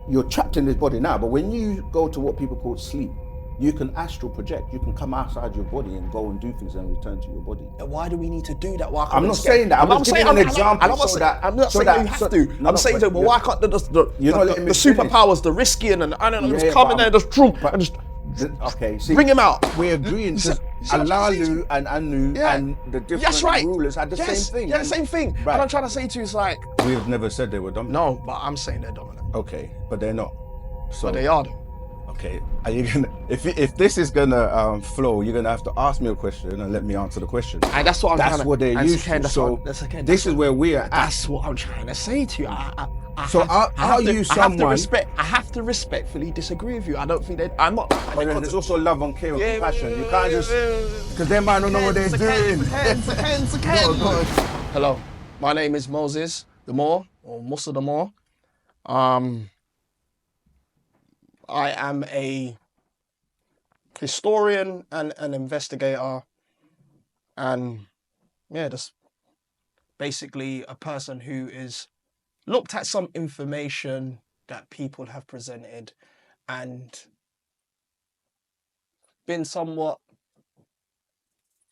you're trapped in this body now, but when you go to what people call sleep, you can astral project. You can come outside your body and go and do things and return to your body. And why do we need to do that? Why can't I'm we not just get- saying that. I'm Well, just giving an example I'm not so saying- that- I'm not so saying that- that you have so- to. no, I'm no, saying but that, well, why can't you're not letting me the finish. superpowers, the risky and I don't know, just Yeah, come but in there, I'm- just troop, but- and just Okay, see, bring him out. We're agreeing You because see what I'm trying to say to Alalu you? and Anu Yeah. and the different That's right. rulers had the Yes, same thing. Yeah, the same thing. Right. And I'm trying to say to you, it's like, We've never said they were dominant. no, but I'm saying they're dominant. Okay, but they're not. So But they are though. okay, are you gonna? If this is gonna flow, you're gonna have to ask me a question and let me answer the question. And that's what I'm That's trying to. what they're and used again, to. that's So what- that's again, this that's is where we're at. That's what I'm trying to say to you. So are you I have to someone- respect. I have to respectfully disagree with you. I don't think that I'm not. But there's also love and care and Yeah, compassion. yeah, You can't yeah, just yeah. because they might not know what they're doing. Go on. Hello, my name is Moses the Moor, or Musa the Moor. I am a historian and an investigator, and yeah, just basically a person who is looked at some information that people have presented and been somewhat.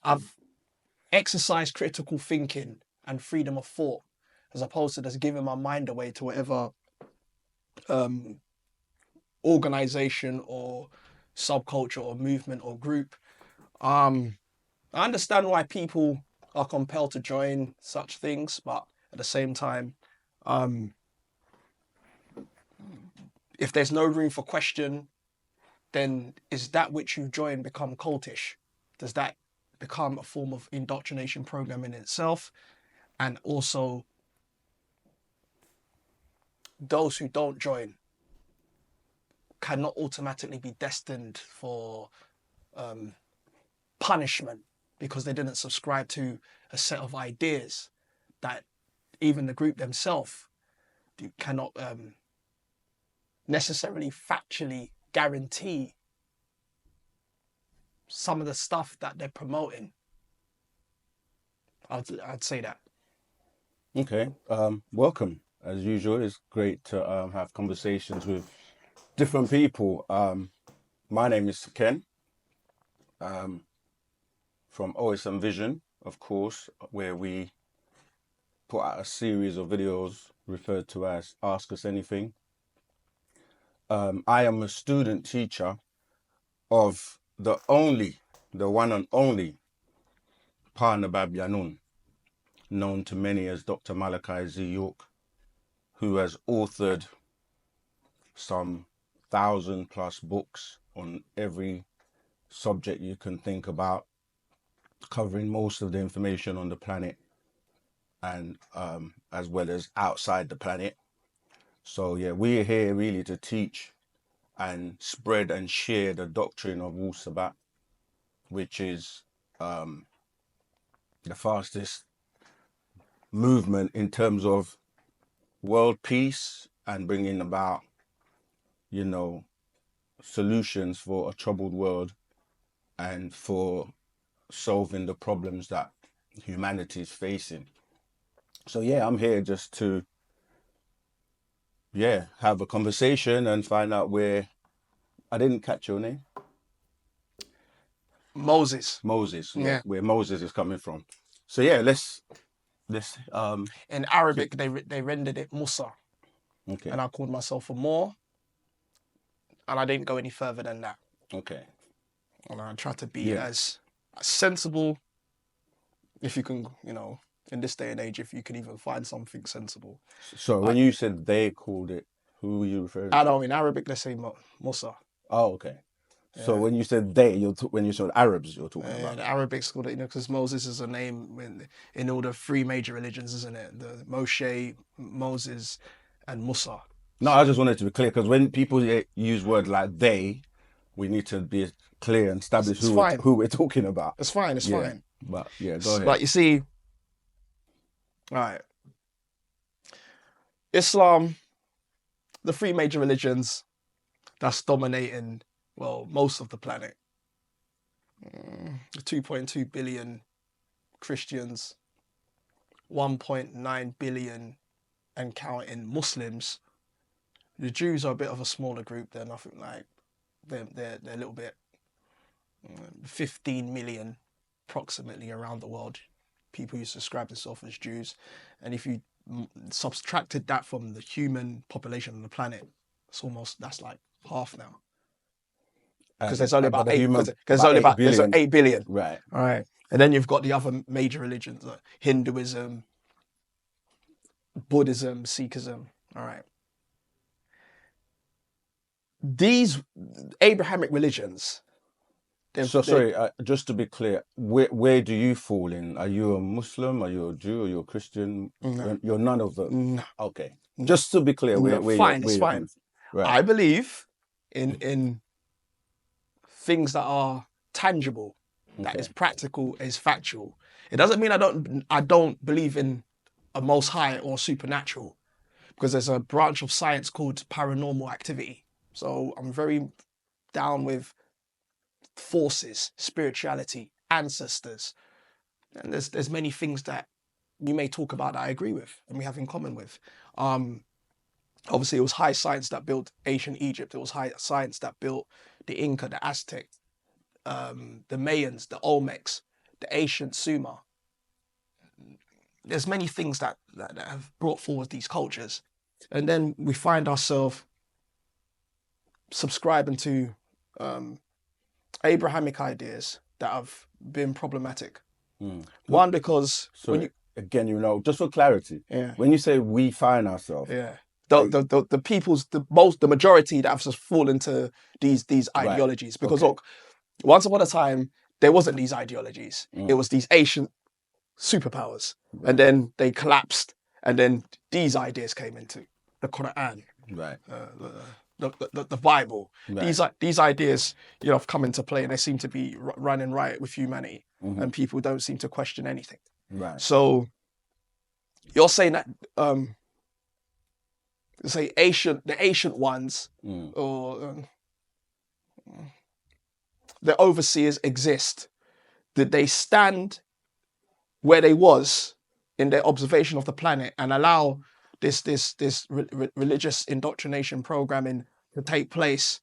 I've exercised critical thinking and freedom of thought as opposed to just giving my mind away to whatever organization or subculture or movement or group. I understand why people are compelled to join such things, but at the same time, if there's no room for question, then is that which you join become cultish? Does that become a form of indoctrination program in itself? And also, those who don't join cannot automatically be destined for punishment because they didn't subscribe to a set of ideas that even the group themselves cannot necessarily factually guarantee some of the stuff that they're promoting. I'd say that. Okay. Welcome. As usual, it's great to have conversations with different people. My name is Ken. From OSM Vision, of course, where we put out a series of videos referred to as Ask Us Anything. I am a student teacher of the one and only Parnabab Yanun, known to many as Dr. Malachi Z. York, who has authored some 1,000+ books on every subject you can think about, covering most of the information on the planet and as well as outside the planet. So yeah, we're here really to teach and spread and share the doctrine of Wu-Sabat, which is the fastest movement in terms of world peace and bringing about, solutions for a troubled world and for solving the problems that humanity is facing. So yeah, I'm here just to have a conversation and find out where I didn't catch your name. Moses. Yeah, where Moses is coming from. So yeah, let's In Arabic, they rendered it Musa, okay. and I called myself a Moor, and I didn't go any further than that. Okay. And I tried to be as sensible, if you can, in this day and age, if you can even find something sensible. So when you said they called it, who were you referring to? I know in Arabic they say Musa. Oh, okay. So when you said they, when you said Arabs, you're talking about. The Arabics called it, because Moses is a name in all the three major religions, isn't it? The Moshe, Moses, and Musa. No, I just wanted to be clear because when people use words like they, we need to be clear and establish who we're talking about. It's fine. It's fine. But yeah, go ahead. Like you see, all right, Islam, the three major religions that's dominating, well, most of the planet. 2.2 billion Christians, 1.9 billion and counting Muslims the Jews are a bit of a smaller group. They're nothing like they're a little bit 15 million approximately around the world. People who describe themselves as Jews, and if you subtracted that from the human population on the planet, that's like half now. Because there's only about 8. Because there's only about 8 billion. Right. All right. And then you've got the other major religions, like Hinduism, Buddhism, Sikhism. All right. These Abrahamic religions. Sorry, just to be clear, where do you fall in? Are you a Muslim? Are you a Jew? Are you a Christian? No. You're none of them. No. Okay. Just to be clear, where it's fine. Right. I believe in things that are tangible, that is practical, is factual. It doesn't mean I don't believe in a most high or supernatural, because there's a branch of science called paranormal activity. So I'm very down with forces, spirituality, ancestors, and there's many things that you may talk about that I agree with and we have in common with. Obviously, it was high science that built ancient Egypt. It was high science that built the Inca, the Aztec, the Mayans, the Olmecs, the ancient Sumer. There's many things that have brought forward these cultures. And then we find ourselves subscribing to Abrahamic ideas that have been problematic. One, because again, just for clarity, when you say we find ourselves, the people's the majority that have just fallen into these ideologies, because look, once upon a time there wasn't these ideologies. It was these ancient superpowers, and then they collapsed, and then these ideas came into the Quran, the Bible. These ideas, have come into play, and they seem to be running riot with humanity, and people don't seem to question anything. Right. So you're saying that the ancient ones or the overseers exist. Did they stand where they was in their observation of the planet and allow this religious indoctrination programming to take place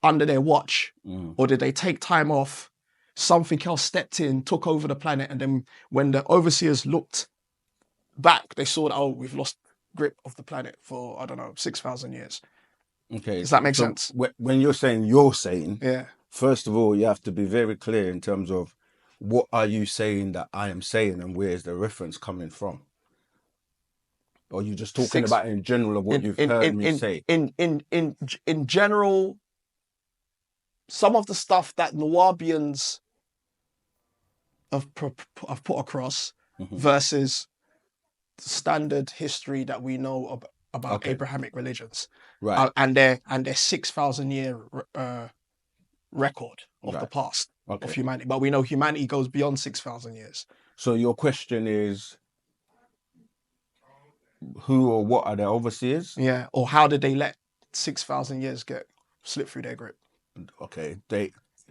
under their watch, or did they take time off? Something else stepped in, took over the planet, and then when the overseers looked back, they saw that, we've lost grip of the planet for 6,000 years. Okay, does that make sense? When you're saying, first of all, you have to be very clear in terms of what are you saying that I am saying, and where is the reference coming from? Or are you just talking about in general of what you've heard me say? In general, some of the stuff that Nuwaubians have put across versus standard history that we know about Abrahamic religions, right? And their 6,000 year record of the past of humanity. But we know humanity goes beyond 6,000 years. So your question is, who or what are the overseers? Yeah, or how did they let 6,000 years slip through their grip? Okay,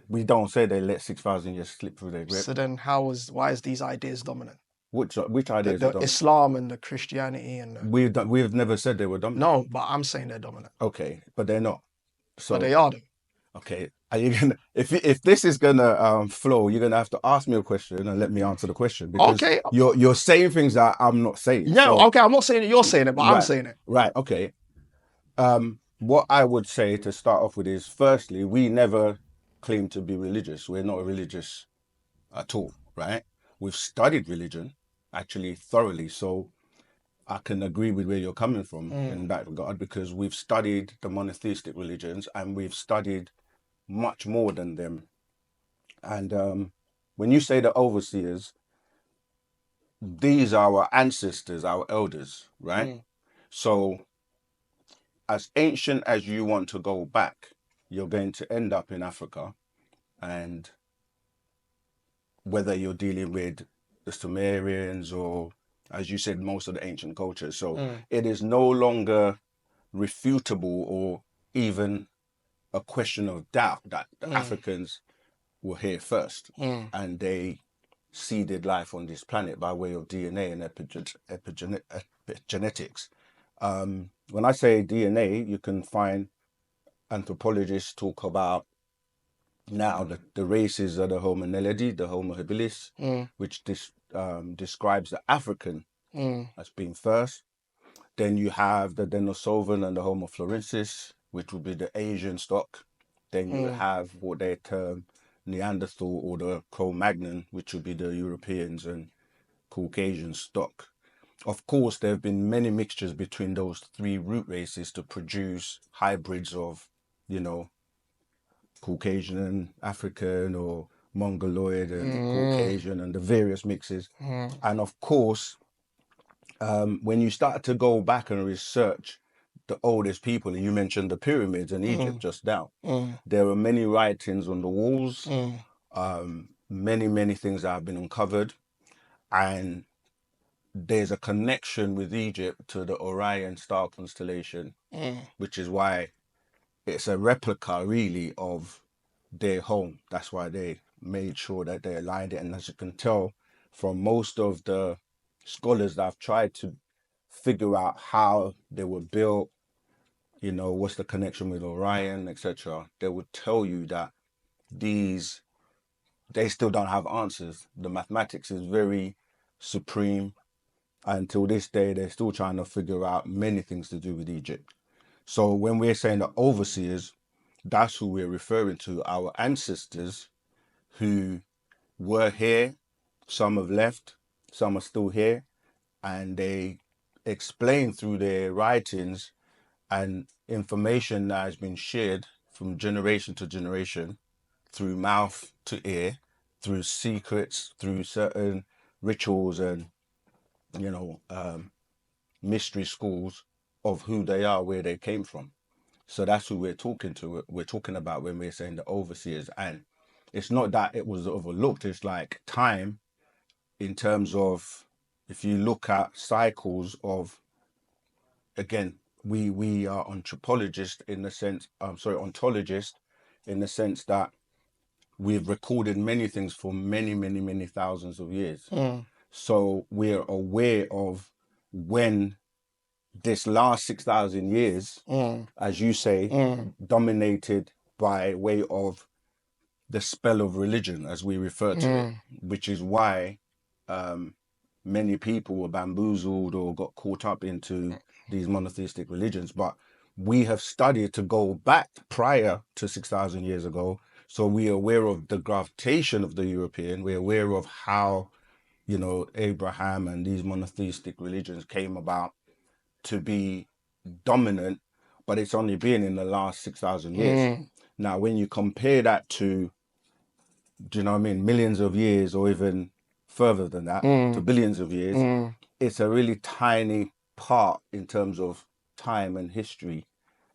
we don't say they let 6,000 years slip through their grip. So then why is these ideas dominant? Which ideas are dominant? Islam and the Christianity and we've never said they were dominant. No, but I'm saying they're dominant. Okay, but they're not. So but they are though. Okay, are you gonna if this is gonna flow, you're gonna have to ask me a question and let me answer the question, because you're saying things that I'm not saying. Yeah, okay, I'm not saying that you're saying it, but I'm saying it. Right, okay. What I would say to start off with is, firstly, we never claim to be religious. We're not religious at all, right? We've studied religion actually thoroughly, so I can agree with where you're coming from in that regard, because we've studied the monotheistic religions and we've studied much more than them. And when you say the overseers, these are our ancestors, our elders, right? So as ancient as you want to go back, you're going to end up in Africa, and whether you're dealing with the Sumerians or, as you said, most of the ancient cultures. So it is no longer refutable or even a question of doubt that the Africans were here first, and they seeded life on this planet by way of DNA and epigenetics. When I say DNA, you can find anthropologists talk about now the races are the Homo naledi, the Homo habilis, which describes the African as being first. Then you have the Denisovan and the Homo florensis, which would be the Asian stock. Then you have what they term Neanderthal or the Cro-Magnon, which would be the Europeans and Caucasian stock. Of course, there have been many mixtures between those three root races to produce hybrids of, you know, Caucasian and African or Mongoloid and Caucasian and the various mixes. And of course, when you start to go back and research the oldest people, and you mentioned the pyramids in Egypt just now, there are many writings on the walls, many things that have been uncovered, and there's a connection with Egypt to the Orion star constellation, which is why it's a replica really of their home. That's why they made sure that they aligned it. And as you can tell from most of the scholars that have tried to figure out how they were built, you know, what's the connection with Orion, etc., they would tell you that they still don't have answers. The mathematics is very supreme. Until this day, they're still trying to figure out many things to do with Egypt. So when we're saying the overseers, that's who we're referring to, our ancestors who were here. Some have left, some are still here, and they explain through their writings and information that has been shared from generation to generation, through mouth to ear, through secrets, through certain rituals and, you know, mystery schools of who they are, where they came from. So that's who we're talking to. We're talking about when we're saying the overseers. And it's not that it was overlooked. It's like time in terms of, if you look at cycles of, again, we are anthropologists in the sense, ontologists in the sense that we've recorded many things for many thousands of years. So we're aware of when this last 6,000 years, as you say, dominated by way of the spell of religion, as we refer to it, which is why many people were bamboozled or got caught up into these monotheistic religions. But we have studied to go back prior to 6,000 years ago. So we are aware of the gravitation of the European. We're aware of how, you know, Abraham and these monotheistic religions came about to be dominant, but it's only been in the last 6,000 years. Now, when you compare that to, do you know what I mean, millions of years or even further than that, to billions of years, it's a really tiny part in terms of time and history.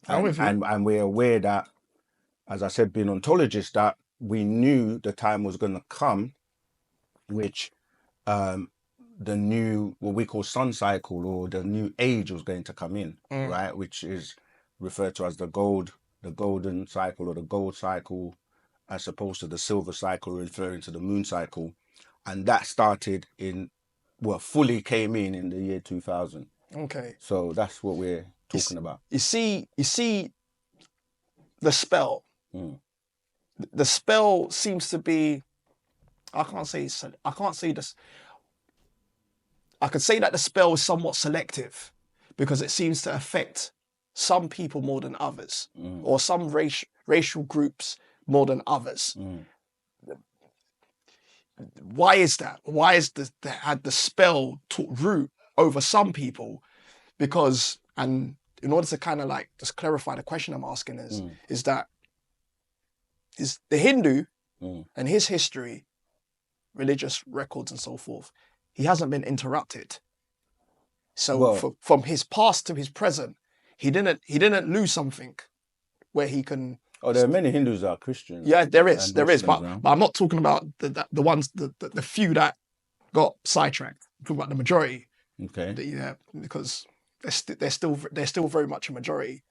And we're aware that, as I said, being ontologists, that we knew the time was going to come, which the new, what we call sun cycle, or the new age was going to come in, right? Which is referred to as the golden cycle or the gold cycle, as opposed to the silver cycle, referring to the moon cycle. And that started fully came in the year 2000. Okay. So that's what we're talking about. You see the spell. The spell seems to be, I could say that the spell is somewhat selective, because it seems to affect some people more than others, or some racial groups more than others. Why is that? Why is had the spell took root over some people? Because, and in order to kind of like just clarify the question I'm asking is that is the Hindu and his history, religious records and so forth, he hasn't been interrupted. So from his past to his present, he didn't lose something where he can. Oh, there are many Hindus that are Christians. Yeah, there is, but I'm not talking about the ones, the few that got sidetracked. I'm talking about the majority. Okay. Yeah, because they're still very much a majority.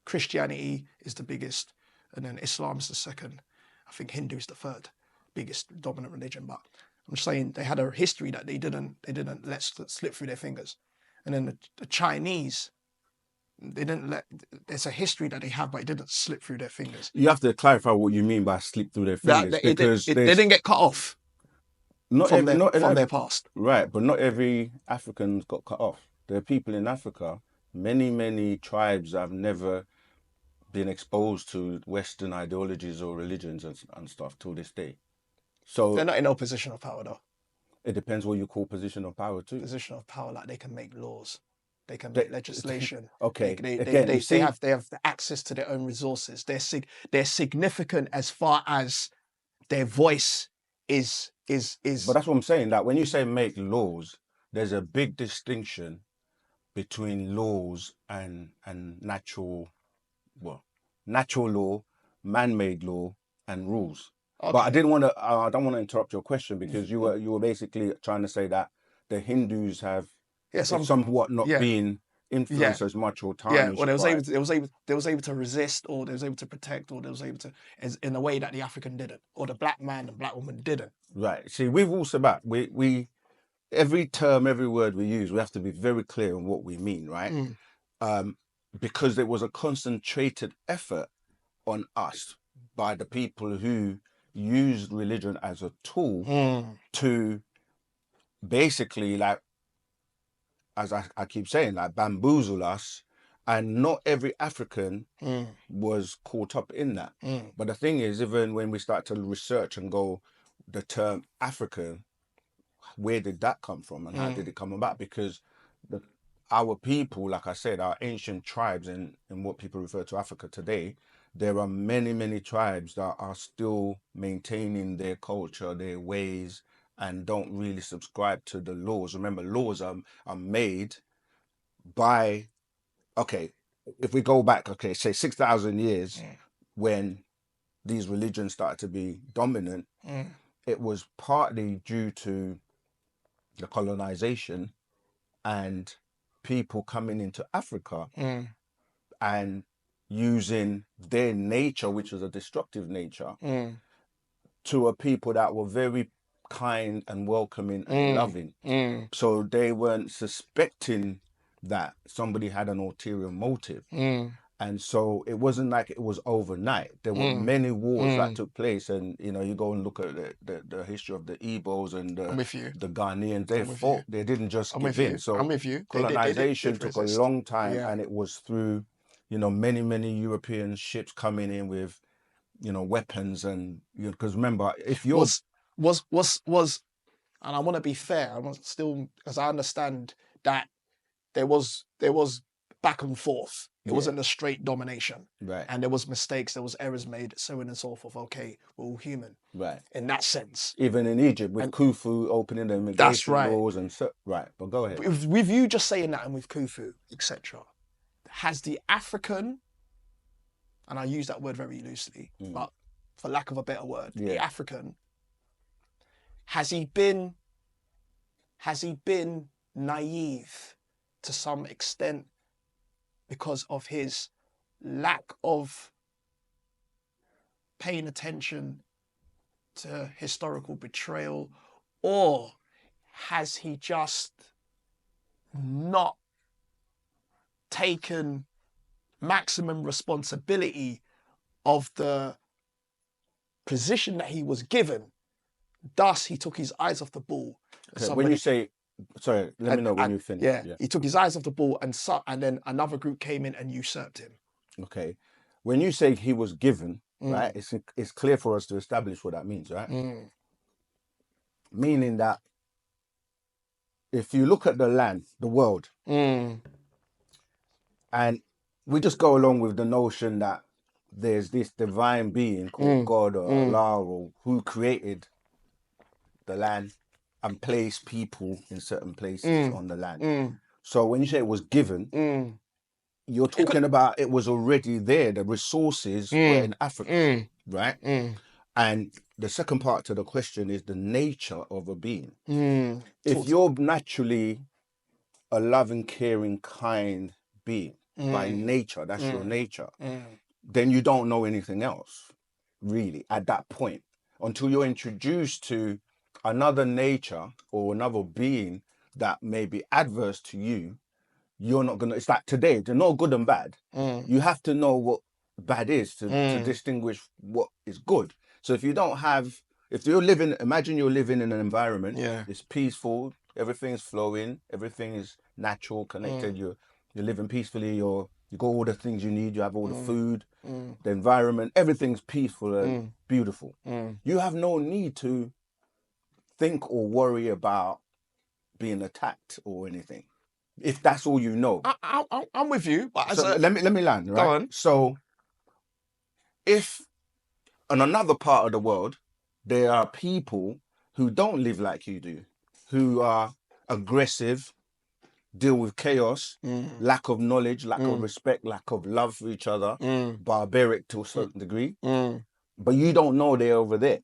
Christianity is the biggest, and then Islam is the second. I think Hindu is the third biggest dominant religion. But I'm just saying they had a history that they didn't let slip through their fingers. And then the Chinese, they didn't let. There's a history that they have, but it didn't slip through their fingers. You have to clarify what you mean by slip through their fingers, because They there's didn't get cut off not from every, not their past. right, but not every African's got cut off. There are people in Africa, many tribes have never been exposed to Western ideologies or religions and stuff till this day. So They're not in no position of power though. it depends what you call position of power too. Position of power, like they can make laws, they can make legislation. Okay, They have the access to their own resources. They're significant as far as their voice is. But that's what I'm saying. That when you say make laws, there's a big distinction between laws and natural law, man-made law, and rules. Okay. But I don't want to interrupt your question, because you were basically trying to say that the Hindus have somewhat not been influenced as much or tarnished. Well, they was able to resist, or they was able to protect, or they was able to, in a way that the African didn't, or the black man and black woman didn't. Right. See, with Wu-Sabat, we every term, every word we use, we have to be very clear on what we mean, right? Because there was a concentrated effort on us by the people who used religion as a tool to basically, like, as I keep saying, like, bamboozle us. And not every African was caught up in that. But the thing is, even when we start to research and go, the term African, where did that come from and how did it come about? Because our people, like I said, our ancient tribes in what people refer to Africa today, there are many tribes that are still maintaining their culture, their ways, and don't really subscribe to the laws. Remember, laws are made by, okay, if we go back, okay, say 6,000 years, when these religions started to be dominant, it was partly due to the colonization and people coming into Africa and using their nature, which was a destructive nature, to a people that were very kind and welcoming and loving. So they weren't suspecting that somebody had an ulterior motive. And so it wasn't like it was overnight. There were many wars that took place, and you go and look at the history of the Igbos and the Ghanaians. They fought. They didn't just give in. So I'm with you. Colonization took a long time, and it was through many European ships coming in with weapons, and because remember, if you're was and I want to be fair, I want still, because I understand that there was back and forth. It wasn't a straight domination. Right. And there was mistakes, there was errors made, so on and so forth. Okay, we're all human. Right. In that sense. Even in Egypt, with Khufu opening the immigration laws and so, right. But go ahead. With you just saying that, and with Khufu, etc., has the African, and I use that word very loosely, but for lack of a better word, the African, has he been naive to some extent because of his lack of paying attention to historical betrayal, or has he just not taken maximum responsibility of the position that he was given? Thus, he took his eyes off the ball. Okay, when you say, sorry, let me know when you finish. Yeah, he took his eyes off the ball, and then another group came in and usurped him. Okay, when you say he was given, right, it's clear for us to establish what that means, right? Meaning that if you look at the land, the world, and we just go along with the notion that there's this divine being called God or Allah, or who created the land and placed people in certain places on the land. So when you say it was given, you're talking about it was already there. The resources were in Africa, right? And the second part to the question is the nature of a being. If you're naturally a loving, caring, kind being by nature, that's your nature, then you don't know anything else, really, at that point, until you're introduced to another nature or another being that may be adverse to you, you're not gonna. It's like today, they're not good and bad. You have to know what bad is to distinguish what is good. So if you don't have, if you're living, imagine you're living in an environment. Yeah. It's peaceful. Everything's flowing. Everything is natural, connected. You're living peacefully. You got all the things you need. You have all the food, the environment. Everything's peaceful and beautiful. You have no need to think or worry about being attacked or anything, if that's all you know. I'm with you, but as So let me land, right? Go on. So if in another part of the world there are people who don't live like you do, who are aggressive, deal with chaos, lack of knowledge, lack of respect, lack of love for each other, barbaric to a certain degree, but you don't know they're over there.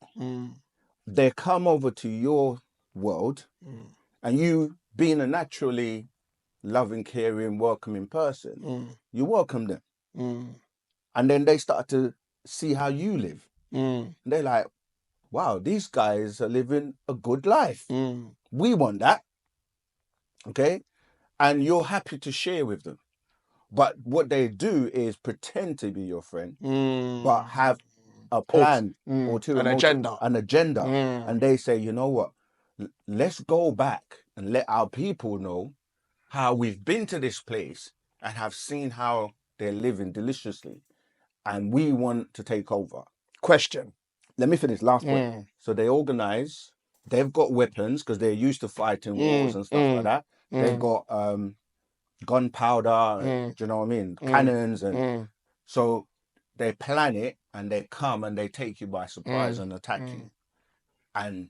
They come over to your world, and you, being a naturally loving, caring, welcoming person, you welcome them. And then they start to see how you live. And they're like, wow, these guys are living a good life. We want that. Okay? And you're happy to share with them. But what they do is pretend to be your friend, but have a plan, an agenda. An agenda. And they say, you know what? Let's go back and let our people know how we've been to this place and have seen how they're living deliciously. And we want to take over. Question. Let me finish last point. So they organize, they've got weapons because they're used to fighting wars and stuff like that. They've got gunpowder, do you know what I mean? Cannons. And so they plan it and they come and they take you by surprise and attack you. And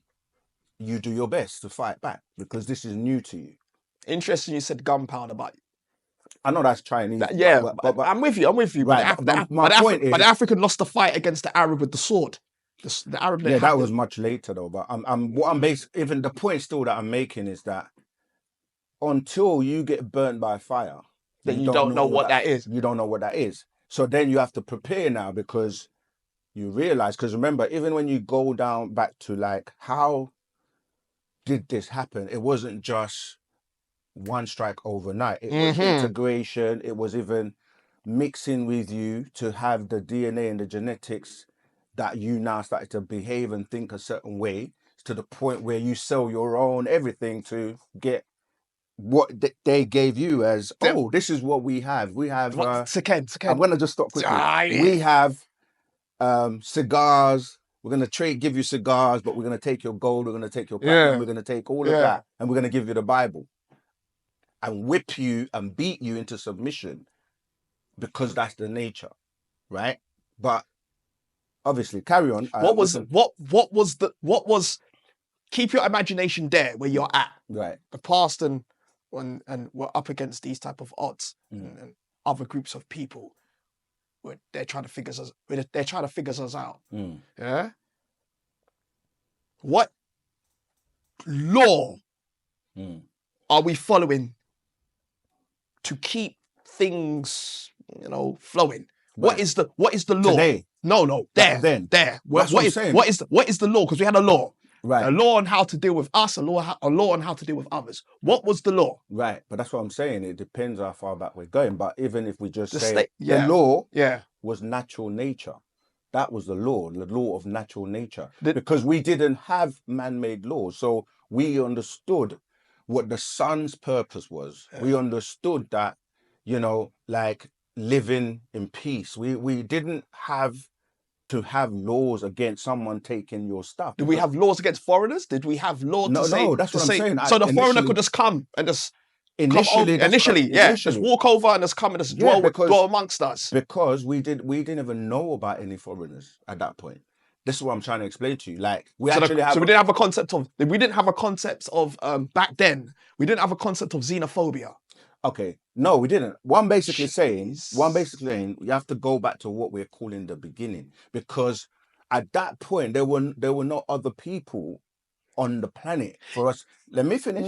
you do your best to fight back because this is new to you. Interesting you said gunpowder, but I know that's Chinese. But I'm with you. Right, but the African lost the fight against the Arab with the sword. The Arab. Yeah, that was much later though. But even the point still that I'm making is that until you get burnt by fire, then you don't know what that is. You don't know what that is. So then you have to prepare now because you realize. Because remember, even when you go down back to like, how did this happen? It wasn't just one strike overnight. It was integration. It was even mixing with you to have the DNA and the genetics that you now started to behave and think a certain way, to the point where you sell your own everything to get what they gave you as, oh, this is what we have. We have, I'm going to just stop quickly. We have cigars. We're going to give you cigars, but we're going to take your gold. We're going to take your platinum. We're going to take all of that. And we're going to give you the Bible and whip you and beat you into submission because that's the nature, right? But obviously, carry on. Keep your imagination there where you're at. Right. The past and we're up against these type of odds and other groups of people where they're trying to figure us out. Yeah. What law are we following to keep things, flowing? Right. What is the law? Today. No, there. What is the law? Because we had a law. Right. A law on how to deal with us, a law on how to deal with others. What was the law? Right, but that's what I'm saying. It depends how far back we're going. But even if we just the law was natural nature, that was the law of natural nature. Because we didn't have man-made laws. So we understood what the sun's purpose was. Yeah. We understood that, like living in peace. We didn't have to have laws against someone taking your stuff. Did we have laws against foreigners? Did we have laws to say? No, that's what I'm saying. So the foreigner could just come and just initially, just walk over and just come and just dwell amongst us. Because we didn't even know about any foreigners at that point. This is what I'm trying to explain to you. Like we didn't have a concept of back then. We didn't have a concept of xenophobia. Okay, no, we didn't. One basically saying, you have to go back to what we're calling the beginning, because at that point there were no other people on the planet for us. Let me finish,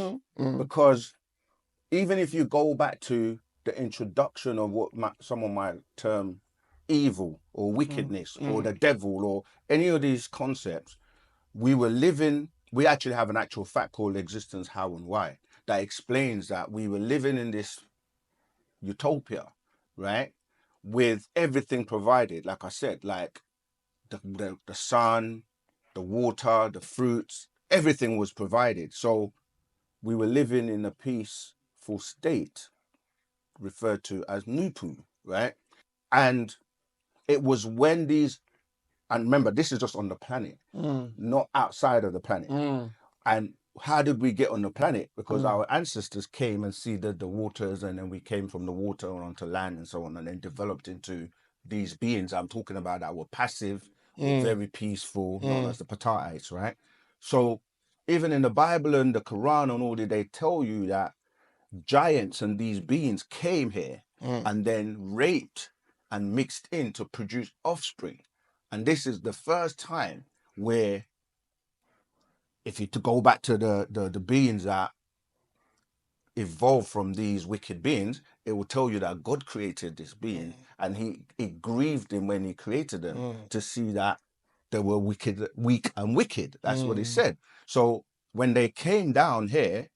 because even if you go back to the introduction of what someone might term evil or wickedness or the devil or any of these concepts, we actually have an actual fact called existence, how and why, that explains that we were living in this utopia, right? With everything provided, like I said, like the sun, the water, the fruits, everything was provided. So we were living in a peaceful state, referred to as Nupu, right? And it was when these, and remember, this is just on the planet, not outside of the planet. And how did we get on the planet? Because our ancestors came and seeded the waters, and then we came from the water onto land and so on, and then developed into these beings I'm talking about that were passive, very peaceful, known as the Pataites, right? So even in the Bible and the Quran and all that, they tell you that giants and these beings came here and then raped and mixed in to produce offspring. And this is the first time where, if you to go back to the beings that evolved from these wicked beings, it will tell you that God created this being and he grieved him when he created them to see that they were wicked, weak and wicked. That's what he said. So when they came down here,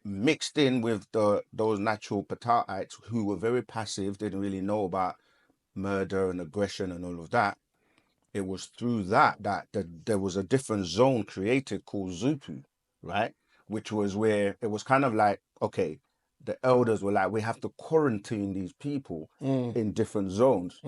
mixed in with those natural Pataites who were very passive, didn't really know about murder and aggression and all of that, it was through that there was a different zone created called Zupu, right? Which was where it was kind of like, okay, the elders were like, we have to quarantine these people in different zones.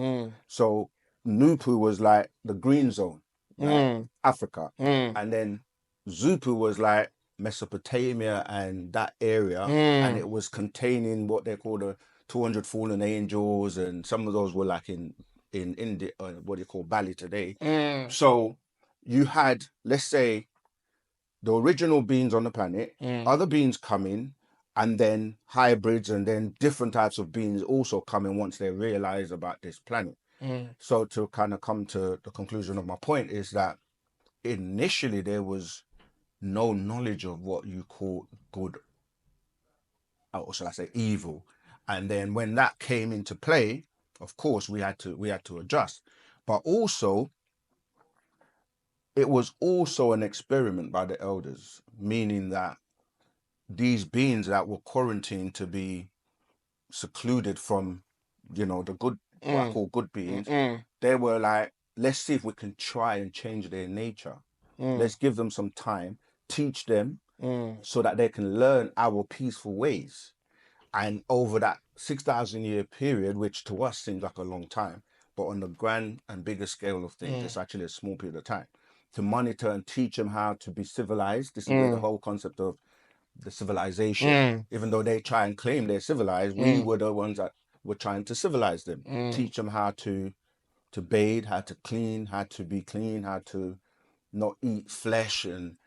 So Nupu was like the green zone, right? Africa. And then Zupu was like Mesopotamia and that area. And it was containing what they call the 200 fallen angels. And some of those were like in India, what do you call Bali today. So you had, let's say, the original beings on the planet, other beings coming, and then hybrids, and then different types of beings also coming once they realize about this planet. So to kind of come to the conclusion of my point is that initially there was no knowledge of what you call good, or shall I say evil. And then when that came into play, of course we had to adjust. But also it was also an experiment by the elders, meaning that these beings that were quarantined to be secluded from, the good, what I call good beings, they were like, let's see if we can try and change their nature. Let's give them some time, teach them so that they can learn our peaceful ways. And over that 6,000 year period, which to us seems like a long time, but on the grand and bigger scale of things, it's actually a small period of time, to monitor and teach them how to be civilized. This is where the whole concept of the civilization, even though they try and claim they're civilized, we were the ones that were trying to civilize them, teach them how to bathe, how to clean, how to be clean, how to not eat flesh and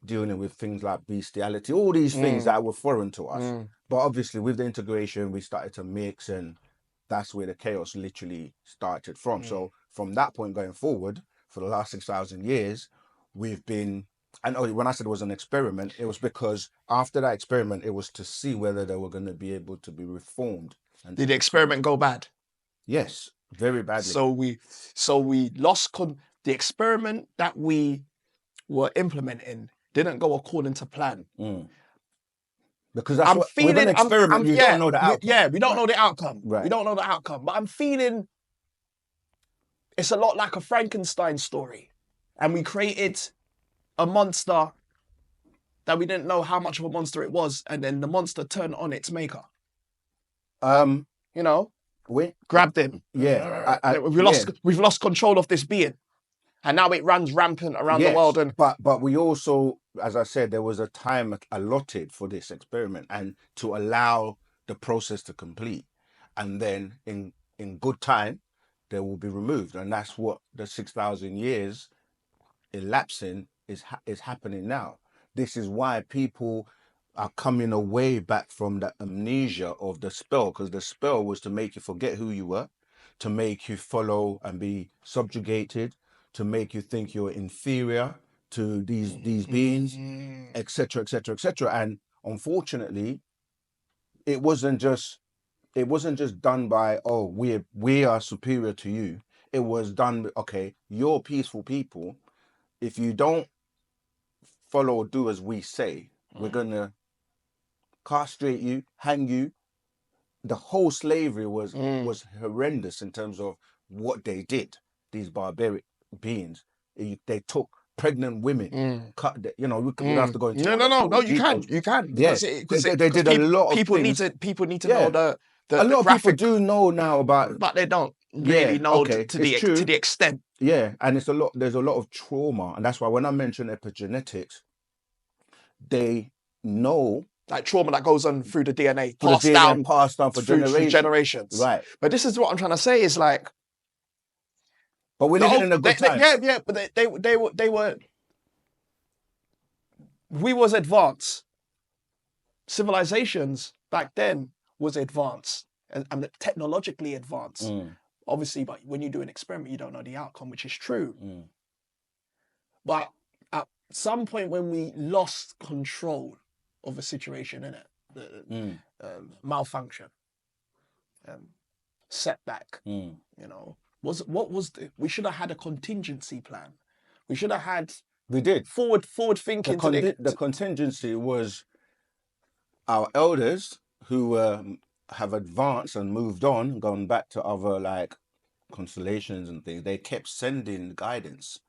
dealing with things like bestiality, all these things that were foreign to us. But obviously with the integration, we started to mix, and that's where the chaos literally started from. So from that point going forward, for the last 6,000 years, we've been, and when I said it was an experiment, it was because after that experiment, it was to see whether they were going to be able to be reformed. And Did the experiment go bad? yes, very badly. So we lost the experiment that we were implementing didn't go according to plan. Because that's what, with an experiment, you don't know the outcome. We don't know the outcome. Right. We don't know the outcome. But I'm feeling it's a lot like a Frankenstein story. And we created a monster that we didn't know how much of a monster it was. And then the monster turned on its maker. We grabbed him. Yeah. We've lost control of this being. And now it runs rampant around the world. And but we also, as I said, there was a time allotted for this experiment and to allow the process to complete. And then in good time, they will be removed. And that's what the 6,000 years elapsing is happening now. This is why people are coming away back from the amnesia of the spell, because the spell was to make you forget who you were, to make you follow and be subjugated, to make you think you're inferior to these beings, etc., etc., etc. And unfortunately, it wasn't just done by, oh, we are superior to you. It was done, okay, you're peaceful people. If you don't follow or do as we say, we're gonna castrate you, hang you, the whole slavery was Mm. was horrendous in terms of what they did. These barbaric beings, they took pregnant women, cut. We don't have to go into all No. the You can, details. because They did a lot of people things. need to Yeah. know the A lot of people graphic, do know now about, but they don't really know okay, to it's true. the extent. Yeah, and there's a lot of trauma, and that's why when I mention epigenetics, they know Like trauma that goes on through the DNA, for the passed DNA passed down for through generations. Right. But this is what I'm trying to say is like, But we're living in a good time. yeah, but they were. We was advanced. Civilizations back then was advanced and technologically advanced. Obviously, but when you do an experiment, you don't know the outcome, which is true. But at some point when we lost control of a situation, innit? Malfunction, setback, we should have had a contingency plan. We should have had. We did. Forward thinking. The contingency was our elders who have advanced and moved on, gone back to other like constellations and things. They kept sending guidance.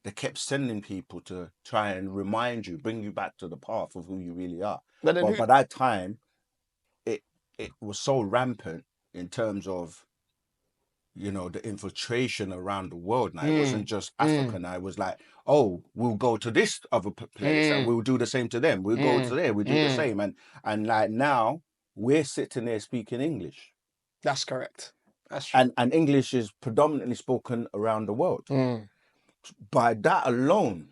They kept sending people to try and remind you, bring you back to the path of who you really are. But by that time, it was so rampant in terms of, the infiltration around the world now. It wasn't just Africa now. It was like, oh, we'll go to this other place and we'll do the same to them. We'll go to there, we'll do the same. And like now, we're sitting there speaking English. That's correct. That's true. And English is predominantly spoken around the world. By that alone,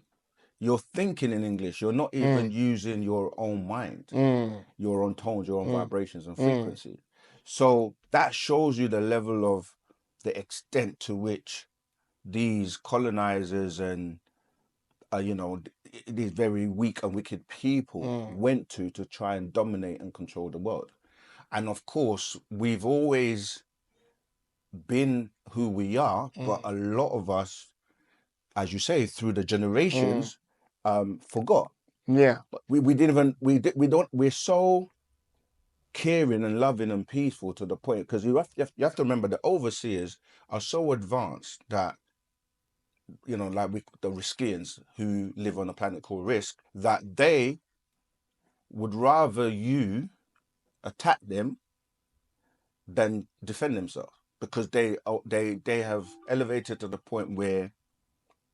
you're thinking in English. You're not even using your own mind, your own tones, your own vibrations and frequency. So that shows you the level of the extent to which these colonizers and these very weak and wicked people went to try and dominate and control the world. And of course, we've always been who we are, but a lot of us, as you say, through the generations, forgot. Yeah. We're so caring and loving and peaceful to the point, because you have to remember the overseers are so advanced that, like the Riskians who live on a planet called Risk, that they would rather you attack them than defend themselves, because they have elevated to the point where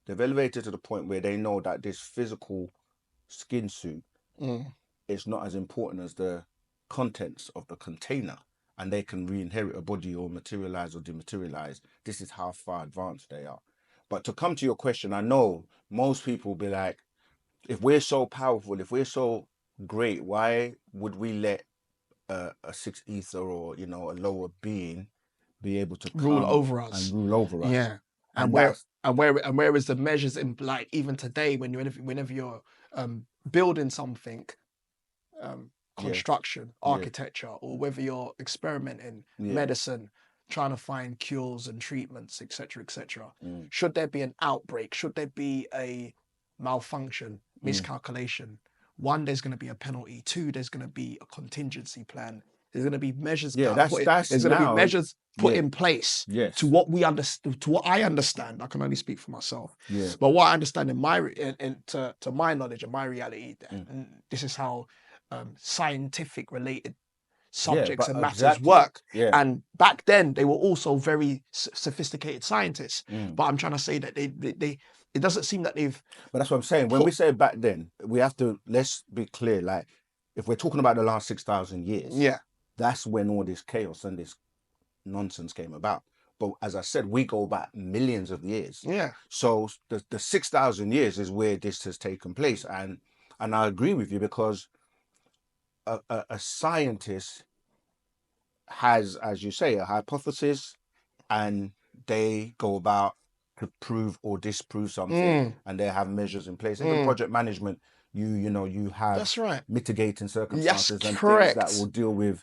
they know that this physical skin suit is not as important as the contents of the container, and they can re-inherit a body or materialize or dematerialize. This is how far advanced they are. But to come to your question, I know most people will be like, if we're so powerful, if we're so great, why would we let a sixth ether or a lower being be able to rule over us? And rule over us. Yeah. And where is the measures in, like, even today whenever you're building something, construction, architecture, or whether you're experimenting, medicine, trying to find cures and treatments, etc., etc. Should there be an outbreak? Should there be a malfunction, miscalculation? One, there's going to be a penalty. Two, there's going to be a contingency plan. There's going to be measures. There's going to be measures put in place to what we understand. To what I understand, I can only speak for myself. But what I understand to my knowledge and my reality, this is how scientific related subjects and matters work. And back then, they were also very sophisticated scientists. But I'm trying to say that they it doesn't seem that they've. But that's what I'm saying. When we say back then, let's be clear. Like, if we're talking about the last 6,000 years, that's when all this chaos and this nonsense came about. But as I said, we go back millions of years. So the 6,000 years is where this has taken place, and I agree with you, because a scientist has, as you say, a hypothesis, and they go about to prove or disprove something, and they have measures in place. Even project management, you have mitigating circumstances and things that will deal with.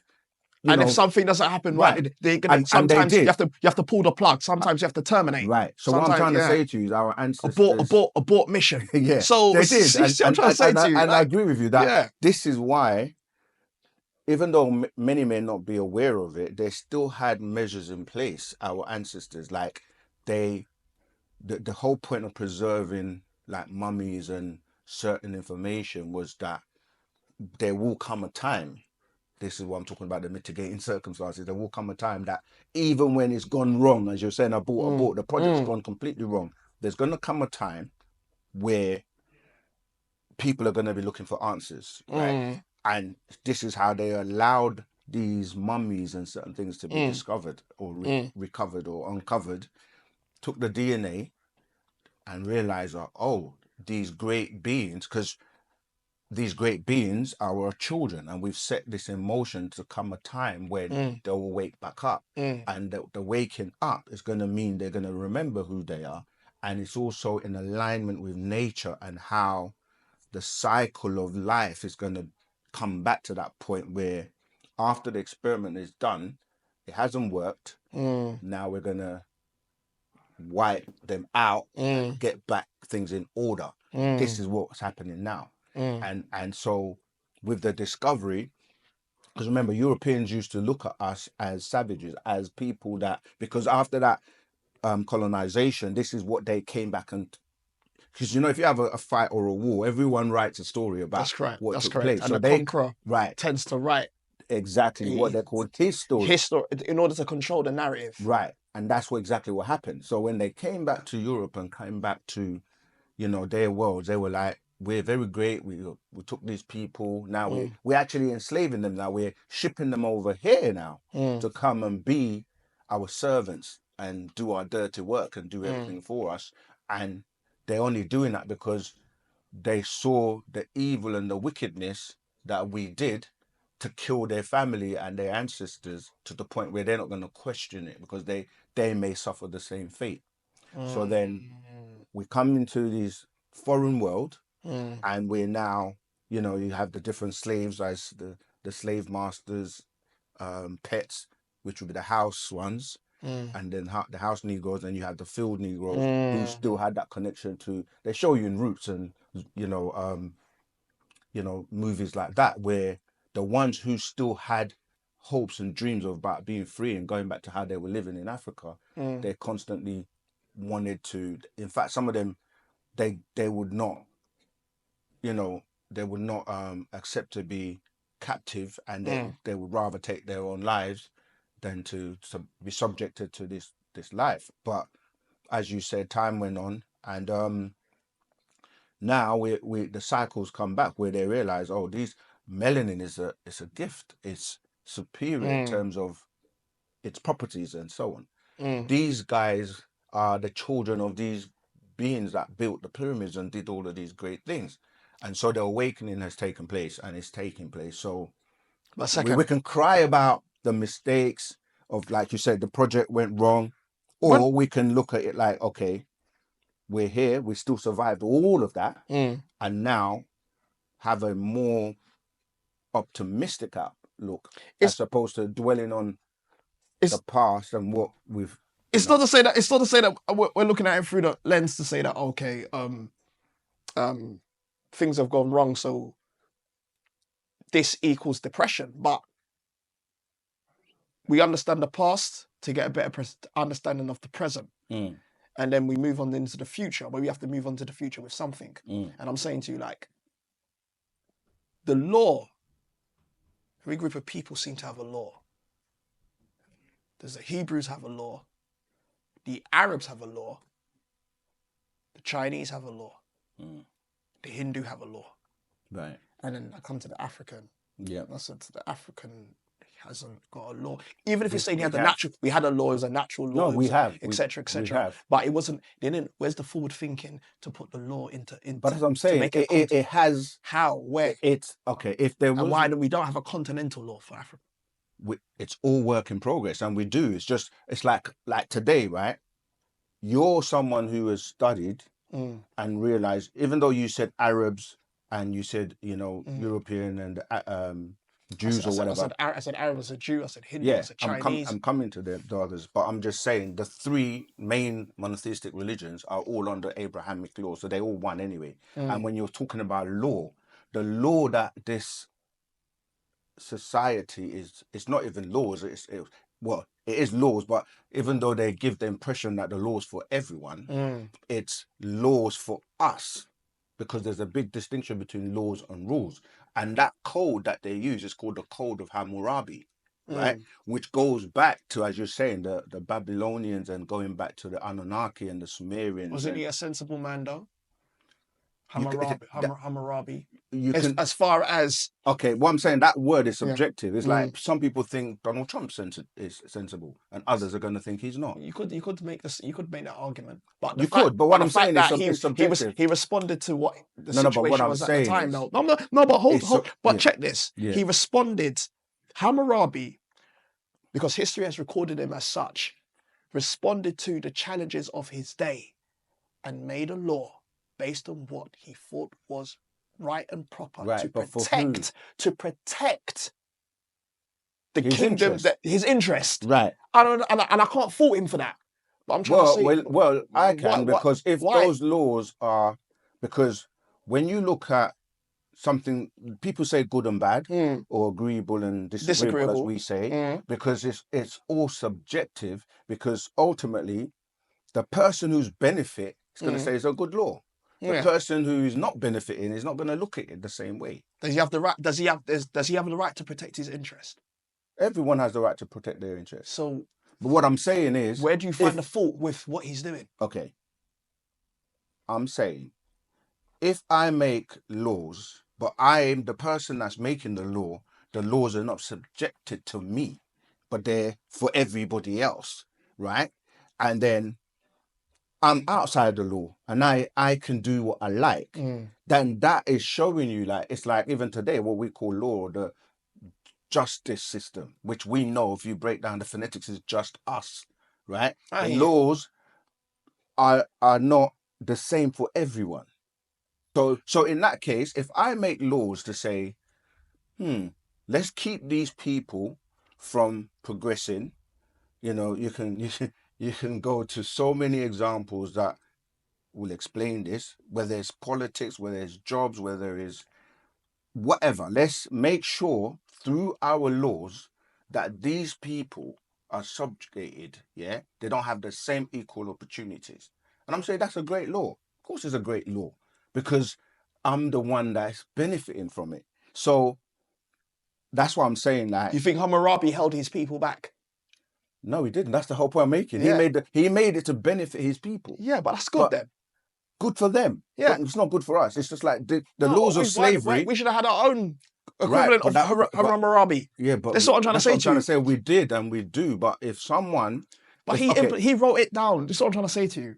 And if something doesn't happen right, they're gonna, sometimes you have to pull the plug. Sometimes you have to terminate. Right. So what I'm trying to say to you is our ancestors abort mission. Yeah. So they did. I'm trying to say to you, and I agree with you that this is why even though many may not be aware of it, they still had measures in place, our ancestors. Like the whole point of preserving like mummies and certain information was that there will come a time, this is what I'm talking about, the mitigating circumstances, there will come a time that even when it's gone wrong, as you're saying, the project's gone completely wrong, there's going to come a time where people are going to be looking for answers, right? And this is how they allowed these mummies and certain things to be discovered or recovered or uncovered, took the DNA and realized, oh, these great beings, because these great beings are our children, and we've set this in motion to come a time when they will wake back up. And the waking up is going to mean they're going to remember who they are. And it's also in alignment with nature and how the cycle of life is going to come back to that point where after the experiment is done, it hasn't worked. Now we're going to wipe them out, get back things in order. This is what's happening now. And so with the discovery, because remember, Europeans used to look at us as savages, as people that, because after that colonization, this is what they came back and, because you know, if you have a fight or a war, everyone writes a story about what took place. And so the conqueror right, tends to write exactly what they called his story. In order to control the narrative. Right. And that's exactly what happened. So when they came back to Europe and came back to, you know, their worlds, they were like, we're very great. We took these people. Now we're actually enslaving them. Now we're shipping them over here now to come and be our servants and do our dirty work and do everything for us. And they're only doing that because they saw the evil and the wickedness that we did to kill their family and their ancestors to the point where they're not going to question it because they may suffer the same fate. So then we come into this foreign world and we're now, you know, you have the different slaves as the slave masters, pets, which would be the house ones, and then the house Negroes, and you have the field Negroes who still had that connection to, they show you in Roots and, you know, movies like that, where the ones who still had hopes and dreams about being free and going back to how they were living in Africa, they constantly wanted to, in fact, some of them, they would not, you know, they would not accept to be captive, and they would rather take their own lives than to be subjected to this life. But as you said, time went on, and now we the cycles come back where they realize, oh, these melanin is a gift. It's superior in terms of its properties and so on. These guys are the children of these beings that built the pyramids and did all of these great things. And so the awakening has taken place and it's taking place. So we can cry about the mistakes of, like you said, the project went wrong, or we can look at it like, okay, we're here, we still survived all of that, and now have a more optimistic outlook as opposed to dwelling on the past and what we've. It's not to say that we're looking at it through the lens to say that, okay, things have gone wrong, so this equals depression. But we understand the past to get a better understanding of the present. And then we move on into the future, but we have to move on to the future with something. And I'm saying to you, like, the law, every group of people seem to have a law. There's the Hebrews have a law. The Arabs have a law. The Chinese have a law. The Hindu have a law. Right. And then I come to the African. Yeah. I said to the African, hasn't got a law. Even if you're saying he had the natural, we had a law, it was a natural law. No, we have. Etc., etc. But it wasn't, they didn't, where's the forward thinking to put the law into but as I'm saying, it has. How? Where? It's, okay, if there was. And why do we don't have a continental law for Africa? It's all work in progress, and we do. It's just, it's like today, right? You're someone who has studied and realized, even though you said Arabs and you said, you know, European and Jews or whatever. I said Arab, I said Jew, I said Hindu, I said Chinese. I'm coming to the others, but I'm just saying the three main monotheistic religions are all under Abrahamic law, so they all one anyway. And when you're talking about law, the law that this society it's not even laws. Well, it is laws, but even though they give the impression that the laws for everyone, it's laws for us, because there's a big distinction between laws and rules. And that code that they use is called the Code of Hammurabi, right? Which goes back to, as you're saying, the Babylonians, and going back to the Anunnaki and the Sumerians. Wasn't he a sensible man though? You can, Hammurabi. you can, As far as okay, what I'm saying, that word is Yeah. subjective. It's like some people think Donald Trump is sensible, and others are going to think he's not. you could make that argument, but You could, but what I'm saying is he it's subjective. he responded to what the No, no, but what situation I'm was at the saying time. is- No, but It's so- but yeah. check this. Yeah. He responded, Hammurabi, because history has recorded him as such, responded to the challenges of his day and made a law based on what he thought was right and proper Right, to but for who? protect the His kingdom, interest. his interest. Right. And I can't fault him for that. But I'm trying to say, Well, I can, because if why? those laws are, because when you look at something, people say good and bad, or agreeable and disagreeable, as we say, because it's all subjective, because ultimately the person who's benefit is going to say it's a good law. The person who is not benefiting is not going to look at it the same way. Does he have the right? Does he have the right to protect his interest? Everyone has the right to protect their interests. So, but what I'm saying is, where do you find the fault with what he's doing? Okay, I'm saying, if I make laws, but I am the person that's making the laws are not subjected to me, but they're for everybody else, right? And then I'm outside the law and I can do what I like, then that is showing you, like, it's like even today, what we call law, the justice system, which we know, if you break down the phonetics, is just us, right? The laws are not the same for everyone. So in that case, if I make laws to say, let's keep these people from progressing, you know, you can go to so many examples that will explain this, whether it's politics, whether it's jobs, whether it's whatever. Let's make sure through our laws that these people are subjugated, yeah? They don't have the same equal opportunities. And I'm saying that's a great law. Of course it's a great law, because I'm the one that's benefiting from it. So that's what I'm saying. Like, You think Hammurabi held his people back? No, he didn't. That's the whole point I'm making. Yeah. He made it to benefit his people. Yeah, but that's good then. Good for them. Yeah. But it's not good for us. It's just like the laws of slavery. We should have had our own equivalent of Hammurabi. Yeah, but that's what I'm trying to say to you. I'm trying to say we did and we do. But if someone, but he wrote it down. That's what I'm trying to say to you.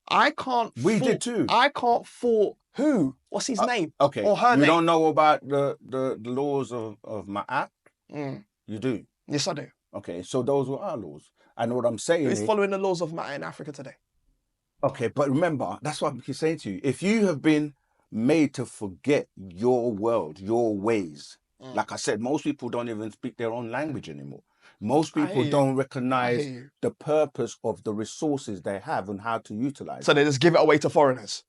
I can't. We did too. I can't fault who. What's his name? Okay. Or her name? You don't know about the laws of Ma'at? You do. Yes, I do. Okay, so those were our laws. And what I'm saying is following the laws of Ma'at in Africa today. Okay, but remember, that's what I keep saying to you. If you have been made to forget your world, your ways, like I said, most people don't even speak their own language anymore. Most people don't recognize the purpose of the resources they have and how to utilize So they just give it away to foreigners.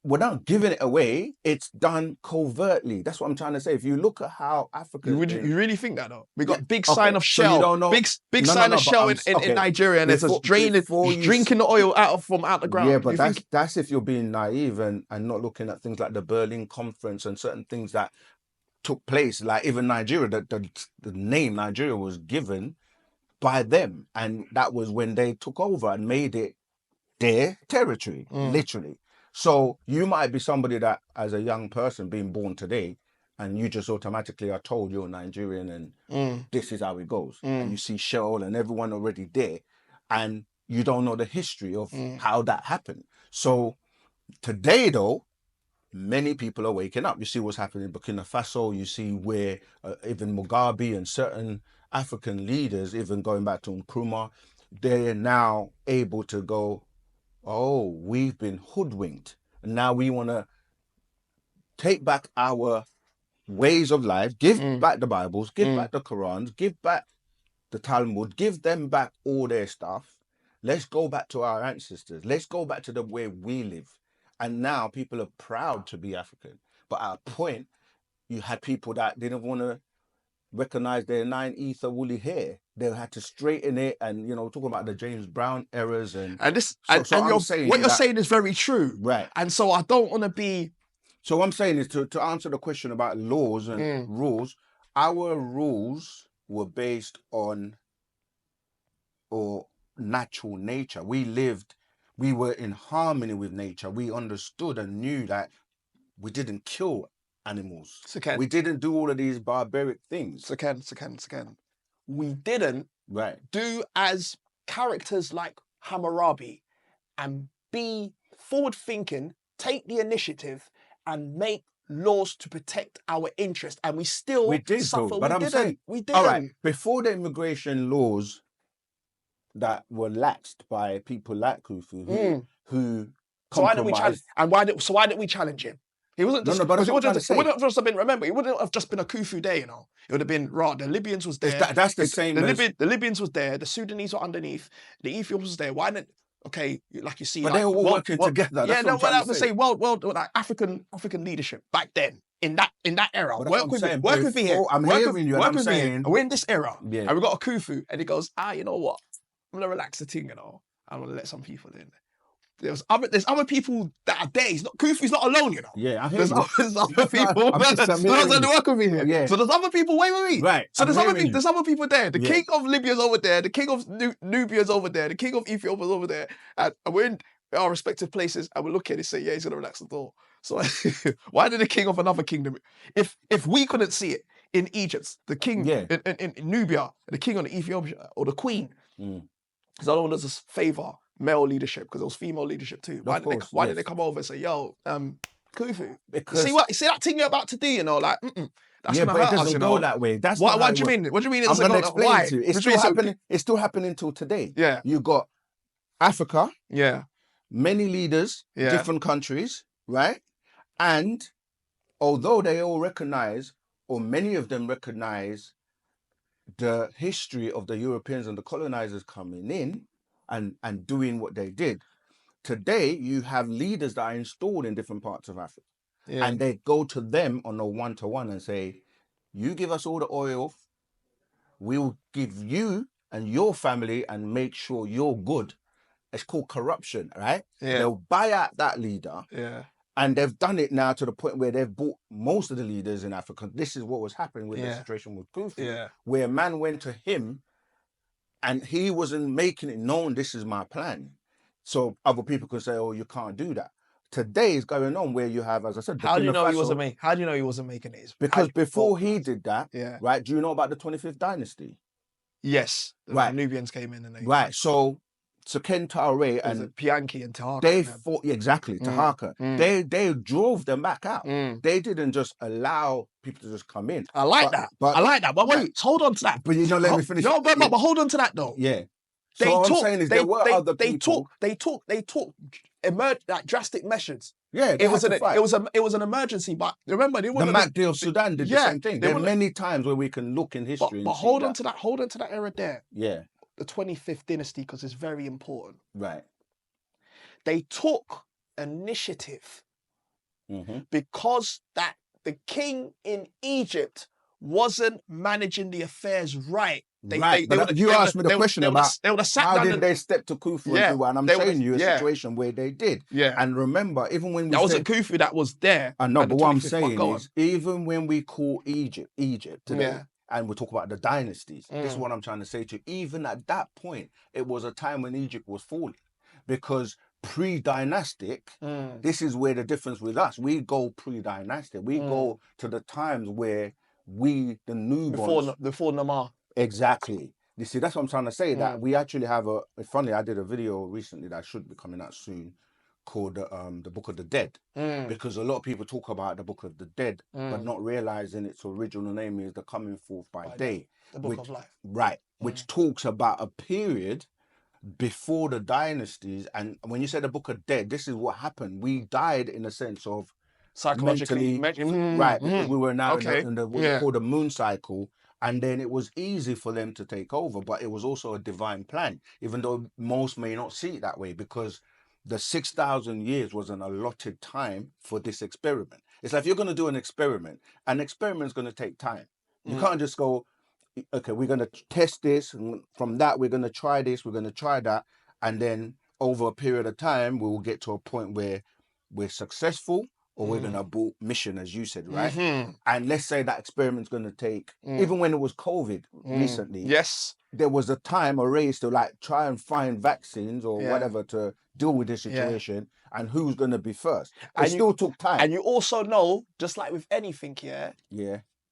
We're not giving it away. It's done covertly. That's what I'm trying to say. If you look at how Africa, you really think that though? We got big sign of shell, so you don't know, big sign of shell in Nigeria, and it's just drinking the oil out the ground. Yeah, but that's if you're being naive and not looking at things like the Berlin Conference and certain things that took place. Like even Nigeria, the name Nigeria was given by them, and that was when they took over and made it their territory, literally. So you might be somebody that, as a young person being born today, and you just automatically are told you're Nigerian and this is how it goes. And you see Shell and everyone already there, and you don't know the history of how that happened. So today, though, many people are waking up. You see what's happening in Burkina Faso. You see where even Mugabe and certain African leaders, even going back to Nkrumah, they're now able to go, oh, we've been hoodwinked. And now we want to take back our ways of life, give back the Bibles, give back the Qurans, give back the Talmud, give them back all their stuff. Let's go back to our ancestors. Let's go back to the way we live. And now people are proud to be African. But at a point, you had people that didn't want to recognize their 9 ether woolly hair. They had to straighten it, and talking about the James Brown errors and this so I'm what saying you're that, saying is very true. right. And so I don't want to be. So what I'm saying is to answer the question about laws and rules. Our rules were based on natural nature. We were in harmony with nature. We understood and knew that we didn't kill animals. We didn't do all of these barbaric things. We didn't do as characters like Hammurabi and be forward thinking, take the initiative and make laws to protect our interest. And we still suffer. But we didn't. All right, before the immigration laws that were laxed by people like Khufu who so why didn't we challenge? And why didn't we challenge him? He wasn't just, but it wouldn't have just been, remember, it wouldn't have just been a Khufu day, It would have been, the Libyans was there. That's the same the Libyans was there, the Sudanese were underneath, the Ethiopians was there. Why didn't, like you see, but they were all working together. Yeah, no, what I would say, like African leadership back then, in that era. Work with me here. I'm hearing you, and I'm saying, we're in this era, and we got a Khufu, and he goes, you know what? I'm gonna relax the thing, I'm gonna let some people in. There's other people that are there. Khufu's not alone, Yeah, I hear there's other people. Work with me here. Yeah. So there's other people. Wait with me. Right. So there's other people there. The king of Libya's over there. The king of Nubia's over there. The king of Ethiopia's over there. And we're in our respective places, and we look at it and say, yeah, he's gonna relax the door. So why did the king of another kingdom? If we couldn't see it in Egypt, the king in Nubia, the king of Ethiopia, or the queen, because I don't want to just favor male leadership, because there was female leadership too. Why did they come over and say, yo, Khufu? Because see that thing you're about to do, like, that's gonna hurt us, it doesn't go that way. That's what do you mean? What do you mean? I'm gonna explain to you. It's still happening till today. Yeah. You got Africa. Yeah. Many leaders, different countries, right? And although they all recognize, or many of them recognize, the history of the Europeans and the colonizers coming in and doing what they did, today you have leaders that are installed in different parts of Africa. Yeah. And they go to them on a one-to-one and say, you give us all the oil, we'll give you and your family and make sure you're good. It's called corruption, right? Yeah. They'll buy out that leader. Yeah. And they've done it now to the point where they've bought most of the leaders in Africa. This is what was happening with the situation with Khufu, where a man went to him and he wasn't making it known, this is my plan. So other people could say, oh, you can't do that. Today is going on where you have, as I said, how do you know he wasn't making it? Because before he did that, right? Do you know about the 25th dynasty? Yes. The Nubians came in and they So Ken Taure and Pianki and Tahaka. They fought Tahaka. They drove them back out. They didn't just allow people to just come in. I like that. But wait, hold on to that. But let me finish. No, but hold on to that though. Yeah. So what I'm saying is there were other people. They took like drastic measures. Yeah, it was an emergency. But remember, the Mahdi of Sudan did the same thing. There are many times where we can look in history. But hold on to that. Hold on to that era there. Yeah. The 25th dynasty, because it's very important. Right. They took initiative because that the king in Egypt wasn't managing the affairs right. You asked me the question about how did they step to Khufu and I'm showing you a situation where they did. Yeah. And remember, even when we that wasn't Khufu that was there. I know, but what I'm saying is, even when we call Egypt today, and we talk about the dynasties, this is what I'm trying to say to you. Even at that point, it was a time when Egypt was falling, because pre-dynastic, this is where the difference with us. We go pre-dynastic. We go to the times where the Nubians before Namar. Exactly. You see, that's what I'm trying to say. That we actually have it's funny. I did a video recently that should be coming out soon, called the Book of the Dead, because a lot of people talk about the Book of the Dead, but not realizing its original name is the Coming Forth by Day, the Book of Life, right? Which talks about a period before the dynasties. And when you say the Book of Dead, this is what happened. We died in a sense of psychologically, right? Because we were now in what called the moon cycle. And then it was easy for them to take over, but it was also a divine plan, even though most may not see it that way, because the 6,000 years was an allotted time for this experiment. It's like if you're going to do an experiment's going to take time. You can't just go, okay, we're going to test this, and from that, we're going to try this, we're going to try that, and then over a period of time, we will get to a point where we're successful, or we're going to abort mission, as you said, right? And let's say that experiment's going to take, even when it was COVID recently, Yes. there was a time, a race to like try and find vaccines or whatever to deal with this situation, and who's going to be first. It still took time. And you also know, just like with anything, there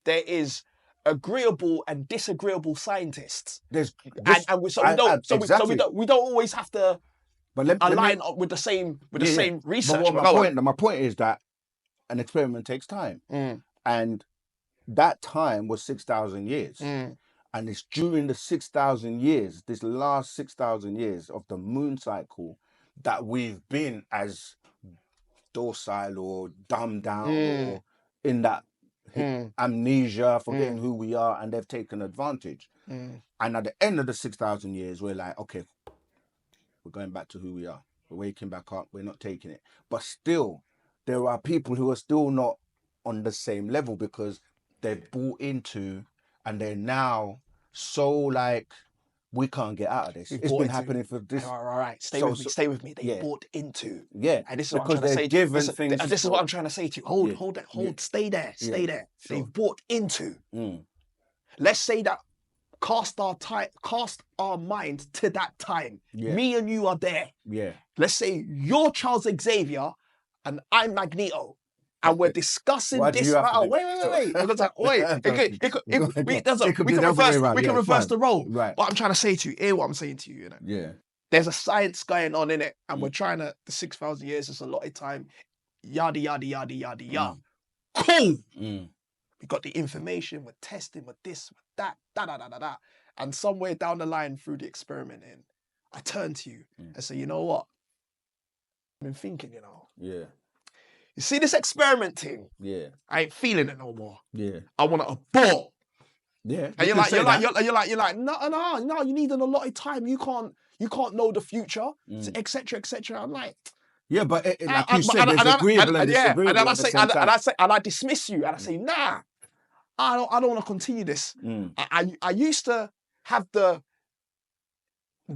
is agreeable and disagreeable scientists. There's we don't always have to align up with the same research. But my point is that an experiment takes time, and that time was 6,000 years. And it's during the 6,000 years, this last 6,000 years of the moon cycle, that we've been as docile or dumbed down or in that amnesia, forgetting who we are, and they've taken advantage. And at the end of the 6,000 years, we're like, okay, we're going back to who we are. We're waking back up. We're not taking it. But still, there are people who are still not on the same level because they've bought into, and they're now so like, we can't get out of this. It's been happening for this. All right. Stay with me. They bought into. Yeah. And this is what I'm trying to say. This is what I'm trying to say to you. Hold. Stay there. Stay there. Sure. They've bought into. Let's say that cast our mind to that time. Me and you are there. Yeah. Let's say you're Charles Xavier and I'm Magneto. And we're discussing this matter. Wait. Because like, we can reverse the role. Right. What I'm trying to say to you, hear what I'm saying to you, Yeah. There's a science going on in it, and we're trying to. The 6,000 years is a lot of time. Yada yada yada yada yada. Cool. We got the information. We're testing. With this. With that. Da. And somewhere down the line through the experimenting, I turn to you and say, you know what? I've been thinking. Yeah. You see this experiment thing? Yeah. I ain't feeling it no more. Yeah. I want to abort. Yeah. And you're like, no, you need an allotted time. You can't know the future, etc., etc. I'm like, yeah, but like you said, there's agreeable and disagreeable. And I dismiss you, and I say, nah, I don't want to continue this. I used to have the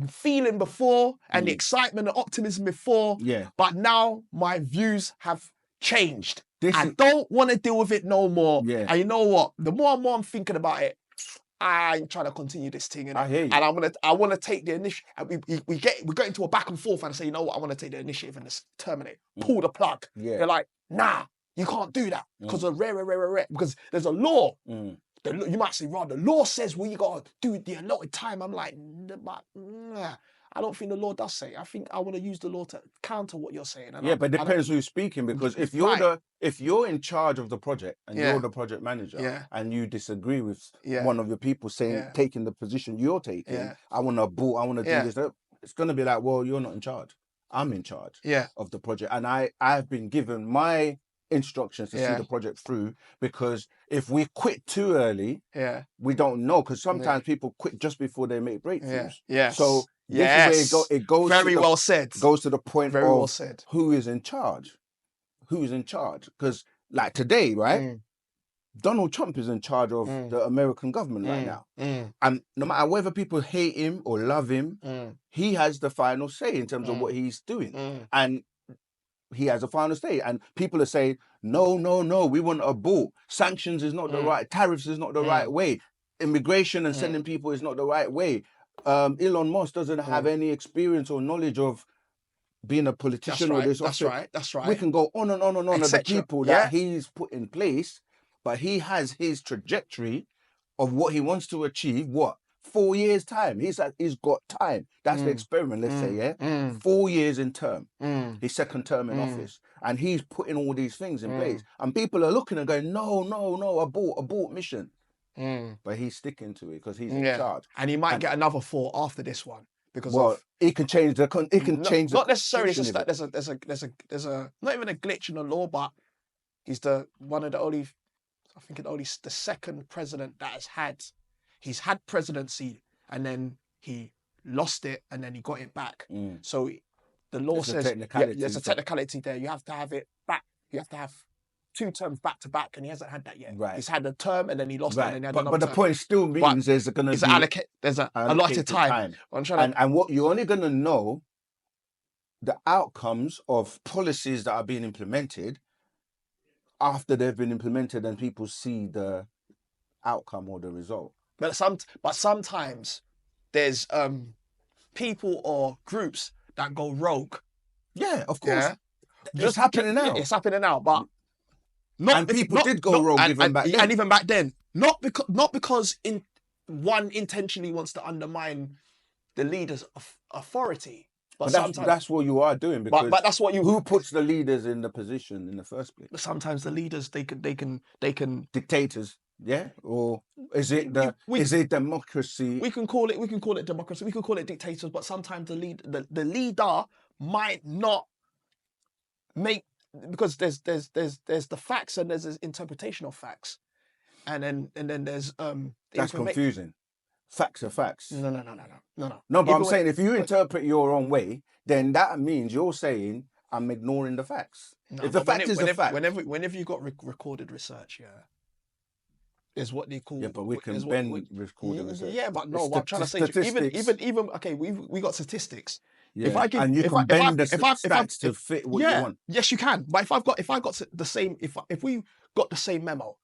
feeling before and the excitement and optimism before, but now my views have changed. I don't want to deal with it no more. Yeah. And you know what? The more and more I'm thinking about it, I ain't trying to continue this thing. I hear you. And I want to take the initiative. We get into a back and forth, and I say, you know what? I want to take the initiative and just terminate, pull the plug. Yeah. They're like, nah, you can't do that because of rare. Because there's a law. You might say, the law says you got to do the allotted time. I'm like, nah. I don't think the law does say. I think I want to use the law to counter what you're saying. But it depends who's speaking, because if you're in charge of the project and you're the project manager and you disagree with one of your people saying taking the position you're taking, I want to abort, I want to do this. It's going to be like, well, you're not in charge. I'm in charge of the project, and I've been given my instructions to see the project through, because if we quit too early, we don't know, because sometimes people quit just before they make breakthroughs. So this is where it goes. Very well said. Goes to the point of who is in charge. Who's in charge? Because like today, right? Donald Trump is in charge of the American government right now. And no matter whether people hate him or love him, he has the final say in terms of what he's doing. And he has a final say. And people are saying, no, we want to abort. Sanctions is not the right, tariffs is not the right way. Immigration and sending people is not the right way. Elon Musk doesn't have any experience or knowledge of being a politician or this. That's right. We can go on and on of the people that he's put in place, but he has his trajectory of what he wants to achieve. 4 years time. He's got time. That's the experiment, let's say, 4 years in term. His second term in office. And he's putting all these things in place. And people are looking and going, no, abort mission. But he's sticking to it because he's in charge. And he might get another 4 after this one. Because he can change the not necessarily just that there's a not even a glitch in the law, but he's the second president that he's had presidency and then he lost it and then he got it back. So the law says there's a technicality there. You have to have it back. You have to have 2 terms back to back, and he hasn't had that yet. Right. He's had a term, and then he lost it, and then he had But another the term. point still means there's going to It's be there's a allotted allocated time. I'm trying to. and what you're only going to know the outcomes of policies that are being implemented after they've been implemented and people see the outcome or the result. But sometimes there's people or groups that go rogue. Yeah, of course. Yeah, It's happening now. It's happening now, but not. And people did go rogue even back then. And even back then, not because one intentionally wants to undermine the leader's authority. But that's what you are doing, because but that's what who puts the leaders in the position in the first place? Sometimes the leaders they can dictators, yeah, or is it democracy? We can call it democracy. We can call it dictators. But sometimes the leader might not make, because there's the facts and there's this interpretation of facts, and then there's That's confusing. Facts are facts. No. No, but I'm saying if you interpret your own way, then that means you're saying I'm ignoring the facts. No, if the fact is a fact. Whenever you got recorded research, is what they call. Yeah, but we can bend recorded research. Yeah, but no, what I'm trying to say, even okay, we got statistics. Yeah, and you can bend the stats to fit what you want. Yes, you can. But if I got the same, if we got the same memo,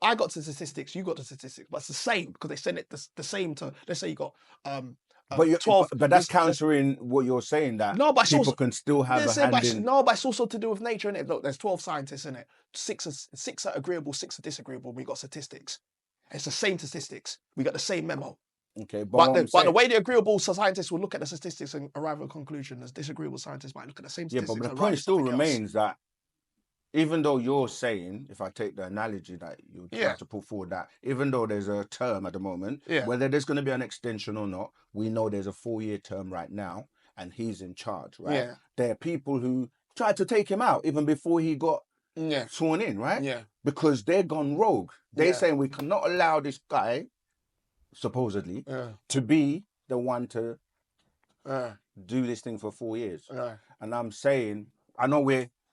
I got the statistics, you got the statistics, but it's the same because they send it the same to. Let's say you got 12. But that's countering what you're saying, that people can still have a hand in. No, but it's also to do with nature, innit? Look, there's 12 scientists in it. 6 are agreeable, 6 are disagreeable. We got statistics. It's the same statistics. We got the same memo. Okay, but the way the agreeable scientists will look at the statistics and arrive at a conclusion, as disagreeable scientists might look at the same statistics. Yeah, but the point still remains that even though you're saying, if I take the analogy that you try to put forward, that even though there's a term at the moment, whether there's going to be an extension or not, we know there's a 4-year term right now, and he's in charge, right? Yeah. There are people who tried to take him out even before he got sworn in, right? Yeah. Because they're gone rogue. They're saying we cannot allow this guy, supposedly, to be the one to do this thing for 4 years. And I'm saying, I know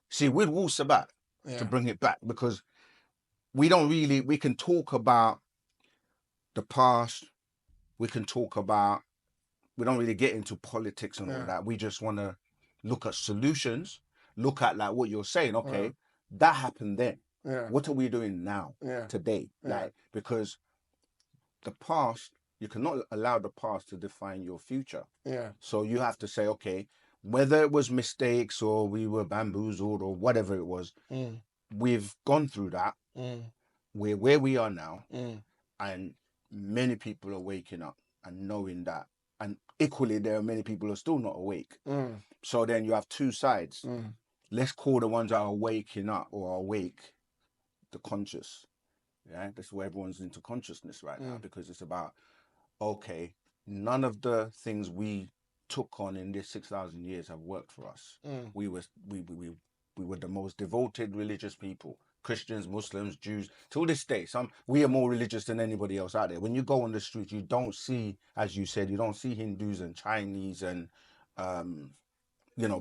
see, with Wu-Sabat, to bring it back, because we can talk about the past, we don't really get into politics and all that. We just want to look at solutions, look at like what you're saying, okay, that happened then. What are we doing now, today? Like, because the past, you cannot allow the past to define your future. So you have to say, okay, whether it was mistakes or we were bamboozled or whatever it was, we've gone through that. We're where we are now. And many people are waking up and knowing that. And equally, there are many people who are still not awake. So then you have two sides. Let's call the ones that are waking up or are awake the conscious. Yeah, that's where everyone's into consciousness right now, because it's about, okay, none of the things we took on in this 6,000 years have worked for us. We were the most devoted religious people. Christians, Muslims, Jews, till this day, we are more religious than anybody else out there. When you go on the street, you don't see, as you said, you don't see Hindus and Chinese and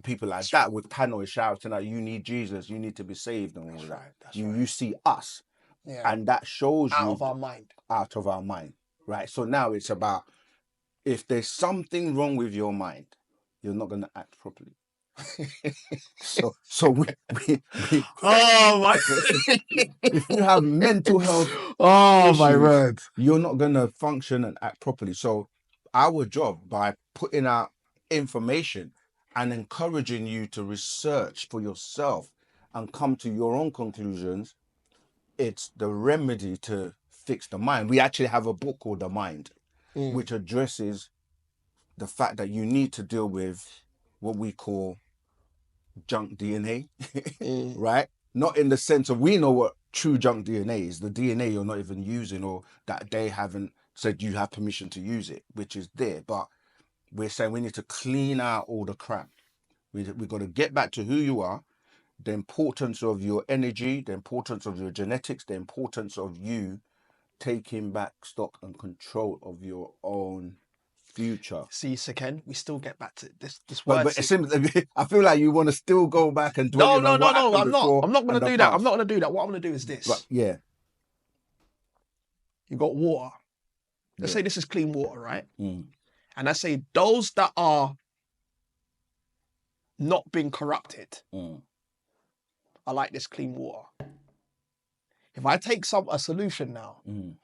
people like that with tannoy shouting out, you need Jesus, you need to be saved and all that. You see us. And that shows you out of our mind. Right. So now it's about, if there's something wrong with your mind, you're not going to act properly. so we oh my if you have mental health issues, you're not going to function and act properly. So our job, by putting out information and encouraging you to research for yourself and come to your own conclusions, it's the remedy to fix the mind. We actually have a book called The Mind, which addresses the fact that you need to deal with what we call junk DNA, right? Not in the sense of, we know what true junk DNA is, the DNA you're not even using, or that they haven't said you have permission to use it, which is there. But we're saying we need to clean out all the crap. We've got to get back to who you are, the importance of your energy, the importance of your genetics, the importance of you taking back stock and control of your own future. See, Saken, we still get back to this But, word. but it seems, I feel like you want to still go back and dwell No, in no, on no, what no. happened I'm not. before I'm not going and to the do that. I'm past. not going to do that. What I'm going to do is this. But yeah, You got water. Let's Yeah. say this is clean water, right? Mm. And let's say those that are not being corrupted Mm. are like this clean water. If I take a solution now Mm.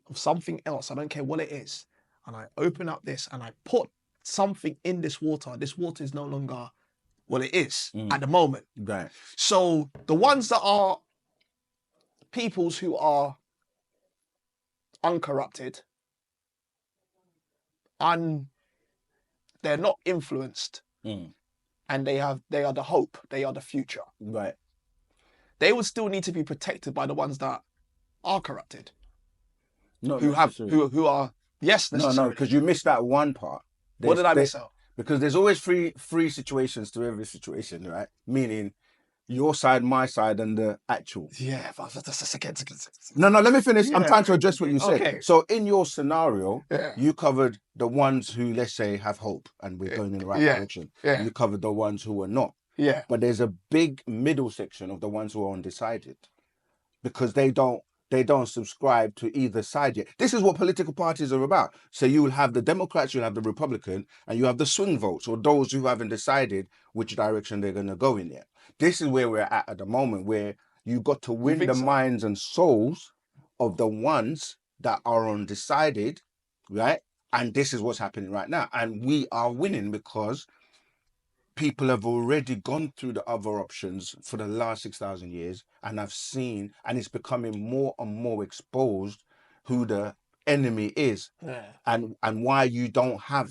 of something else, I don't care what it is, and I open up this and I put something in this water is no longer what it is at the moment. Right. So the ones that are peoples who are uncorrupted and they're not influenced, Mm. and they are the hope, they are the future. Right. They would still need to be protected by the ones that are corrupted, Not who necessarily. who are necessarily. No, because you missed that one part. What did I miss out? Because there's always three situations to every situation, right? Meaning your side, my side, and the actual. Yeah, but that's a second. No, let me finish. I'm Yeah. trying to address what you said. Okay. So in your scenario, Yeah. you covered the ones who, let's say, have hope and we're going in the right Yeah. direction. Yeah. You covered the ones who are not. Yeah. But there's a big middle section of the ones who are undecided because they don't subscribe to either side yet. This is what political parties are about. So you will have the Democrats, you'll have the Republican, and you have the swing votes, or those who haven't decided which direction they're going to go in yet. This is where we're at the moment, where you've got to win the minds and souls of the ones that are undecided, right? And this is what's happening right now. And we are winning because people have already gone through the other options for the last 6,000 years and have seen, and it's becoming more and more exposed who the enemy is. Yeah. and why you don't have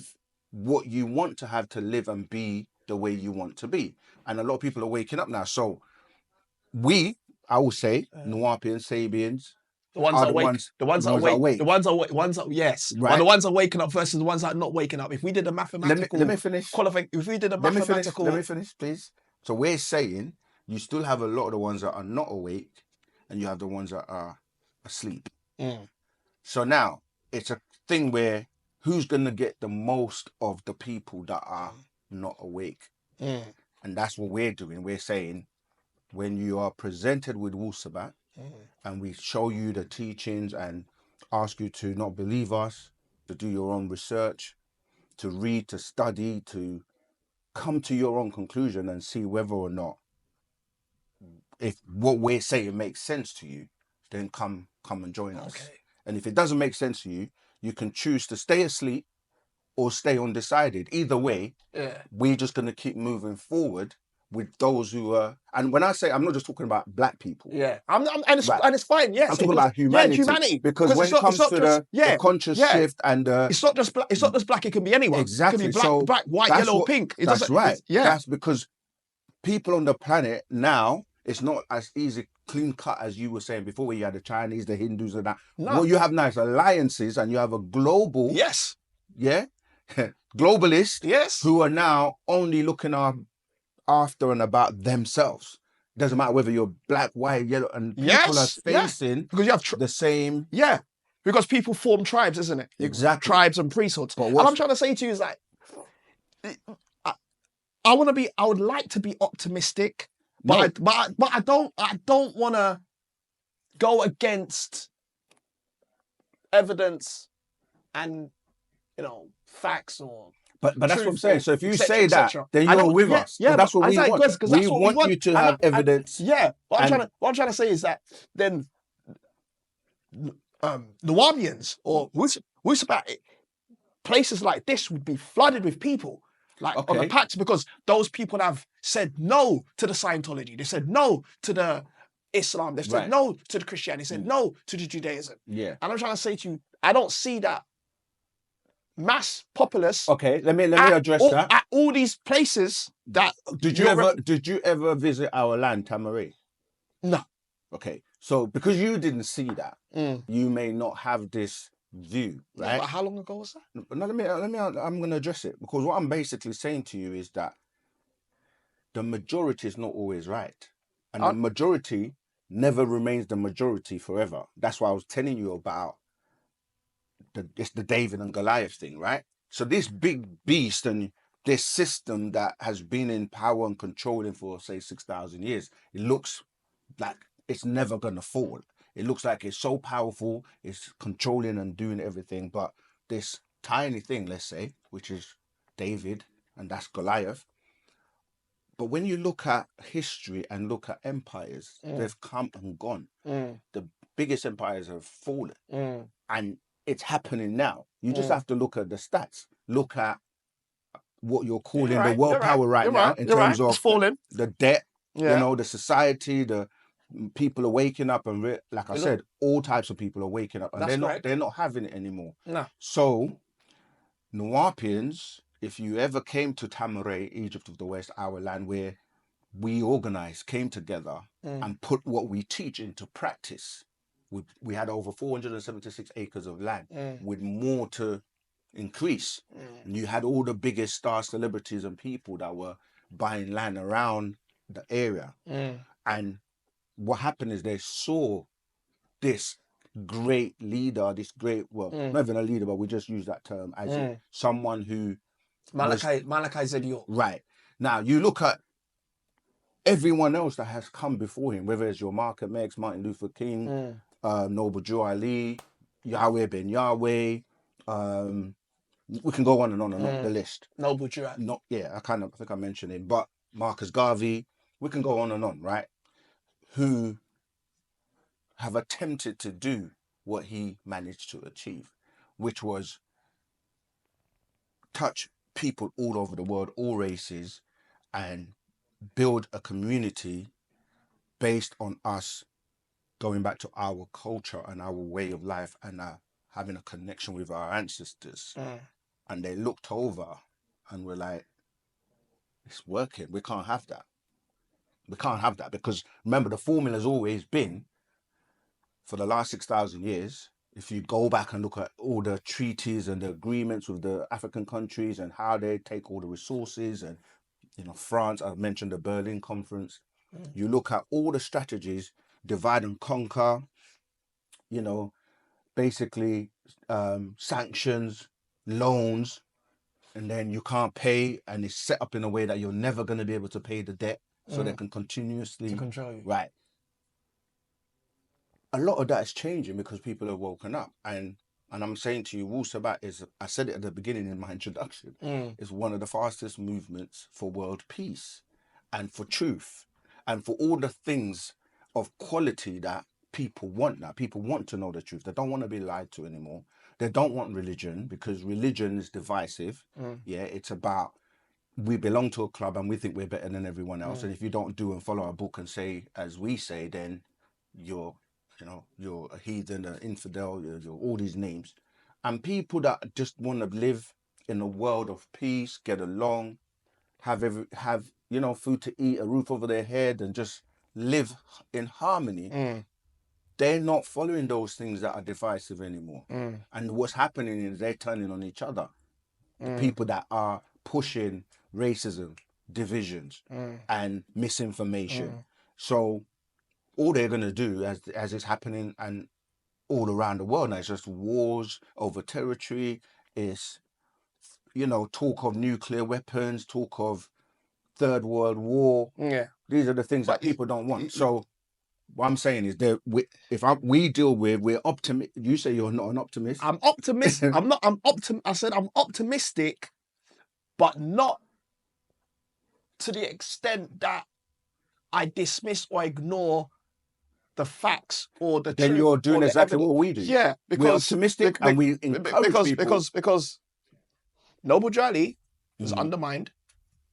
what you want to have to live and be the way you want to be. And a lot of people are waking up now. So I will say, Nuwaubians, Sabians, The ones are that the wake, ones- the ones the that ones that awake, wake. the ones that yes, Right. but the ones that are waking up versus the ones that are not waking up. If we did a mathematical, let me finish. if we did a Let mathematical, me finish, please. So we're saying you still have a lot of the ones that are not awake, and you have the ones that are asleep. Mm. So now it's a thing where who's gonna get the most of the people that are not awake, Mm. and that's what we're doing. We're saying when you are presented with Wu-Sabat, and we show you the teachings and ask you to not believe us, to do your own research, to read, to study, to come to your own conclusion and see whether or not if what we're saying makes sense to you, then come and join us. Okay. And if it doesn't make sense to you, you can choose to stay asleep or stay undecided. Either way, we're just going to keep moving forward with those who are. And when I say, I'm not just talking about black people. Yeah, and it's fine. Yes, I'm talking about humanity. Yeah, humanity. Because when it comes to the conscious shift and it's not just black. It's not just black. It can be anyone. Exactly. It can be black, white, yellow, pink. That's right. Yeah, that's because people on the planet now, it's not as easy, clean cut as you were saying before, where you had the Chinese, the Hindus, and that. No. What you have now is alliances, and you have a global, globalists, who are now only looking after and about themselves. Doesn't matter whether you're black, white, yellow, and people are facing because you have the same. Yeah, because people form tribes, isn't it? Exactly. Tribes and priesthoods. But what I'm trying to say to you is like, I would like to be optimistic, but I don't want to go against evidence and facts or. But that's what I'm saying. So if you say that, cetera. then you're with us. Yeah, that's what we want. We want you to have evidence. What I'm trying to say is that then Nuwaubians or Wu-Sabat, places like this would be flooded with people. On the packs, because those people have said no to the Scientology. They said no to the Islam. They've said no to the Christianity. They said no to the Judaism. Yeah. And I'm trying to say to you, I don't see that mass populace. Okay, let me address that. At all these places that did you ever visit our land, Tamaray? No. Okay, so because you didn't see that, you may not have this view, right? Yeah, but how long ago was that? No, let me. I'm going to address it, because what I'm basically saying to you is that the majority is not always right, and the majority never remains the majority forever. That's why I was telling you about it's the David and Goliath thing, right? So this big beast and this system that has been in power and controlling for say 6,000 years, it looks like it's never gonna fall. It looks like it's so powerful, it's controlling and doing everything, but this tiny thing, let's say, which is David, and that's Goliath. But when you look at history and look at empires, they've come and gone. The biggest empires have fallen, and it's happening now. You just have to look at the stats. Look at what you're calling the world power right now in terms of the debt, the society, the people are waking up and like I said, all types of people are waking up and they're not having it anymore. No. So Nuwaubians, if you ever came to Tamaray, Egypt of the West, our land, where we organized, came together and put what we teach into practice. We had over 476 acres of land with more to increase. And you had all the biggest star celebrities and people that were buying land around the area. And what happened is they saw this great leader, this great, well, not even a leader, but we just use that term as someone who Malachi Zediot. Right. Now you look at everyone else that has come before him, whether it's your Malcolm X, Martin Luther King, Noble Drew Ali, Yahweh Ben Yahweh, we can go on and on and on the list. Noble Drew Ali. I think I mentioned him, but Marcus Garvey, we can go on and on, right? Who have attempted to do what he managed to achieve, which was touch people all over the world, all races, and build a community based on us going back to our culture and our way of life and having a connection with our ancestors. And they looked over and were like, it's working. We can't have that. We can't have that because remember, the formula's always been for the last 6,000 years. If you go back and look at all the treaties and the agreements with the African countries and how they take all the resources and, France, I mentioned the Berlin Conference. You look at all the strategies, divide and conquer, basically sanctions, loans, and then you can't pay and it's set up in a way that you're never going to be able to pay the debt so they can continuously control you. Right. A lot of that is changing because people have woken up. And I'm saying to you, Wu-Sabat is, I said it at the beginning in my introduction, is one of the fastest movements for world peace and for truth and for all the things of quality that people want now. People want to know the truth. They don't want to be lied to anymore. They don't want religion because religion is divisive. Yeah, it's about we belong to a club and we think we're better than everyone else. And if you don't do and follow our book and say as we say, then you're a heathen, an infidel, you're all these names. And people that just want to live in a world of peace, get along, have food to eat, a roof over their head, and just live in harmony. They're not following those things that are divisive anymore. And what's happening is they're turning on each other. The people that are pushing racism, divisions, and misinformation. So all they're going to do, as is happening and all around the world now, it's just wars over territory. It's, talk of nuclear weapons, talk of Third World War. Yeah. These are the things that people don't want. So what I'm saying is we're optimistic. You say you're not an optimist. I'm optimistic. I said I'm optimistic, but not to the extent that I dismiss or ignore the facts or the then truth. You're doing exactly what we do. Yeah, because we're optimistic and we encourage people. Because Noble Drew Ali was undermined.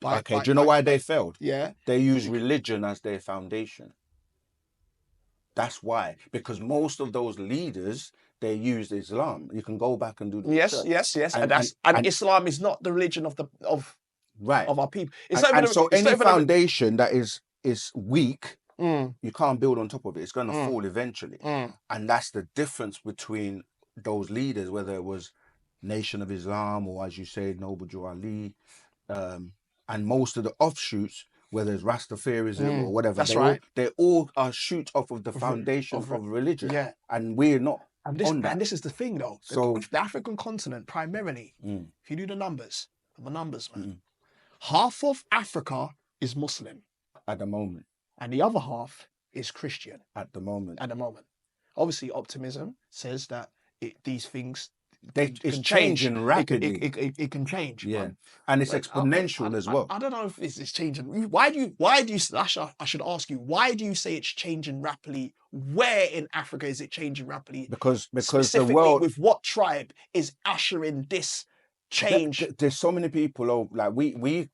Do you know why they failed? Yeah. They use religion as their foundation. That's why. Because most of those leaders, they used Islam. You can go back and do the Yes. And Islam is not the religion of our people. Any foundation that is weak, you can't build on top of it. It's going to fall eventually. And that's the difference between those leaders, whether it was Nation of Islam or, as you say, Noble Drew Ali, and most of the offshoots, whether it's Rastafarism or whatever, they all are shoots off of the foundation of religion. Yeah. And we're not on that. And this is the thing, though. So The African continent, primarily, if you do the numbers, I'm a numbers man. Half of Africa is Muslim, at the moment, and the other half is Christian. at the moment, Obviously, optimism says that these things it's can changing change. rapidly. It can change. Yeah, and it's exponential as well. I don't know if it's changing. Why do you? I should ask you. Why do you say it's changing rapidly? Where in Africa is it changing rapidly? Because Specifically, the world, with what tribe is ushering this change? there's so many people. Like we.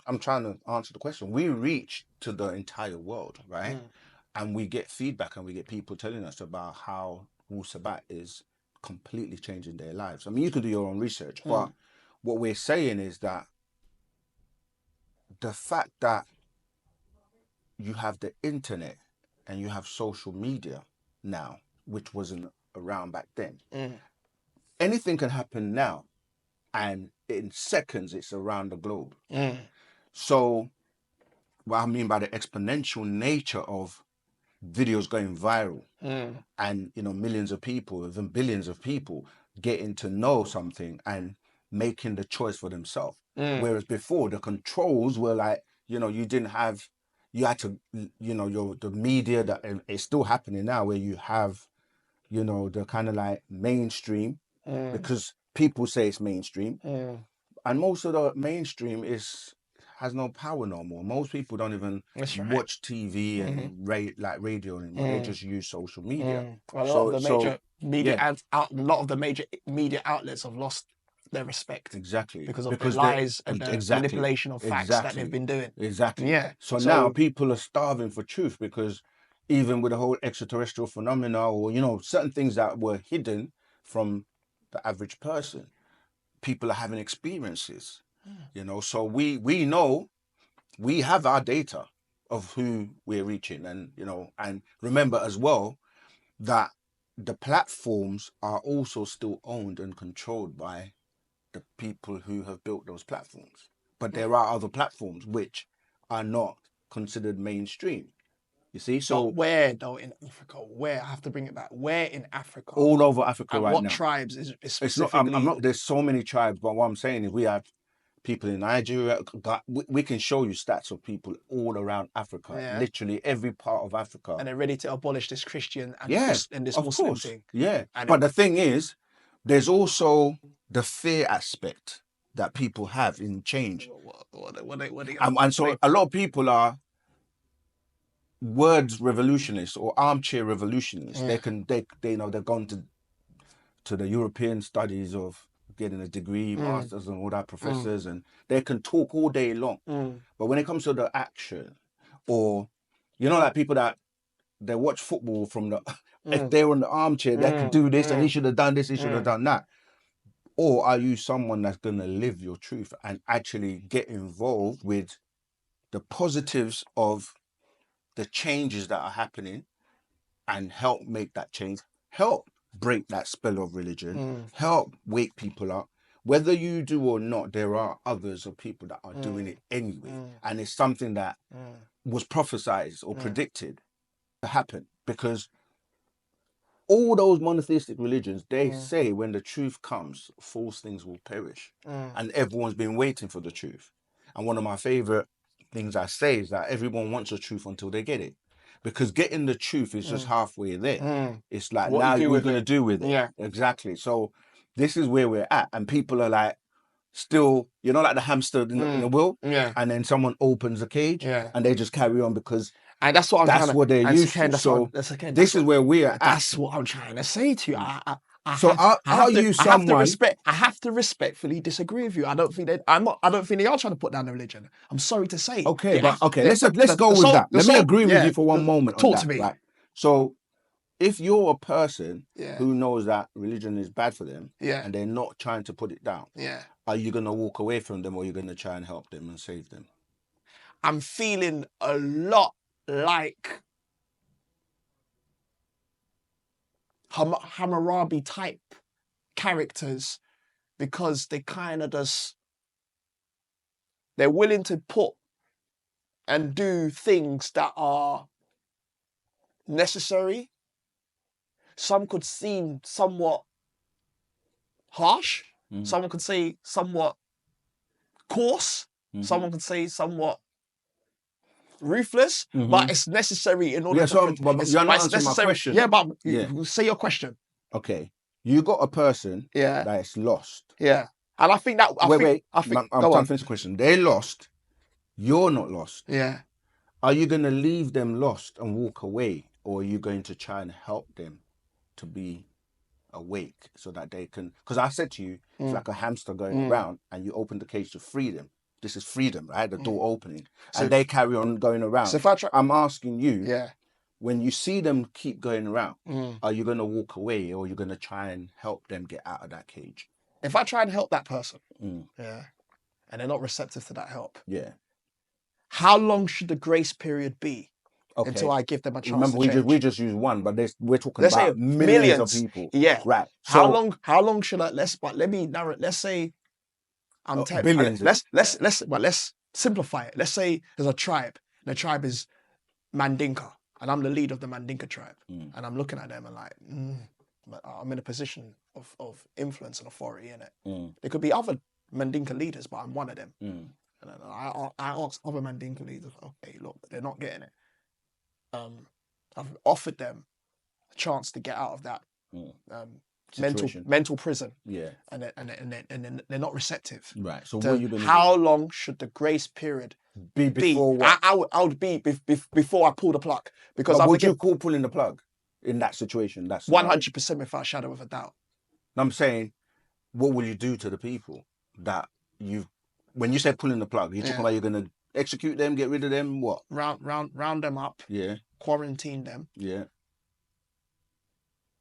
I'm trying to answer the question. We reach to the entire world, right? And we get feedback, and we get people telling us about how Wu-Sabat is completely changing their lives. I mean, you can do your own research, but what we're saying is that the fact that you have the internet and you have social media now, which wasn't around back then, anything can happen now, and in seconds it's around the globe. So what I mean by the exponential nature of videos going viral and millions of people, even billions of people getting to know something and making the choice for themselves, whereas before the controls were like, you didn't have, you had to, the media, that it's still happening now, where you have the kind of like mainstream, because people say it's mainstream, and most of the mainstream has no power no more. Most people don't even watch TV and radio anymore. They just use social media. A lot of the major media lot of the major media outlets have lost their respect. Exactly. Because of the lies and the manipulation of facts that they've been doing. Exactly. Yeah. So now people are starving for truth, because even with the whole extraterrestrial phenomena, or certain things that were hidden from the average person, people are having experiences. So we know, we have our data of who we're reaching, and remember as well that the platforms are also still owned and controlled by the people who have built those platforms. But there are other platforms which are not considered mainstream. You see, so but where though in Africa? Where, I have to bring it back. Where in Africa? All over Africa and right what now. Tribes is specifically? It's not. I'm not. There's so many tribes, but what I'm saying is we have people in Nigeria. We can show you stats of people all around Africa, literally every part of Africa, and they're ready to abolish this Christian and this Muslim thing. Yeah, but the thing is, there's also the fear aspect that people have in change, and so a lot of people are words revolutionists or armchair revolutionists. They've gone to the European studies of getting a degree, masters and all that, professors, and they can talk all day long. But when it comes to the action, or like people that they watch football from the if they're in the armchair, they can do this, and he should have done this, he should have done that. Or are you someone that's going to live your truth and actually get involved with the positives of the changes that are happening and help make that change, help break that spell of religion, help wake people up? Whether you do or not, there are others or people that are doing it anyway. And it's something that was prophesied or predicted to happen, because all those monotheistic religions, they say when the truth comes, false things will perish. And everyone's been waiting for the truth. And one of my favorite things I say is that everyone wants the truth until they get it. Because getting the truth is just halfway there. It's like, what now you're going to do with it. Yeah, exactly. So this is where we're at. And people are like, still, like the hamster in the wheel. Yeah. And then someone opens the cage and they just carry on because and that's what they're used to. So this is where we are at. That's what I'm trying to say to you. I have to respectfully disagree with you. I don't think they are trying to put down the religion. I'm sorry to say. Okay, let's go with that. Let me agree with you for one moment. Talk to me. Right. So if you're a person who knows that religion is bad for them, and they're not trying to put it down, are you going to walk away from them, or are you going to try and help them and save them? I'm feeling a lot like Hammurabi type characters, because they kind of they're willing to put and do things that are necessary some could seem somewhat harsh. Mhm. Someone could say somewhat coarse. Mhm. Someone could say somewhat ruthless, Mhm. but it's necessary in order Yeah, to. so but you're not answering my question. Yeah, but Yeah. say your question. Okay, you got a person Yeah, that is lost. yeah, and I think that. I think. I'm Go trying on. to finish the question. They lost. You're not lost. Yeah. Are you going to leave them lost and walk away, or are you going to try and help them to be awake so that they can? Because I said to you, it's like a hamster going around, and you open the cage to free them. This is freedom, right? The door opening, So- and they carry on going around. So if I try, I'm asking you, yeah. when you see them keep going around, are you going to walk away, or are you going to try and help them get out of that cage? If I try and help that person, Mm. yeah, and they're not receptive to that help, Yeah. how long should the grace period be Okay. until I give them a chance Remember, to change? we just use one, but we're talking Let's about say millions of people. Yeah. Right. How So long? How long should I? Let me narrow it. Let's say I'm 10. billions. Let's simplify it. Let's say there's a tribe. And the tribe is Mandinka, and I'm the lead of the Mandinka tribe, and I'm looking at them and like, but I'm in a position of influence and authority in it. There could be other Mandinka leaders, but I'm one of them. And I asked other Mandinka leaders, okay, look, they're not getting it. I've offered them a chance to get out of that mental prison. Yeah. And then they're not receptive. Right. So what are you going to how long should the grace period be before what? I would be before I pull the plug, because But would you call pulling the plug in that situation? That's 100% without a shadow of a doubt. I'm saying, what will you do to the people that when you say pulling the plug, you're talking about you're going to execute them, get rid of them, what? Round them up. Yeah. Quarantine them. Yeah.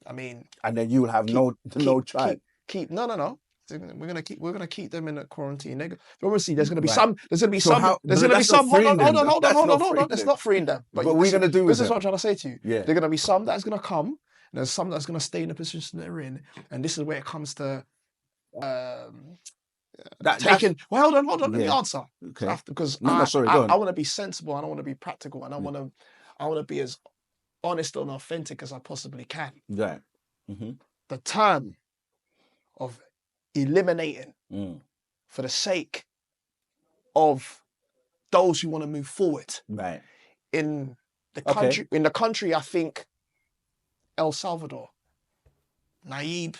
I mean, and then you will have no tribe. No. We're gonna keep them in a quarantine. Obviously, there's gonna be Right. some. There's gonna be So some. how- There's but gonna be that's not some. Hold freeing on. them, though. That's not freeing That's them. not freeing them. But what are we gonna do with This is them? what I'm trying to say to you. Yeah. There's gonna be some that's gonna come. And there's some that's gonna stay in the position they're in, and this is where it comes to taking. Well, hold on. Let me answer. Okay. Because sorry, go on. I want to be sensible, and I want to be practical, and I want to be as honest and authentic as I possibly can. Right. Mm-hmm. The term of eliminating for the sake of those who want to move forward. Right. In the country, I think El Salvador, Nayib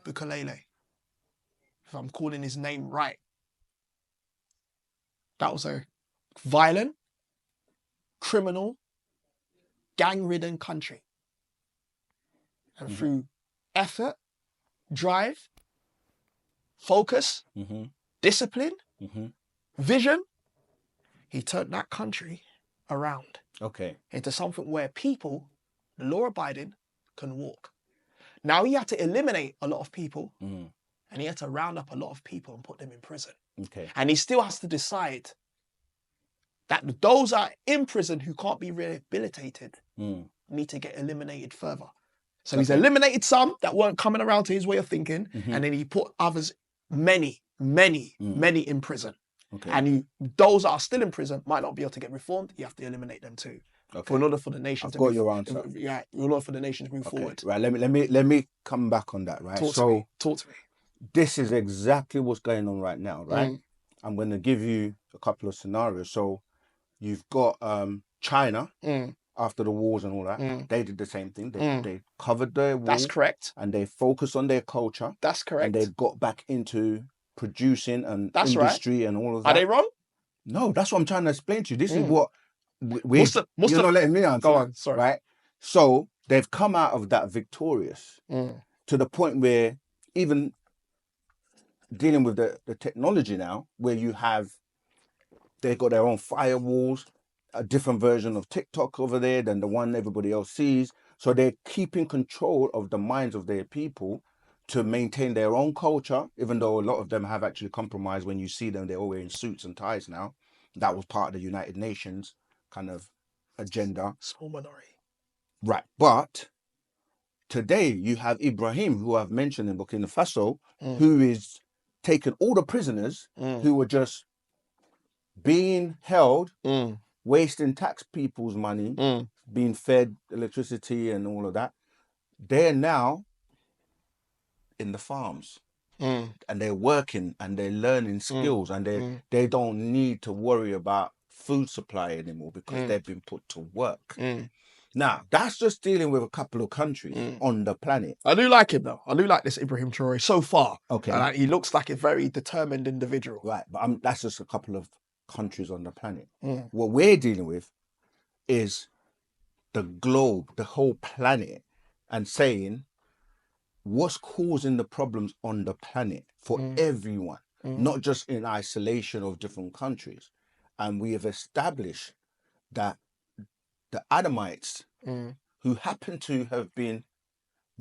Bukele, if I'm calling his name right, that was a violent, criminal, gang-ridden country. And through effort, drive, focus, discipline, vision, he turned that country around. Okay. Into something where people, law-abiding, can walk. Now he had to eliminate a lot of people, and he had to round up a lot of people and put them in prison. Okay. And he still has to decide that those are in prison who can't be rehabilitated need to get eliminated further. So he's eliminated some that weren't coming around to his way of thinking, and then he put others, many in prison. Okay. And those that are still in prison might not be able to get reformed. You have to eliminate them too. Okay. In order for the nation to your answer. Yeah, in order for the nation to move forward. Right. Let me come back on that. Right. Talk to me. This is exactly what's going on right now. Right. I'm going to give you a couple of scenarios. So you've got China after the wars and all that. They did the same thing. They covered their wall. That's correct. And they focused on their culture. That's correct. And they got back into producing and industry and all of that. Are they wrong? No, that's what I'm trying to explain to you. This is what you're not letting me answer. Go on, sorry. Right? So they've come out of that victorious to the point where even dealing with the technology now, where they've got their own firewalls, a different version of TikTok over there than the one everybody else sees. So they're keeping control of the minds of their people to maintain their own culture, even though a lot of them have actually compromised. When you see them, they're all wearing suits and ties now. That was part of the United Nations kind of agenda. Small minority. Right. But today you have Ibrahim, who I've mentioned in Burkina Faso, who is taking all the prisoners who were just being held, wasting tax people's money, being fed electricity and all of that. they're now in the farms Mm. and they're working and they're learning skills and they don't need to worry about food supply anymore because they've been put to work. Now, that's just dealing with a couple of countries on the planet. I do like him though. I do like this Ibrahim Traore so far. Okay. And he looks like a very determined individual. Right, but that's just a couple of countries on the planet. What we're dealing with is the globe, the whole planet, and saying what's causing the problems on the planet for everyone, not just in isolation of different countries. And we have established that the Adamites, who happen to have been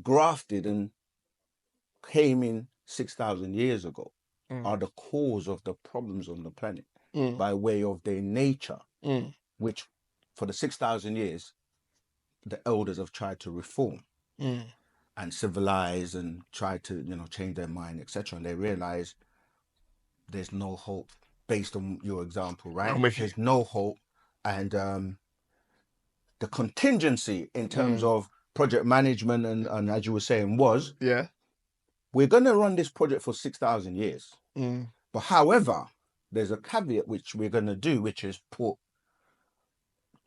grafted and came in 6,000 years ago, are the cause of the problems on the planet by way of their nature, which for the 6,000 years, the elders have tried to reform and civilize and try to, change their mind, etc. And they realize there's no hope based on your example, right? There's no hope. And the contingency in terms of project management and as you were saying was, we're going to run this project for 6,000 years. But however, there's a caveat which we're going to do, which is put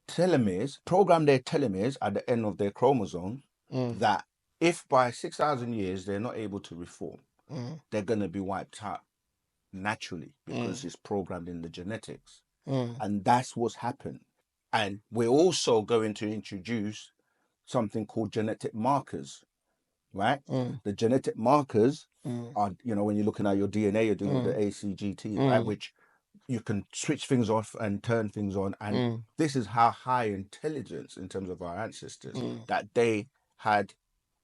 telomeres, program their telomeres at the end of their chromosomes, that if by 6,000 years they're not able to reform, they're going to be wiped out naturally because it's programmed in the genetics. And that's what's happened. And we're also going to introduce something called genetic markers, right? The genetic markers are, when you're looking at your DNA, you're doing the ACGT, right? Which you can switch things off and turn things on. And this is how high intelligence in terms of our ancestors, that they had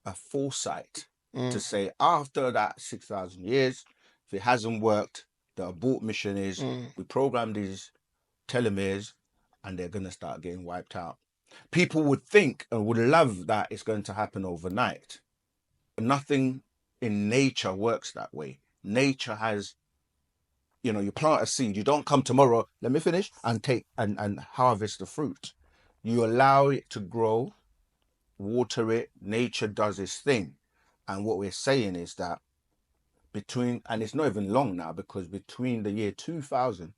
a foresight to say after that 6,000 years, if it hasn't worked, the abort mission is we program these telomeres and they're going to start getting wiped out. People would think and would love that it's going to happen overnight. Nothing in nature works that way. Nature has, you plant a seed, you don't come tomorrow, let me finish, and take and harvest the fruit. You allow it to grow, water it, nature does its thing. And what we're saying is that and it's not even long now, because between the year 2000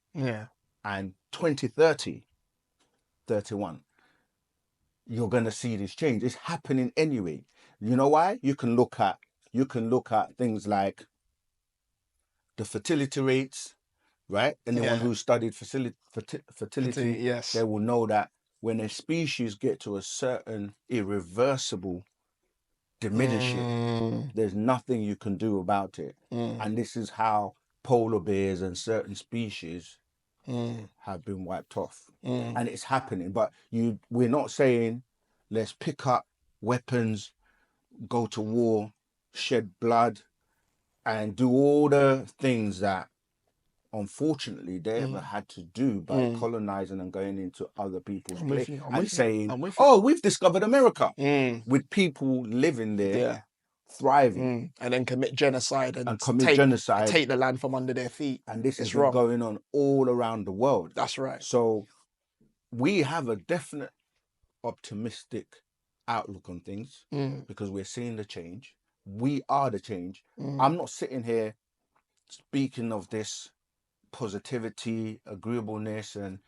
and 2030, 31, you're going to see this change. It's happening anyway. You know why? You can look at things like the fertility rates, right? Anyone who studied fertility, they will know that when a species get to a certain irreversible diminishing, there's nothing you can do about it. And this is how polar bears and certain species have been wiped off. And it's happening. But we're not saying let's pick up weapons, go to war, shed blood, and do all the things that unfortunately they ever had to do by colonizing and going into other people's place and saying, oh, we've discovered America, with people living there, thriving. And then commit genocide and take the land from under their feet. And this is going on all around the world. That's right. So we have a definite optimistic outlook on things because we're seeing the change. We are the change. I'm not sitting here speaking of this positivity, agreeableness, and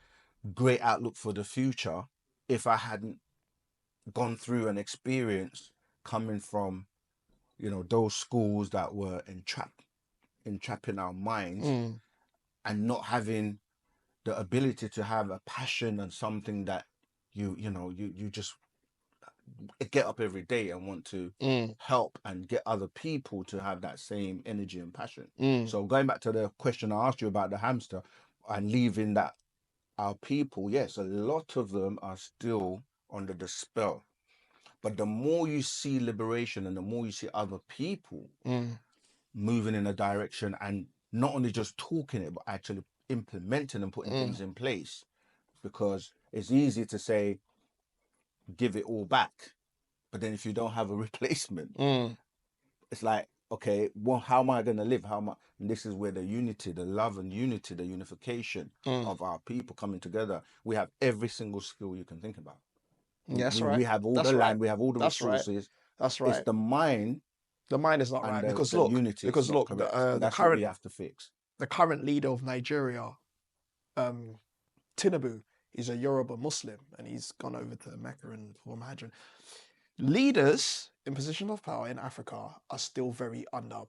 great outlook for the future if I hadn't gone through an experience coming from, those schools that were entrapping our minds and not having the ability to have a passion and something that you just get up every day and want to help and get other people to have that same energy and passion. So going back to the question I asked you about the hamster and leaving that our people, yes, a lot of them are still under the spell. But the more you see liberation and the more you see other people moving in a direction and not only just talking it, but actually implementing and putting things in place, because it's easy to say, give it all back. But then if you don't have a replacement, it's like, okay, well, how am I going to live? And this is where the unity, the love and unity, the unification of our people coming together. We have every single skill you can think about. That's We have all the land, we have all the resources, That's It's right. the mind The mind is not and right because the unity is not correct. And that's what we have to fix. the current leader of Nigeria, Tinubu, is a Yoruba Muslim, and he's gone over to Mecca and form Hajj. Leaders in position of power in Africa are still very under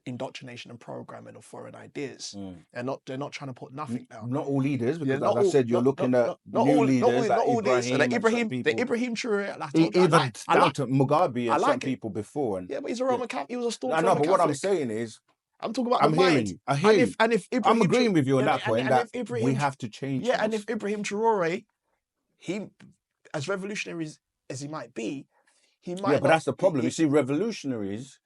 indoctrination and programming of foreign ideas. They're not trying to put nothing down. Not all leaders, because not as I all- said, you're looking at new leaders like this. And Ibrahim and some the people. Ibrahim Traore, I told you, Even down to Mugabe and some like it. people before. And Yeah, but he's a Roman Catholic. He was a staunch I know, Roman but what I'm Catholic. saying is, I'm talking about I'm the hearing mind. you. I hear you. And if Ibrahim I'm agreeing with you on that point, that Ibrahim, we have to change Yeah, things. and if Ibrahim Traore, he, as revolutionary as he might be, he might. Yeah, but that's the problem. You see, revolutionaries,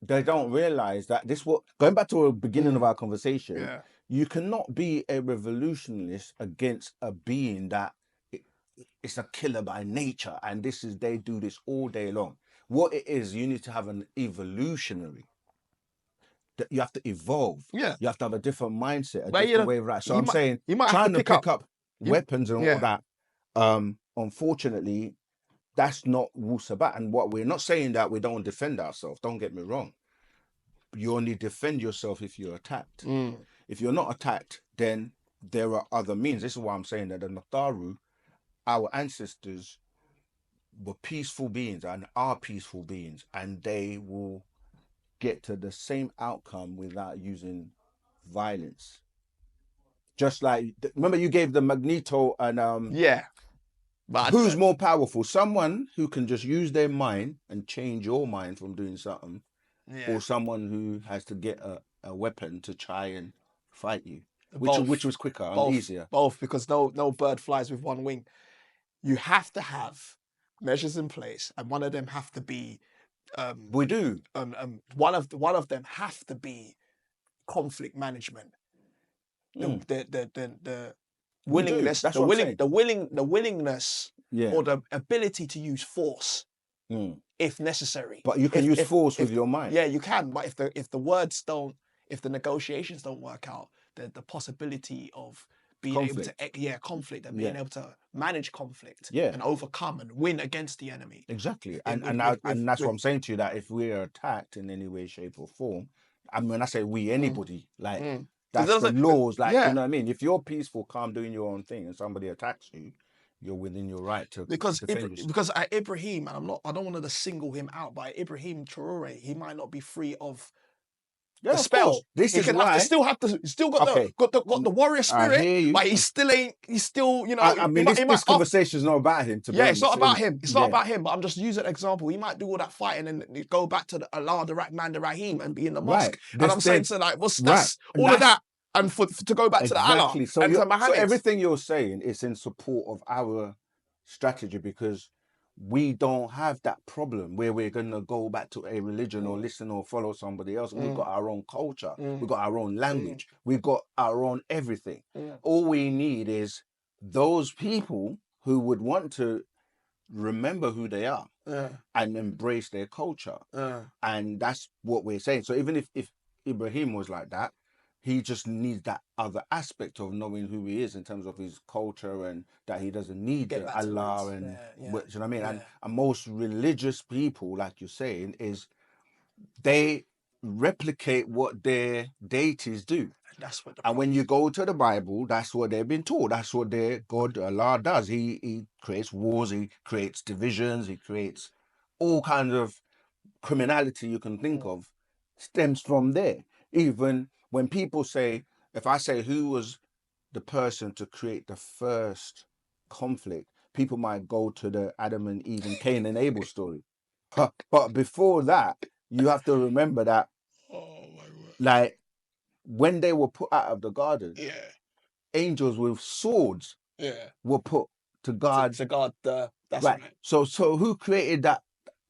they don't realize that this. What going back to the beginning of our conversation, Yeah. you cannot be a revolutionist against a being that it's a killer by nature, and they do this all day long. What it is, you need to have an evolutionary. You have to evolve. Yeah. You have to have a different mindset, a But, different way of life. So I'm saying, you might have trying to to pick up weapons and all that. Unfortunately, that's not Wu-Sabat. And what we're not saying that we don't defend ourselves. Don't get me wrong. You only defend yourself if you're attacked. If you're not attacked, then there are other means. This is why I'm saying that the Natharu, our ancestors, were peaceful beings and are peaceful beings, and they will get to the same outcome without using violence. Just like, remember you gave the Magneto and yeah. But who's more powerful? Someone who can just use their mind and change your mind from doing something, or someone who has to get a weapon to try and fight you, which was quicker and easier. Both, because no bird flies with one wing. You have to have measures in place, and one of them have to be. We do. One of them have to be conflict management. The willingness, the willingness, or the ability to use force if necessary. But you can use force with your mind. Yeah, you can. But if the words don't, if the negotiations don't work out, the possibility of being able to conflict and being able to manage conflict and overcome and win against the enemy. Exactly. And that's what I'm saying to you, that if we're attacked in any way, shape or form, I mean, when I say we, anybody, like that's the laws, like, you know what I mean? If you're peaceful, calm, doing your own thing and somebody attacks you, you're within your right to defend yourself. Because Ibrahim, and I don't want to single him out, but Ibrahim Traore, he might not be free of the spell. This is why still got the warrior spirit, but he still ain't. He's still, you know. I mean, this conversation is not about him. It's not about him. It's not about him. But I'm just using an example. He might do all that fighting and go back to the Allah, the Rahman, the Rahim, and be in the mosque. And I'm saying to like, what's all of that, and to go back to the Allah. So everything you're saying is in support of our strategy, because we don't have that problem where we're going to go back to a religion or listen or follow somebody else. We've got our own culture. We've got our own language. We've got our own everything. All we need is those people who would want to remember who they are and embrace their culture. And that's what we're saying. So even if Ibrahim was like that, he just needs that other aspect of knowing who he is in terms of his culture, and that he doesn't need Allah and you know what I mean. And most religious people, like you're saying, is they replicate what their deities do. And when you go to the Bible, that's what they've been told. That's what their God Allah does. He creates wars, he creates divisions, he creates all kinds of criminality you can think of stems from there. Even when people say, if I say who was the person to create the first conflict, people might go to the Adam and Eve and Cain and Abel story. But before that, you have to remember that, like, when they were put out of the garden, angels with swords were put to guard. That's right. So who created that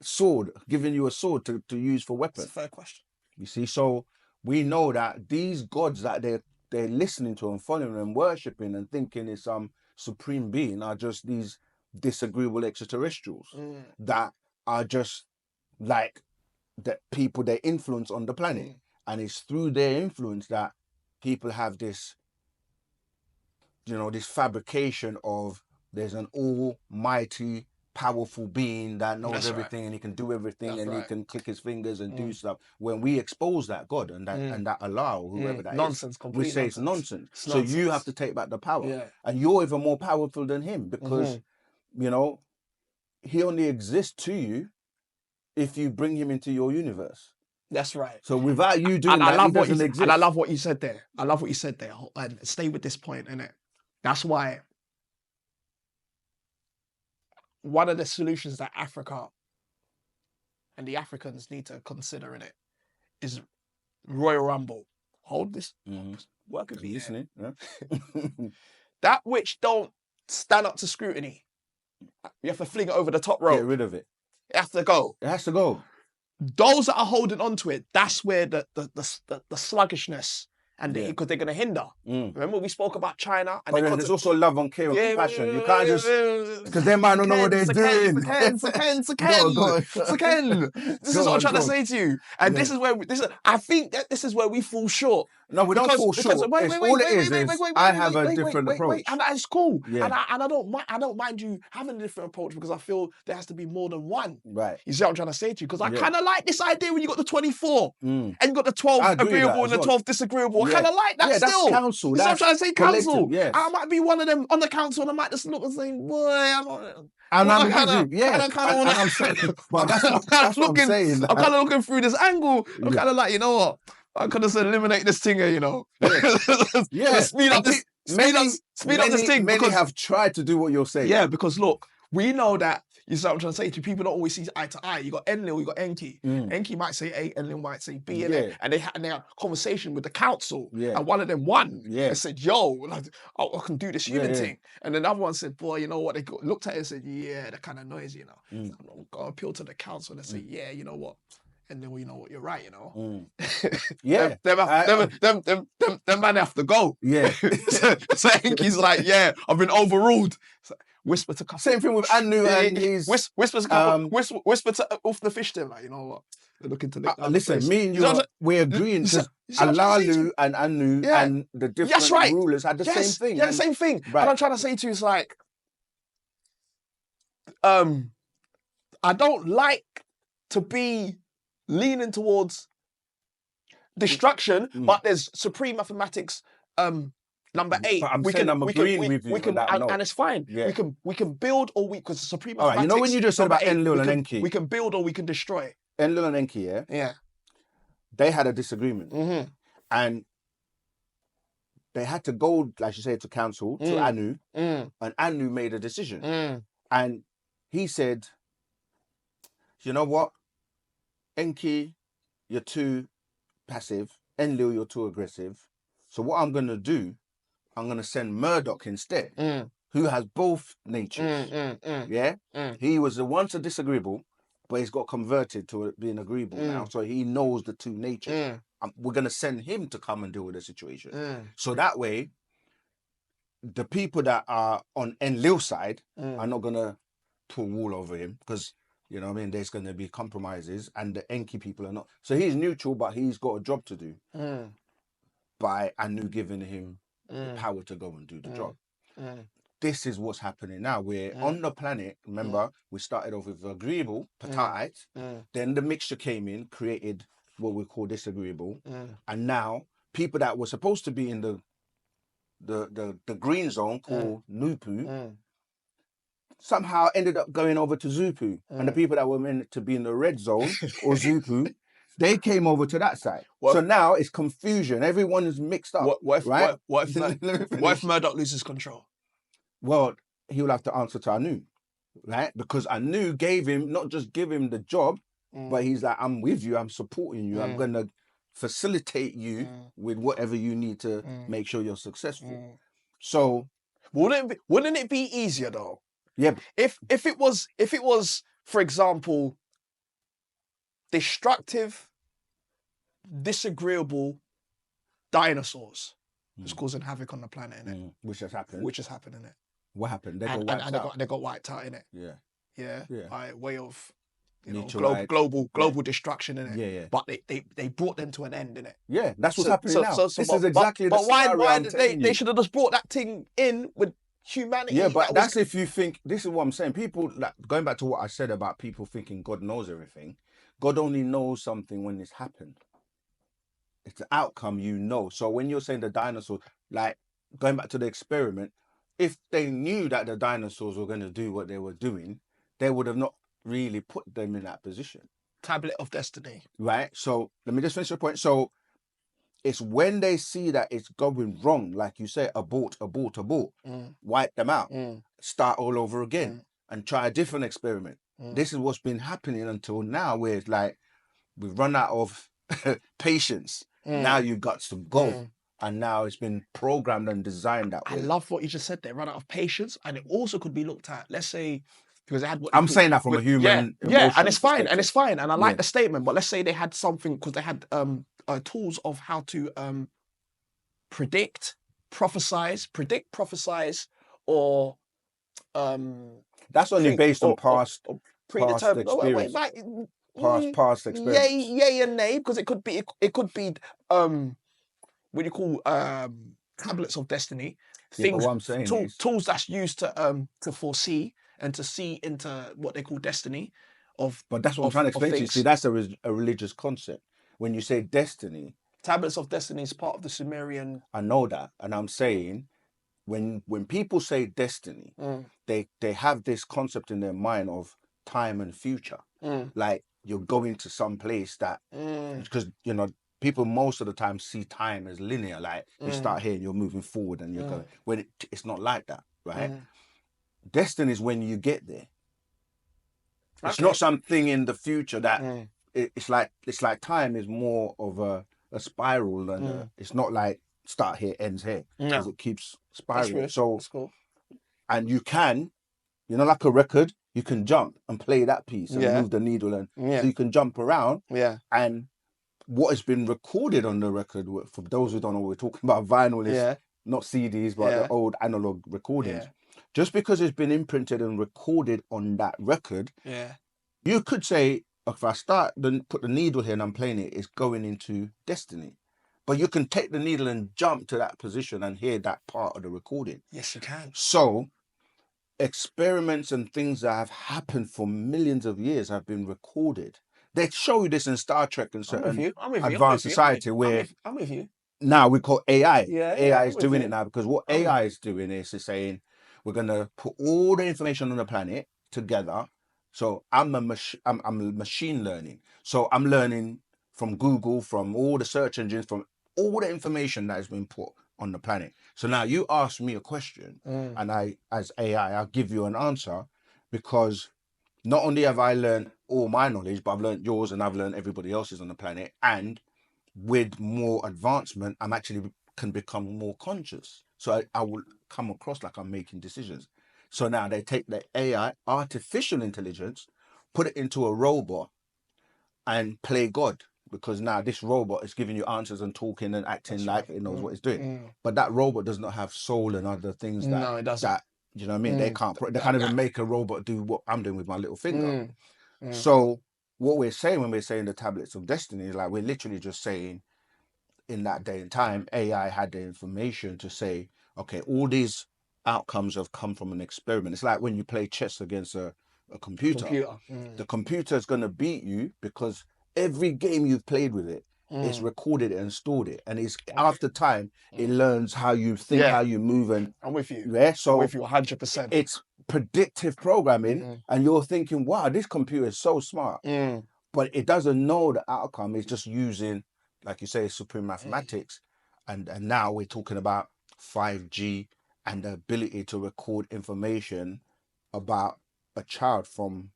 sword, giving you a sword to use for weapons? That's a fair question. You see, so we know that these gods that they're listening to and following and worshipping and thinking is some supreme being are just these disagreeable extraterrestrials that are just like the people, their influence on the planet. And it's through their influence that people have this, you know, this fabrication of there's an almighty powerful being that knows That's right. everything and he can do everything That's and he right. can click his fingers and do stuff. When we expose that God and that Allah or whoever that is, Nonsense, we complete say nonsense. it's nonsense. It's So you nonsense. have to take back the power. Yeah. And you're even more powerful than him because, you know, he only exists to you if you bring him into your universe. That's right. So without you doing And I that, love he doesn't exist. And I love what you said there. I love what you said there. And stay with this point, innit? That's why one of the solutions that Africa and the Africans need to consider in it is Royal Rumble. Hold this. Work with me. Listening. Yeah. That which don't stand up to scrutiny. You have to fling it over the top rope. Get rid of it. It has to go. It has to go. Those that are holding on to it, that's where the sluggishness and because they're going to hinder. Remember we spoke about China? And there's also love and care and compassion. You can't just... Because they might not know what they're doing. This is what I'm trying to say to you. And this is where... I think that this is where we fall short. No, we don't fall short. I have a different approach. And that's cool. Yeah. And I don't mind you having a different approach because I feel there has to be more than one. Right. You see what I'm trying to say to you? Because I kind of like this idea when you got the 24 and you got the 12 agreeable and the 12 disagreeable. I kind of like that still. That's council. You see what I'm trying to say? Council. Yes. I might be one of them on the council and I might just look and say, boy, I'm not... I'm kind of looking through this angle. I'm kind of like, you know what? I could have said eliminate this thing here, you know. Yeah. Speed up this thing. Many have tried to do what you're saying. Yeah, because look, we know that, you see what I'm trying to say to you, people don't always see eye to eye. You got Enlil, you got Enki. Enki might say A, Enlil might say B, and they had a conversation with the council, and one of them won and said, yo, like, I can do this human thing. And then the other one said, boy, you know what? They looked at it and said, yeah, they're kind of noisy, you know. I'm going to appeal to the council and say, yeah, you know what? And then, you know what, you're right, you know. Yeah. them man have to go. Yeah. so Enki's like, yeah, I've been overruled. So, whisper to couple. Same thing with Anu and his... Whisper to couple. Whisper to off the fish them, like, you know what? They're looking to listen, me and you, we're agreeing because Alalu and Anu and the different rulers had the same thing. Yeah, the same thing. Right. What I'm trying to say to you is like, I don't like to be leaning towards destruction, but there's supreme mathematics number 8. But I'm agreeing with you on that note. And it's fine. Yeah. We can build or because supreme all mathematics. Right, you know when you just said about Enlil and Enki? We can build or we can destroy. Enlil and Enki, yeah, they had a disagreement, and they had to go, like you say, to council to Anu, and Anu made a decision, and he said, "You know what? Enki, you're too passive. Enlil, you're too aggressive. So what I'm going to do, I'm going to send Murdoch instead, who has both natures. He was once a disagreeable, but he's got converted to being agreeable now. So he knows the two natures. We're going to send him to come and deal with the situation. So that way, the people that are on Enlil's side are not going to pull wool over him because... You know what I mean? There's going to be compromises and the Enki people are not. So he's neutral, but he's got a job to do by Anu giving him the power to go and do the job. This is what's happening now. We're on the planet. Remember, we started off with agreeable, pataites. Then the mixture came in, created what we call disagreeable. And now people that were supposed to be in the green zone called Nupu, somehow ended up going over to Zupu. And the people that were meant to be in the red zone or Zupu, they came over to that side. So now it's confusion. Everyone is mixed up. What if Murdoch loses control? Well, he will have to answer to Anu, right? Because Anu gave him, not just give him the job, but he's like, I'm with you, I'm supporting you, I'm going to facilitate you with whatever you need to make sure you're successful. So... Wouldn't it be easier though? Yeah. If it was, for example, destructive, disagreeable dinosaurs was causing havoc on the planet, innit? Which has happened. Innit? What happened? They got wiped out, innit? Yeah. By way of global destruction, innit? Yeah. But they brought them to an end, innit? Yeah, that's what's happening now. This is exactly the But why scenario they should have just brought that thing in with humanity. Yeah, but that that's was if you think, this is what I'm saying. People, like, going back to what I said about people thinking God knows everything, God only knows something when it's happened. It's the outcome, you know. So when you're saying the dinosaurs, like going back to the experiment, if they knew that the dinosaurs were going to do what they were doing, they would have not really put them in that position, tablet of destiny. right? So let me just finish the point. So it's when they see that it's going wrong, like you say, abort, wipe them out, start all over again, and try a different experiment. This is what's been happening until now, where it's like we've run out of patience. Now you've got to go. And now it's been programmed and designed that I way. love what you just said there. Run out of patience, and it also could be looked at. Let's say because they had what I'm saying that from a human yeah, and emotional it's fine, perspective. and I like Yeah. the statement. But let's say they had something because they had tools of how to predict, prophesize, or That's only based on past predetermined. Oh, wait, experience. right. Past experience. Yay and nay, because it could be what do you call tablets of destiny, Yeah, but things, what I'm saying is, tools that's used to foresee and to see into what they call destiny of. but that's what I'm trying to explain to you. things. See, that's a religious concept. When you say destiny, Tablets of destiny is part of the Sumerian. I know that, and I'm saying when people say destiny, they have this concept in their mind of time and future. Like you're going to some place that, because you know, people most of the time see time as linear. Like you start here and you're moving forward and you're going. When it's not like that, right? Destiny is when you get there. It's Okay. not something in the future that it's like time is more of a spiral than it's not like start here, ends here, because it keeps spiraling. So That's cool. and you can, you know, like a record, you can jump and play that piece and move the needle, and so you can jump around. And what has been recorded on the record, for those who don't know what we're talking about, vinyl is not CDs, but the old analog recordings. Just because it's been imprinted and recorded on that record, you could say, if I put the needle here and I'm playing it, it's going into destiny. But you can take the needle and jump to that position and hear that part of the recording. Yes, you can. So experiments and things that have happened for millions of years have been recorded. They show you this in Star Trek and certain advanced society where I'm with you. now we call AI. Yeah, AI is doing it now, because what AI is doing is saying we're going to put all the information on the planet together. So I'm machine learning. So I'm learning from Google, from all the search engines, from all the information that has been put on the planet. So now you ask me a question, and I, as AI, I'll give you an answer, because not only have I learned all my knowledge, but I've learned yours and I've learned everybody else's on the planet. And with more advancement, I'm actually can become more conscious. So I will come across like I'm making decisions. So now they take the AI, artificial intelligence, put it into a robot and play God, because now this robot is giving you answers and talking and acting like it knows what it's doing. But that robot does not have soul and other things that, No, it doesn't. that, you know what I mean? They can't even make a robot do what I'm doing with my little finger. So what we're saying when we're saying the tablets of destiny is like, we're literally just saying, in that day and time, AI had the information to say, okay, all these outcomes have come from an experiment. It's like when you play chess against a computer. The computer is going to beat you because every game you've played with it, it's recorded it and stored it. And it's after time, it learns how you think, how you move. And I'm with you. Yeah, so I'm with you 100%. It's predictive programming, and you're thinking, wow, this computer is so smart. But it doesn't know the outcome. It's just using, like you say, supreme mathematics. And now we're talking about 5G and the ability to record information about a child from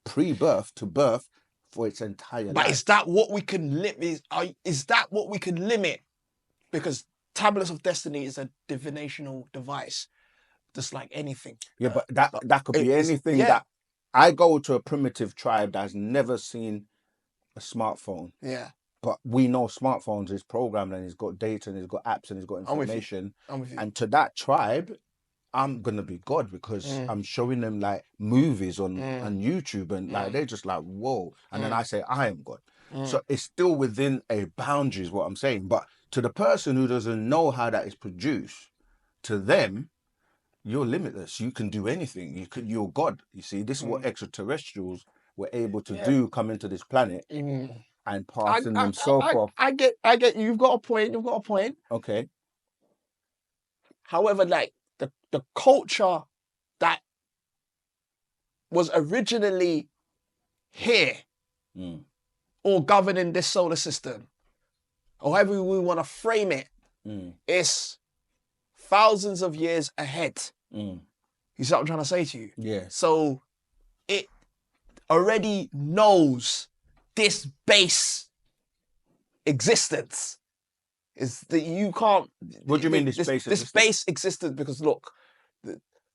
pre-birth to birth for its entire life. But is that what we can limit? Is that what we can limit? Because tablets of destiny is a divinational device, just like anything. Yeah, but that could be anything. That I go to a primitive tribe that's never seen a smartphone. Yeah. But we know smartphones is programmed and it's got data and it's got apps and it's got information. I'm with you. And to that tribe, I'm gonna be God, because I'm showing them like movies on YouTube, and like they're just like, whoa. And then I say I am God. So it's still within a boundary, is what I'm saying. But to the person who doesn't know how that is produced, to them, you're limitless. You can do anything. You're God. You see, this is what extraterrestrials were able to do, come into this planet and passing themselves off. I get. You've got a point. You've got a point. Okay. However, like the culture that was originally here or governing this solar system, or however we want to frame it, is thousands of years ahead. You see what I'm trying to say to you? Yeah. So it already knows this base existence. Is that you can't... What do you mean this base This existence? base existence, because look,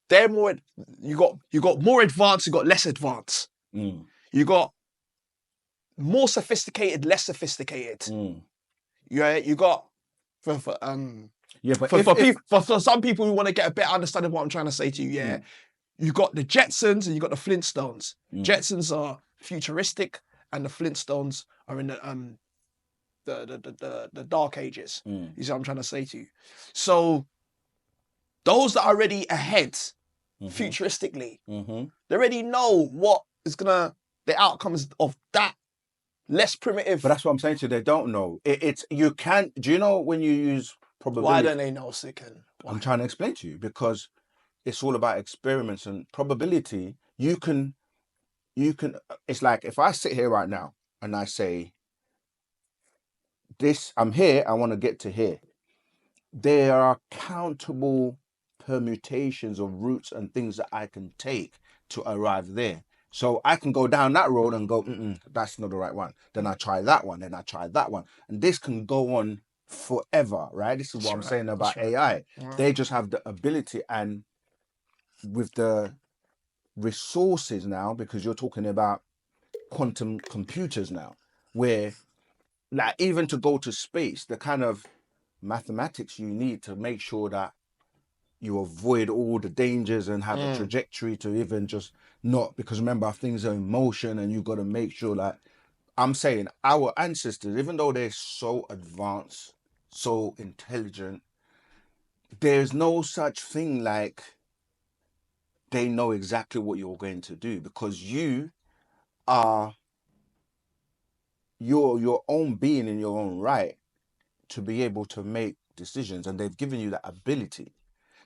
they're more... You got more advanced, you got less advanced. You got more sophisticated, less sophisticated. You got... For some people who want to get a better understanding of what I'm trying to say to you, you got the Jetsons and you got the Flintstones. Jetsons are futuristic, and the Flintstones are in the Dark Ages. You see what I'm trying to say to you? So those that are already ahead, futuristically, they already know what is the outcomes of that less primitive. But that's what I'm saying to you. They don't know. You can't. Do you know when you use probability? Why don't they know, Sicken? I'm trying to explain to you, because it's all about experiments and probability. You can. It's like if I sit here right now and I say, I'm here, I want to get to here. There are countable permutations of routes and things that I can take to arrive there. So I can go down that road and go, that's not the right one. Then I try that one, then I try that one. And this can go on forever, right? This is what I'm saying about AI. They just have the ability, and with the resources now, because you're talking about quantum computers now, where like even to go to space, the kind of mathematics you need to make sure that you avoid all the dangers and have a trajectory to even just not, because remember, things are in motion and you've got to make sure that, I'm saying our ancestors, even though they're so advanced, so intelligent, there's no such thing like they know exactly what you're going to do, because you are your own being in your own right to be able to make decisions, and they've given you that ability.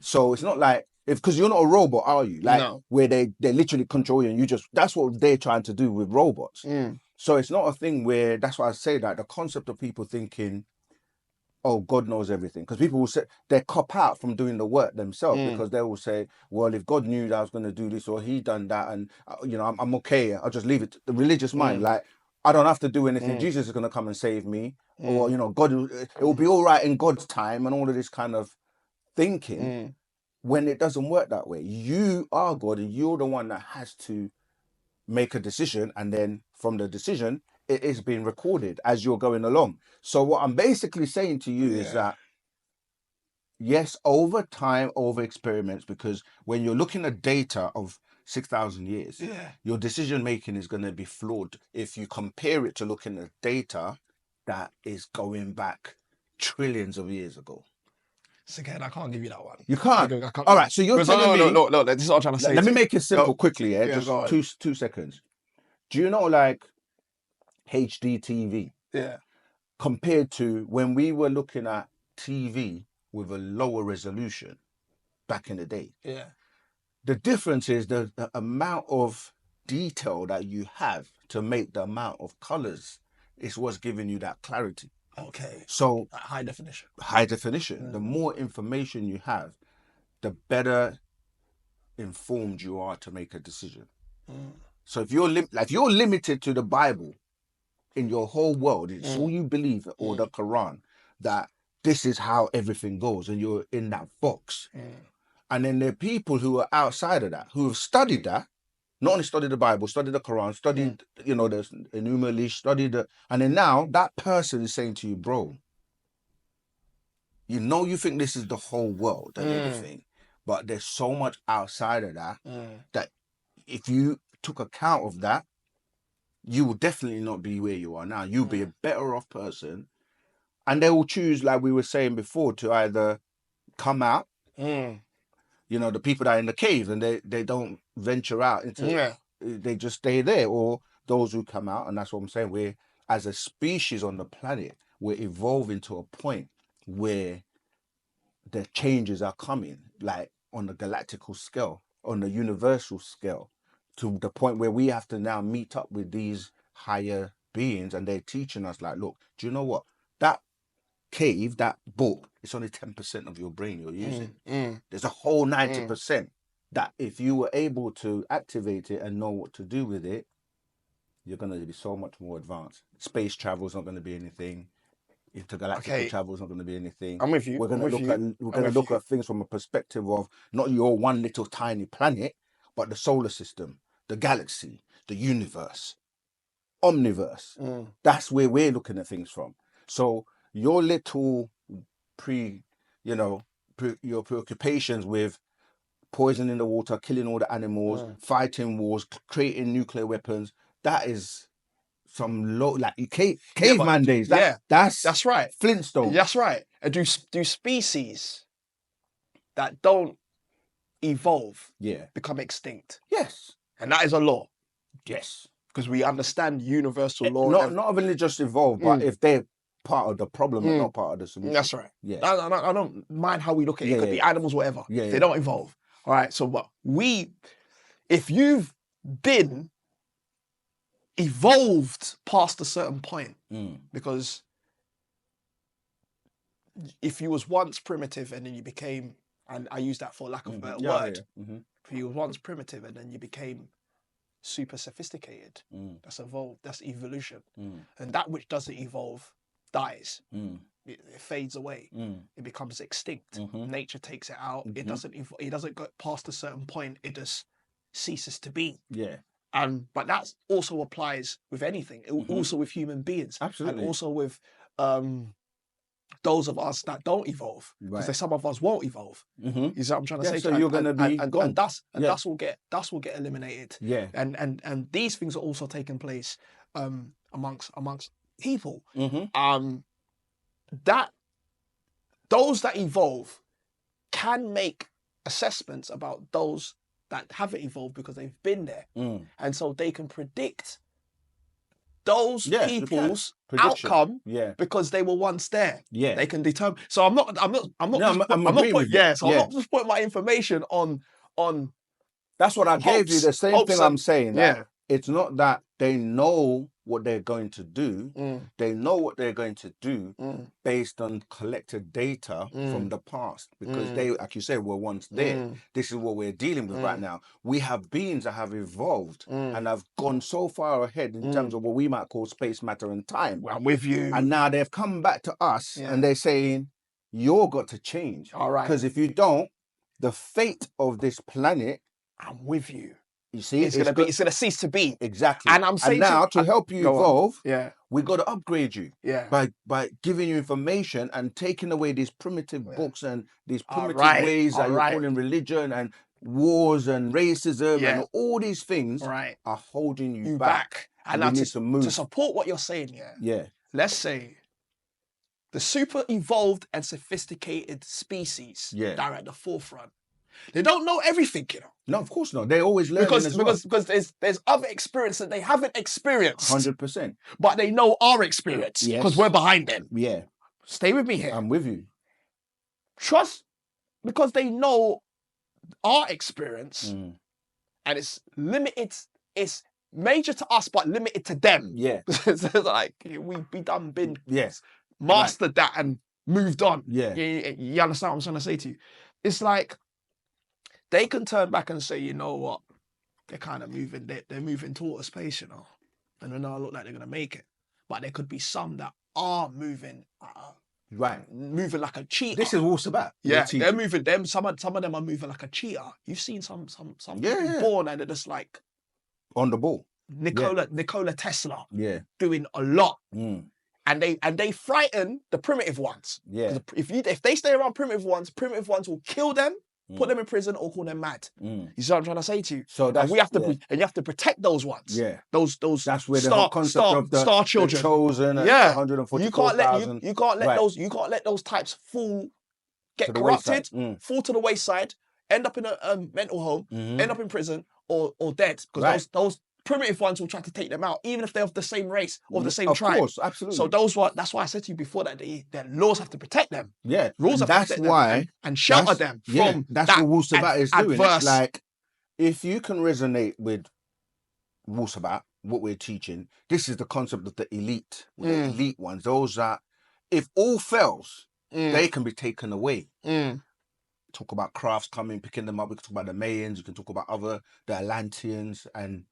So it's not like, because you're not a robot, are you? Like, No. where they literally control you and you just, that's what they're trying to do with robots. So it's not a thing where, that's why I say that the concept of people thinking, oh, God knows everything. Because people will say, they cop out from doing the work themselves, because they will say, well, if God knew that I was going to do this, or he done that, and I'm okay, I'll just leave it. The religious mind, like, I don't have to do anything. Jesus is going to come and save me. Or, God, it will be all right in God's time, and all of this kind of thinking, when it doesn't work that way. You are God, and you're the one that has to make a decision, and then from the decision, it is being recorded as you're going along. So what I'm basically saying to you is that, yes, over time, over experiments, because when you're looking at data of 6,000 years, your decision making is going to be flawed if you compare it to looking at data that is going back trillions of years ago. So again, I can't give you that one. You can't. I can't. All right, so you're telling me. No, this is what I'm trying to say. Let me make it simple quickly, go just 2 seconds. Do you know, like, HD TV? Yeah. Compared to when we were looking at TV with a lower resolution back in the day. Yeah. The difference is the amount of detail that you have to make the amount of colors is what's giving you that clarity. Okay. So high definition. High definition. The more information you have, the better informed you are to make a decision. So if you're limited to the Bible in your whole world, it's all you believe, or the Quran, that this is how everything goes, and you're in that box. And then there are people who are outside of that, who have studied that, not only studied the Bible, studied the Quran, studied, the numerology, studied and then now that person is saying to you, bro, you think this is the whole world and everything, but there's so much outside of that, that if you took account of that, you will definitely not be where you are now. You'll be a better off person. And they will choose, like we were saying before, to either come out, you know, the people that are in the caves and they don't venture out into, Yeah. they just stay there, or those who come out. And that's what I'm saying. We're, as a species on the planet, we're evolving to a point where the changes are coming, like on the galactical scale, on the universal scale, to the point where we have to now meet up with these higher beings, and they're teaching us, like, look, do you know what? That cave, that book, it's only 10% of your brain you're using. There's a whole 90% that if you were able to activate it and know what to do with it, you're going to be so much more advanced. Space travel is not going to be anything. Intergalactical travel is not going to be anything. I'm with you. We're going to look at things from a perspective of not your one little tiny planet, but the solar system, the galaxy, the universe, omniverse. That's where we're looking at things from. So your little your preoccupations with poisoning the water, killing all the animals, fighting wars, creating nuclear weapons, that is some low, like caveman days. That's right. Flintstones. That's right. And do species that don't evolve become extinct? Yes. And that is a law. Yes. Because we understand universal law. Not only just evolve, but if they're part of the problem and not part of the solution. That's right. Yeah. I don't mind how we look at it. It could be animals, whatever. Yeah, They don't evolve. All right. So if you've been evolved past a certain point, because if you was once primitive and then you became, and I use that for lack of a better word, if you were once primitive and then you became super sophisticated, that's evolved, that's evolution. And that which doesn't evolve dies. It fades away. It becomes extinct. Nature takes it out. It doesn't go past a certain point. It just ceases to be. Yeah. But that also applies with anything. Also with human beings. Absolutely. And also with those of us that don't evolve, because some of us won't evolve. You see what I'm trying to say? So you're going to be gone. And dust will get eliminated. Yeah. And these things are also taking place amongst people. That those that evolve can make assessments about those that haven't evolved because they've been there, and so they can predict those people's outcome because they were once there. Yeah, they can determine. So I'm not just putting my information on. That's what I gave you. The same thing I'm saying. Yeah, it's not that they know what they're going to do. They know what they're going to do based on collected data from the past, because they, like you said, were once there. This is what we're dealing with right now. We have beings that have evolved and have gone so far ahead in terms of what we might call space, matter, and time. Well, I'm with you. And now they've come back to us and they're saying, you're got to change. All right. Because if you don't, the fate of this planet, I'm with you. You see, it's gonna cease to be. Exactly. And I'm saying now to help you evolve, we got to upgrade you. Yeah. By giving you information and taking away these primitive books and these primitive ways that you're calling religion and wars and racism and all these things are holding you back. And you need to move. To support what you're saying, let's say the super evolved and sophisticated species that are at the forefront. They don't know everything, you know. No, of course not. They always learn because there's other experience that they haven't experienced. 100%. But they know our experience because we're behind them. Yeah. Stay with me here. I'm with you. Trust, because they know our experience, and it's limited. It's major to us, but limited to them. Yeah. It's like we've been mastered that and moved on. Yeah. You understand what I'm trying to say to you? It's like they can turn back and say, you know what, they're kind of moving, they're moving toward space, you know, and they don't look like they're going to make it. But there could be some that are moving, moving like a cheetah. This is Wu-Sabat. Yeah, they're moving them. Some of them are moving like a cheetah. You've seen some people born and they're just like on the ball. Nikola Tesla, doing a lot. And they frighten the primitive ones. Yeah. If they stay around primitive ones will kill them, put them in prison, or call them mad. You see what I'm trying to say to you? So that's, and you have to protect those ones. Yeah. Those that's where the whole concept of the star children, the chosen, and 144,000. You can't let those types get corrupted, fall to the wayside, end up in a mental home, Mhm. end up in prison, or dead. Because Right. those primitive ones will try to take them out, even if they're of the same race or the same Of tribe. course, absolutely. So that's why I said to you before that that laws have to protect them. Yeah, Rules and have to that's protect them why and shelter them from that's that what Wu-Sabat is doing. It's adverse. like, if you can resonate with Wu-Sabat, what we're teaching, this is the concept of the elite, the elite ones. Those that, if all fails, they can be taken away. Talk about crafts coming, picking them up. We can talk about the Mayans. We can talk about the Atlanteans, and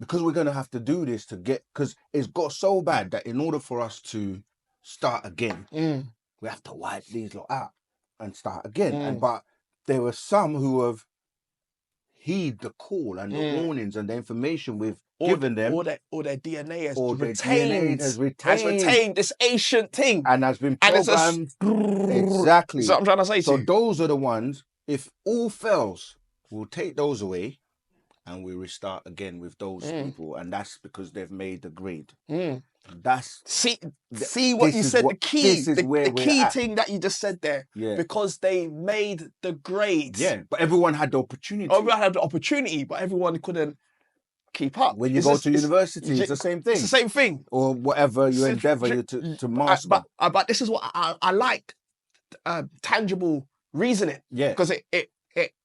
because we're going to have to do this to get, because it's got so bad that in order for us to start again, we have to wipe these lot out and start again. And but there were some who have heed the call and the warnings and the information we've given them, or their DNA has or their retained, DNA has retained this ancient thing, and has been and it's programmed. Exactly. Exactly. That's what I'm trying to say So to you. those are the ones, if all fails, we'll take those away and we restart again with those people. And that's because they've made the grade. That's see what you said. The key, this is where the we're key at. thing that you just said there. Yeah. Because they made the grades. Yeah, but everyone had the opportunity. Everyone had the opportunity, but everyone couldn't keep up. When you go to university, it's the same thing. It's the same thing. Or whatever you endeavor to master. But this is what I like. Tangible reasoning. Yeah. Because it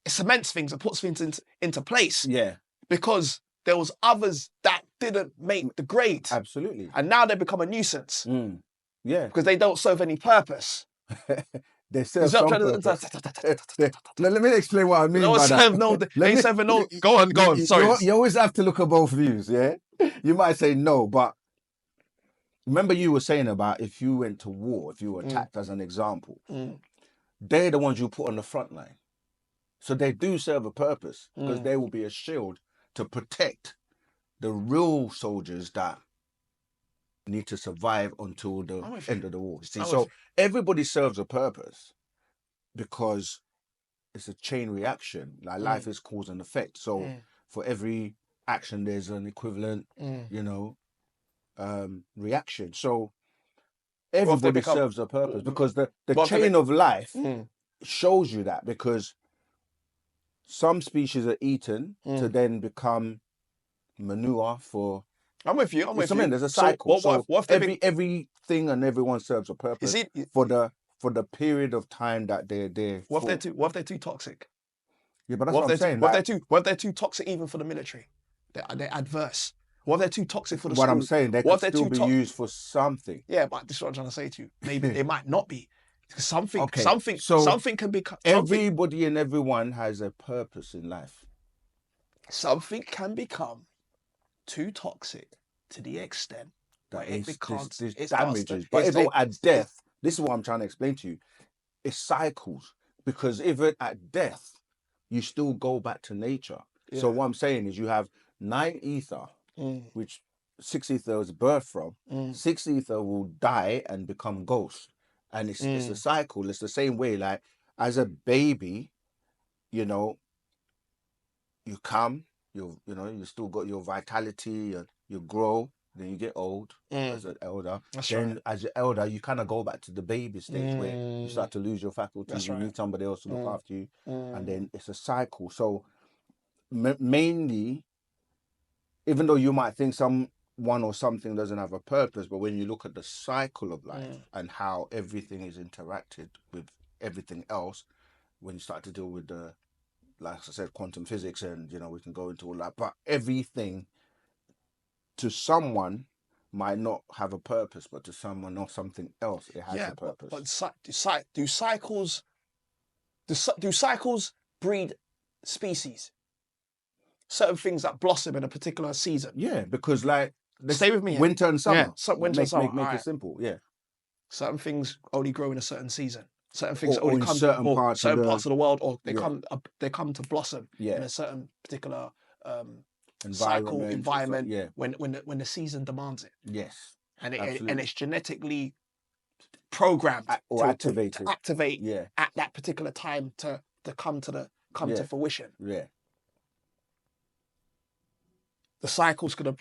cements things, it puts things into place. Yeah. Because there was others that didn't make the grade. Absolutely. And now they become a nuisance. Yeah. Because they don't serve any purpose. They serve some purpose. Let me explain what I mean by that. Go on. Sorry. You always have to look at both views, yeah? You might say no, but remember you were saying about if you went to war, if you were attacked as an example, they're the ones you put on the front line. So they do serve a purpose because they will be a shield to protect the real soldiers that need to survive until the end of the war. See, so everybody serves a purpose because it's a chain reaction. Like life is cause and effect. So for every action, there's an equivalent, reaction. So everybody serves a purpose because the chain of life shows you that, because some species are eaten to then become manure for. I'm with you. There's a cycle. So what if everything and everyone serves a purpose for the period of time that they're there. What if they're too toxic? Yeah, but that's what I'm saying. What if they're too toxic even for the military? They're adverse. What if they're too toxic for the school? What I'm saying, they could still be used for something. Yeah, but this is what I'm trying to say to you. Maybe they might not be. Something can become. Everybody and everyone has a purpose in life. Something can become too toxic to the extent that it becomes damages. But if at death, this is what I'm trying to explain to you. It cycles, because even at death, you still go back to nature. Yeah. So what I'm saying is, you have 9 ether, which 6 ether is birthed from. 6 ether will die and become ghost, and it's a cycle. It's the same way. Like as a baby, you come. You still got your vitality, you grow, then you get old as an elder. As you're elder, you kind of go back to the baby stage where you start to lose your faculties. You need somebody else to look after you, and then it's a cycle. So mainly, even though you might think someone or something doesn't have a purpose, but when you look at the cycle of life and how everything is interacted with everything else, when you start to deal with the, like I said, quantum physics, and we can go into all that, but everything to someone might not have a purpose, but to someone or something else, it has a purpose. But do cycles breed species? Certain things that blossom in a particular season. Yeah, because like stay with me. Winter and summer. Yeah, winter and summer. Make it simple. Yeah. Certain things only grow in a certain season. Certain things or only come certain to parts of the world, or they come to blossom in a certain particular environment when the season demands it. Yes, and it's genetically programmed or activated to activate at that particular time to come to fruition. Yeah, the cycles could have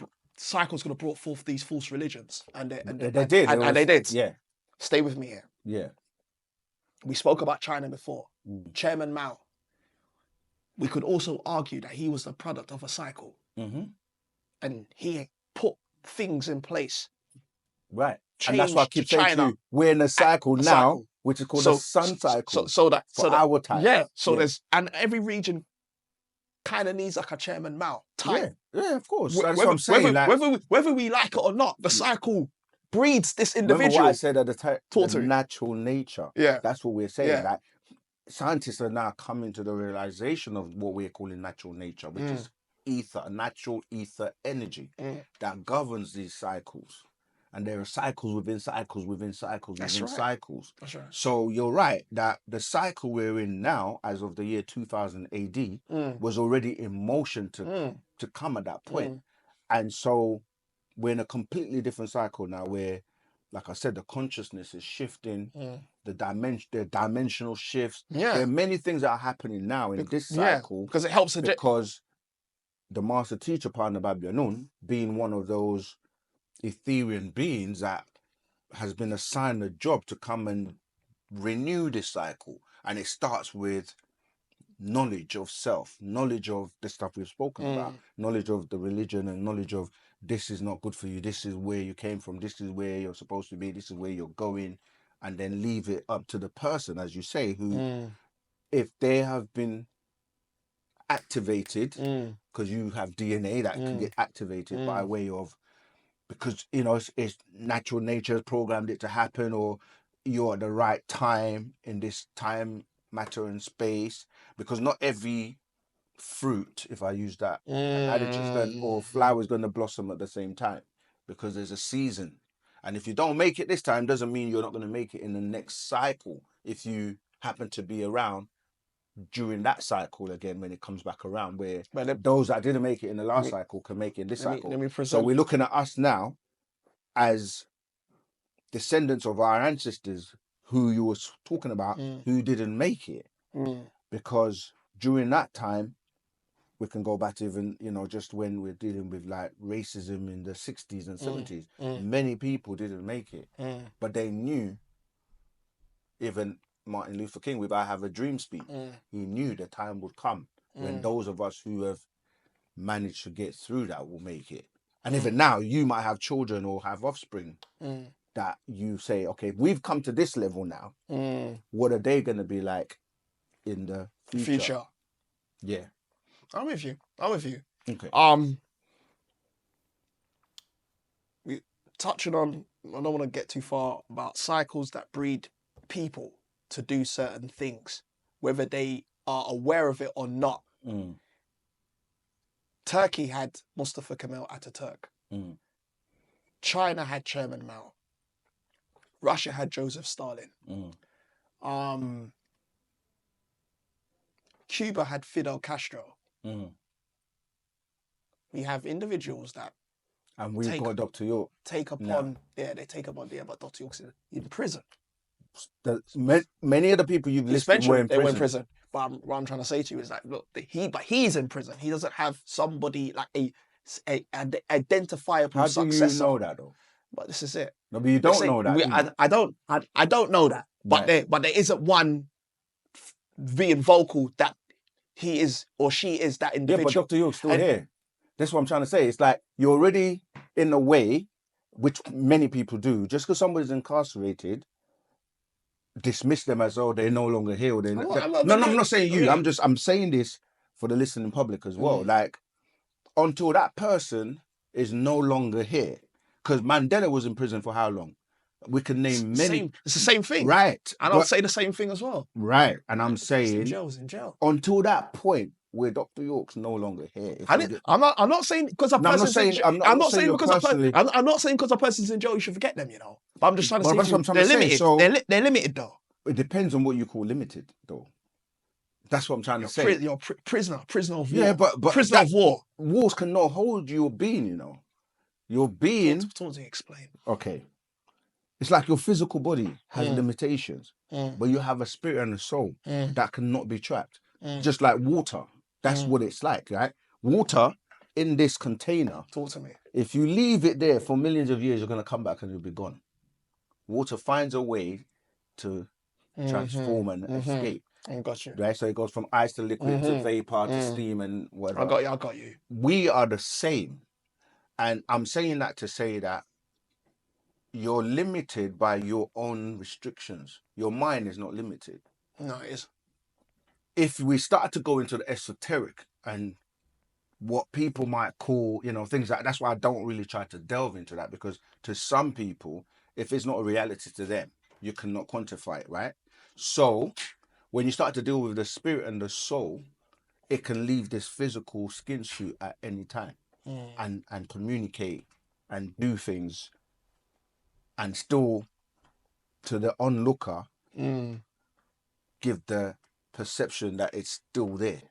brought forth these false religions, and they did. Yeah, stay with me here. Yeah. We spoke about China before. Chairman Mao, we could also argue that he was the product of a cycle, and he put things in place. Right. And that's why I Changed to keep saying to China. you, we're in a cycle A now, cycle. which is called a sun cycle So that our time. yeah. So there's, and every region kind of needs like a Chairman Mao type. Yeah, of course. That's what I'm saying. Whether we like it or not, the cycle breeds this individual. Remember what I said at the time? The me. natural nature. Yeah. That's what we're saying. Yeah. Like, scientists are now coming to the realization of what we're calling natural nature, which is ether, natural ether energy that governs these cycles. And there are cycles within cycles within cycles within cycles. That's right. So you're right that the cycle we're in now, as of the year 2000 AD, was already in motion to come at that point. And so we're in a completely different cycle now where, like I said, the consciousness is shifting, the dimensional shifts. Yeah. There are many things that are happening now in this cycle. Because it helps because the master teacher, Partner Babyanun, being one of those Ethereal beings that has been assigned a job to come and renew this cycle. And it starts with knowledge of self, knowledge of the stuff we've spoken about, knowledge of the religion, and knowledge of this is not good for you, this is where you came from, this is where you're supposed to be, this is where you're going, and then leave it up to the person, as you say, who, if they have been activated, because you have DNA that can get activated by way of, because, you know, it's natural nature has programmed it to happen, or you're at the right time in this time, matter and space, because not every fruit, if I use that adjective, or flower is going to blossom at the same time, because there's a season. And if you don't make it this time, doesn't mean you're not going to make it in the next cycle, if you happen to be around during that cycle again when it comes back around, where those that didn't make it in the last cycle can make it in this cycle. So we're looking at us now as descendants of our ancestors who you were talking about, who didn't make it, because during that time, we can go back to even, you know, just when we're dealing with like racism in the 60s and 70s, many people didn't make it, but they knew. Even Martin Luther King with I Have a Dream speech, he knew the time would come when those of us who have managed to get through that will make it. And even now, you might have children or have offspring that you say, okay, we've come to this level now. What are they going to be like in the future? Yeah. I'm with you. Okay. We touching on, I don't want to get too far about cycles that breed people to do certain things, whether they are aware of it or not. Turkey had Mustafa Kemal Ataturk. China had Chairman Mao. Russia had Joseph Stalin. Cuba had Fidel Castro. We have individuals that, and we've got Dr. York. They take upon, but Dr. York's in prison. Many of the people you've listed were in prison. But what I'm trying to say to you is that, look, he's in prison. He doesn't have somebody like a identifiable successor. How do you know that though? But this is it. No, but you don't know that. I don't know that. Right. But there isn't one being vocal that he is or she is that individual. Yeah, but Dr. York's still here. That's what I'm trying to say. It's like you're already in a way, which many people do, just because somebody's incarcerated, dismiss them as though they're no longer here. Or I'm not saying you. Yeah. I'm saying this for the listening public as well. Like, until that person is no longer here, because Mandela was in prison for how long? We can name many. It's the same thing, right? And I'll say the same thing as well, right? And I'm saying, in jail. Until that point where Dr. York's no longer here. I'm not saying because a person's in jail. I'm not saying because a person's in jail you should forget them, you know. But I'm just trying to say they're limited. They're limited though. It depends on what you call limited, though. That's what I'm trying to say. You're prisoner of war. Yeah, but prisoner of war. Wars cannot hold your being, you know. Your being. Talk to explain. Okay. It's like your physical body has limitations, but you have a spirit and a soul that cannot be trapped. Just like water. That's what it's like, right? Water in this container. Talk to me. If you leave it there for millions of years, you're going to come back and it'll be gone. Water finds a way to transform and escape. I got you. right? So it goes from ice to liquid to Mhm. vapor to steam and I whatever. got you. I got you. We are the same. And I'm saying that to say that you're limited by your own restrictions. Your mind is not limited. No, it is. If we start to go into the esoteric and what people might call, you know, things like that's why I don't really try to delve into that, because to some people, if it's not a reality to them, you cannot quantify it, right? So when you start to deal with the spirit and the soul, it can leave this physical skin suit at any time and communicate and do things and still to the onlooker give the perception that it's still there.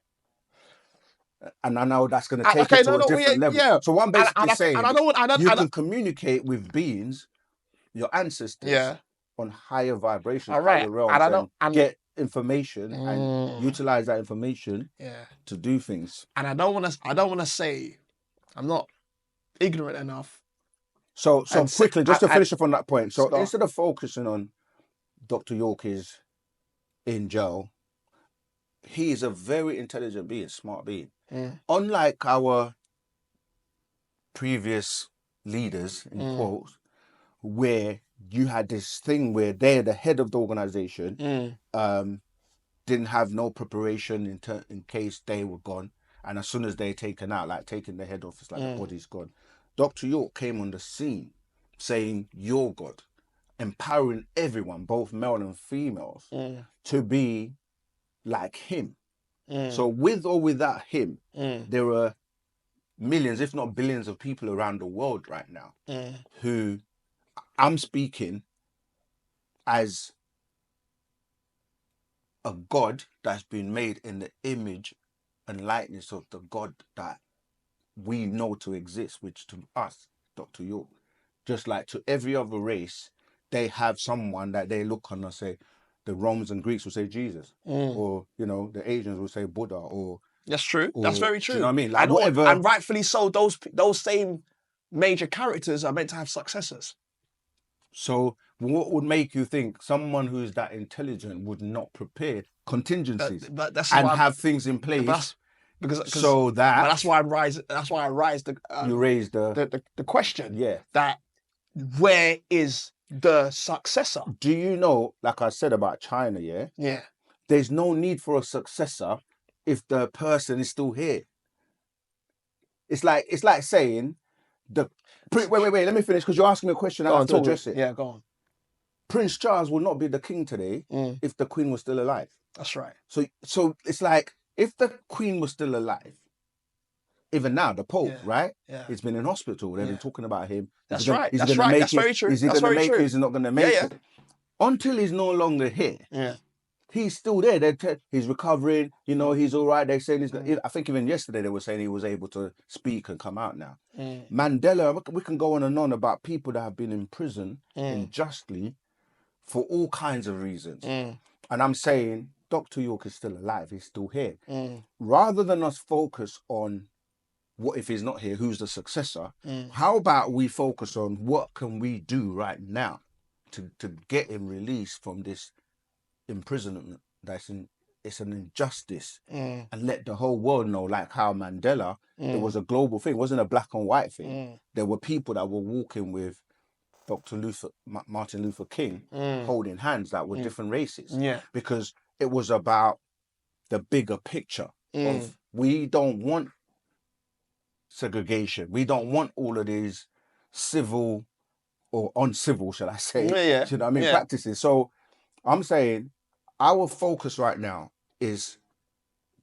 And I know that's going to take it to a different level. Yeah. So what I'm basically saying, and I don't, you can communicate with beings, your ancestors, yeah. on higher vibrations, All right. higher realms, And I don't, and get information Mm. and utilize that information yeah. to do things. And I don't want to say I'm not ignorant enough. So And quickly, just to finish up on that point. So Scott. instead of focusing on Dr. York is in jail, he is a very intelligent being, smart being. Unlike our previous leaders, in quotes, where you had this thing where they're the head of the organization, didn't have no preparation in case they were gone, and as soon as they're taken out, like taking the head off, it's like the body's gone. Dr. York came on the scene saying, "You're God," empowering everyone, both male and females, to be like him. So with or without him, there are millions, if not billions, of people around the world right now who I'm speaking as a God that's been made in the image and likeness of the God that we know to exist, which to us, Dr. York, just like to every other race, they have someone that they look on and say, the Romans and Greeks will say Jesus, or, you know, the Asians will say Buddha, or... That's true. That's very true. Do you know what I mean? Like and, whatever. And rightfully so, those same major characters are meant to have successors. So what would make you think someone who's that intelligent would not prepare contingencies and have things in place? So that... But that's why I raised you raised the question. Yeah. That where is the successor? Do you know, like I said about China, Yeah. There's no need for a successor if the person is still here. It's like saying wait, let me finish, because you're asking me a question. I have to address it. Yeah, go on. Prince Charles would not be the king today if the Queen was still alive. That's right. So it's like, if the Queen was still alive, even now, the Pope, right? Yeah. He's been in hospital. They've been talking about him. That's right. That's very true. Is he going to make it? Is he not going to make it? Until he's no longer here. Yeah. He's still there. He's recovering. You know, he's all right. They're saying I think even yesterday they were saying he was able to speak and come out now. Mandela, we can go on and on about people that have been in prison unjustly for all kinds of reasons. And I'm saying Dr. York is still alive. He's still here. Rather than us focus on what if he's not here, who's the successor, how about we focus on what can we do right now to get him released from this imprisonment it's an injustice, and let the whole world know, like how Mandela, it was a global thing. It wasn't a black and white thing. There were people that were walking with Martin Luther King holding hands that were different races, because it was about the bigger picture of, we don't want segregation. We don't want all of these civil or uncivil, shall I say, you know what I mean, practices. So I'm saying our focus right now is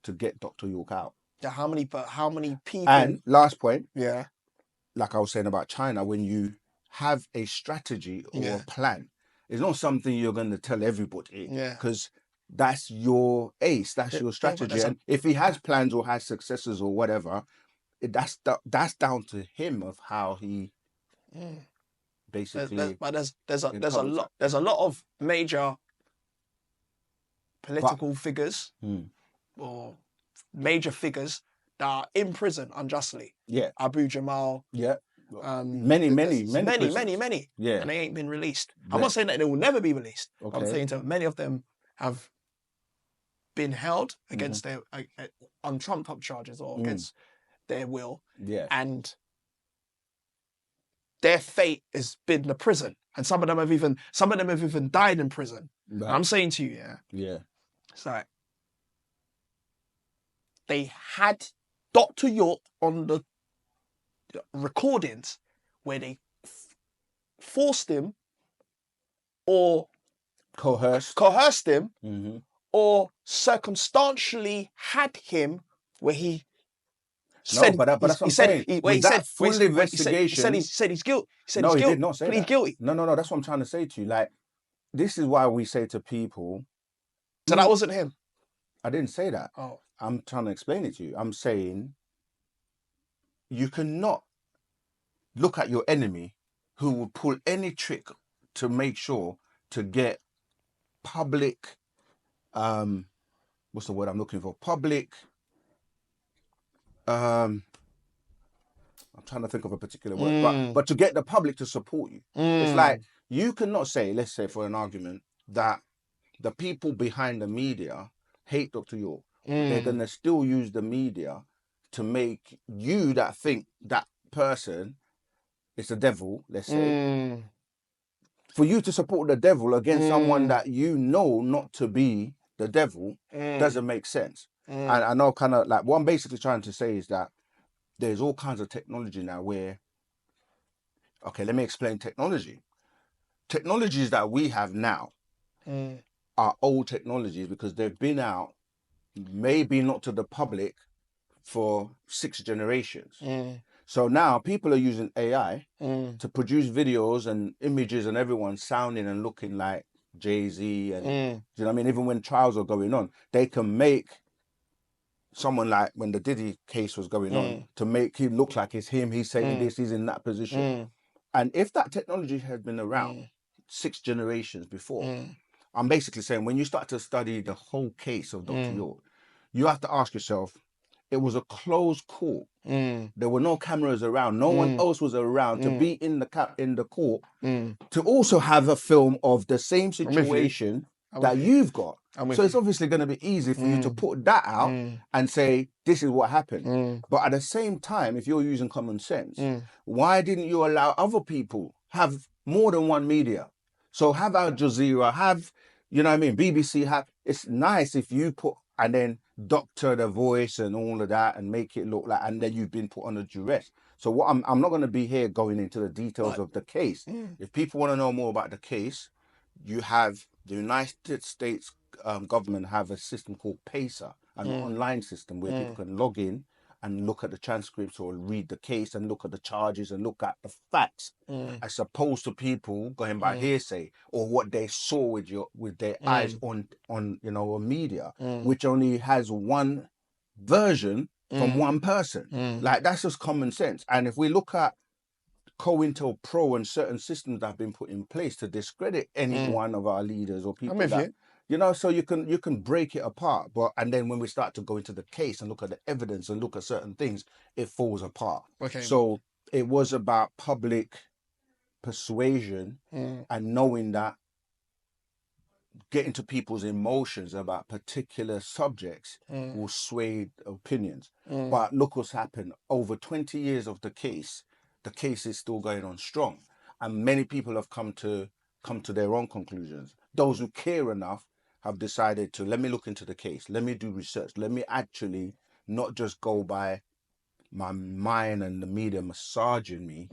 to get Dr. York out. Yeah, how many people? And last point, like I was saying about China, when you have a strategy or a plan, it's not something you're going to tell everybody, because that's your ace, that's your strategy. And if he has plans or has successors or whatever, that's down to him of how he basically. There's a lot of major political figures or major figures that are in prison unjustly. Yeah. Abu Jamal. Yeah. Many. Yeah. And they ain't been released. I'm not saying that they will never be released. Okay. I'm saying that many of them have been held against their on trumped up charges or against their will, Yeah. and their fate has been the prison, and some of them have even died in prison. Right. I'm saying to you, Yeah. it's like they had Dr. York on the recordings where they forced him or Coerced. him Mm-hmm. or circumstantially had him where he No, said but that's what I'm saying. he That full investigation. he said he's guilty. No, he did not say plead that. guilty. No, that's what I'm trying to say to you. Like, this is why we say to people. So that wasn't him. I didn't say that. Oh. I'm trying to explain it to you. I'm saying you cannot look at your enemy who will pull any trick to make sure to get public, what's the word I'm looking for? Public, I'm trying to think of a particular word, but to get the public to support you. It's like, you cannot say, let's say for an argument, that the people behind the media hate Dr. York. They're going to still use the media to make you that think that person is the devil, let's say, for you to support the devil against someone that you know not to be the devil doesn't make sense. And I know kind of like what I'm basically trying to say is that there's all kinds of technology now where, okay, let me explain technology. Technologies that we have now are old technologies because they've been out, maybe not to the public, for 6 generations. So now people are using AI to produce videos and images and everyone sounding and looking like Jay-Z and you know what I mean? Even when trials are going on, they can make someone like when the Diddy case was going on to make him look like it's him, he's saying this, he's in that position. And if that technology had been around 6 generations before, I'm basically saying when you start to study the whole case of Dr. York, you have to ask yourself, it was a closed court. There were no cameras around. No one else was around to be in the court to also have a film of the same situation that you've got. So it's obviously going to be easy for you to put that out and say, this is what happened. But at the same time, if you're using common sense, why didn't you allow other people have more than one media? So have Al Jazeera, have, you know what I mean, BBC, have, it's nice if you put, and then doctor the voice and all of that and make it look like, and then you've been put under duress. So what I'm not going to be here going into the details of the case. If people want to know more about the case, you have the United States government have a system called PACER, an online system where people can log in and look at the transcripts or read the case and look at the charges and look at the facts, as opposed to people going by hearsay or what they saw with their eyes on you know, on media, which only has one version from one person. Like, that's just common sense. And if we look at COINTELPRO and certain systems that have been put in place to discredit any one of our leaders or people that, you know, so you can break it apart, and then when we start to go into the case and look at the evidence and look at certain things, it falls apart. Okay. So it was about public persuasion and knowing that, getting to people's emotions about particular subjects will sway opinions. But look what's happened. Over 20 years of the case is still going on strong, and many people have come to their own conclusions. Those who care enough have decided to, let me look into the case, let me do research, let me actually not just go by my mind and the media massaging me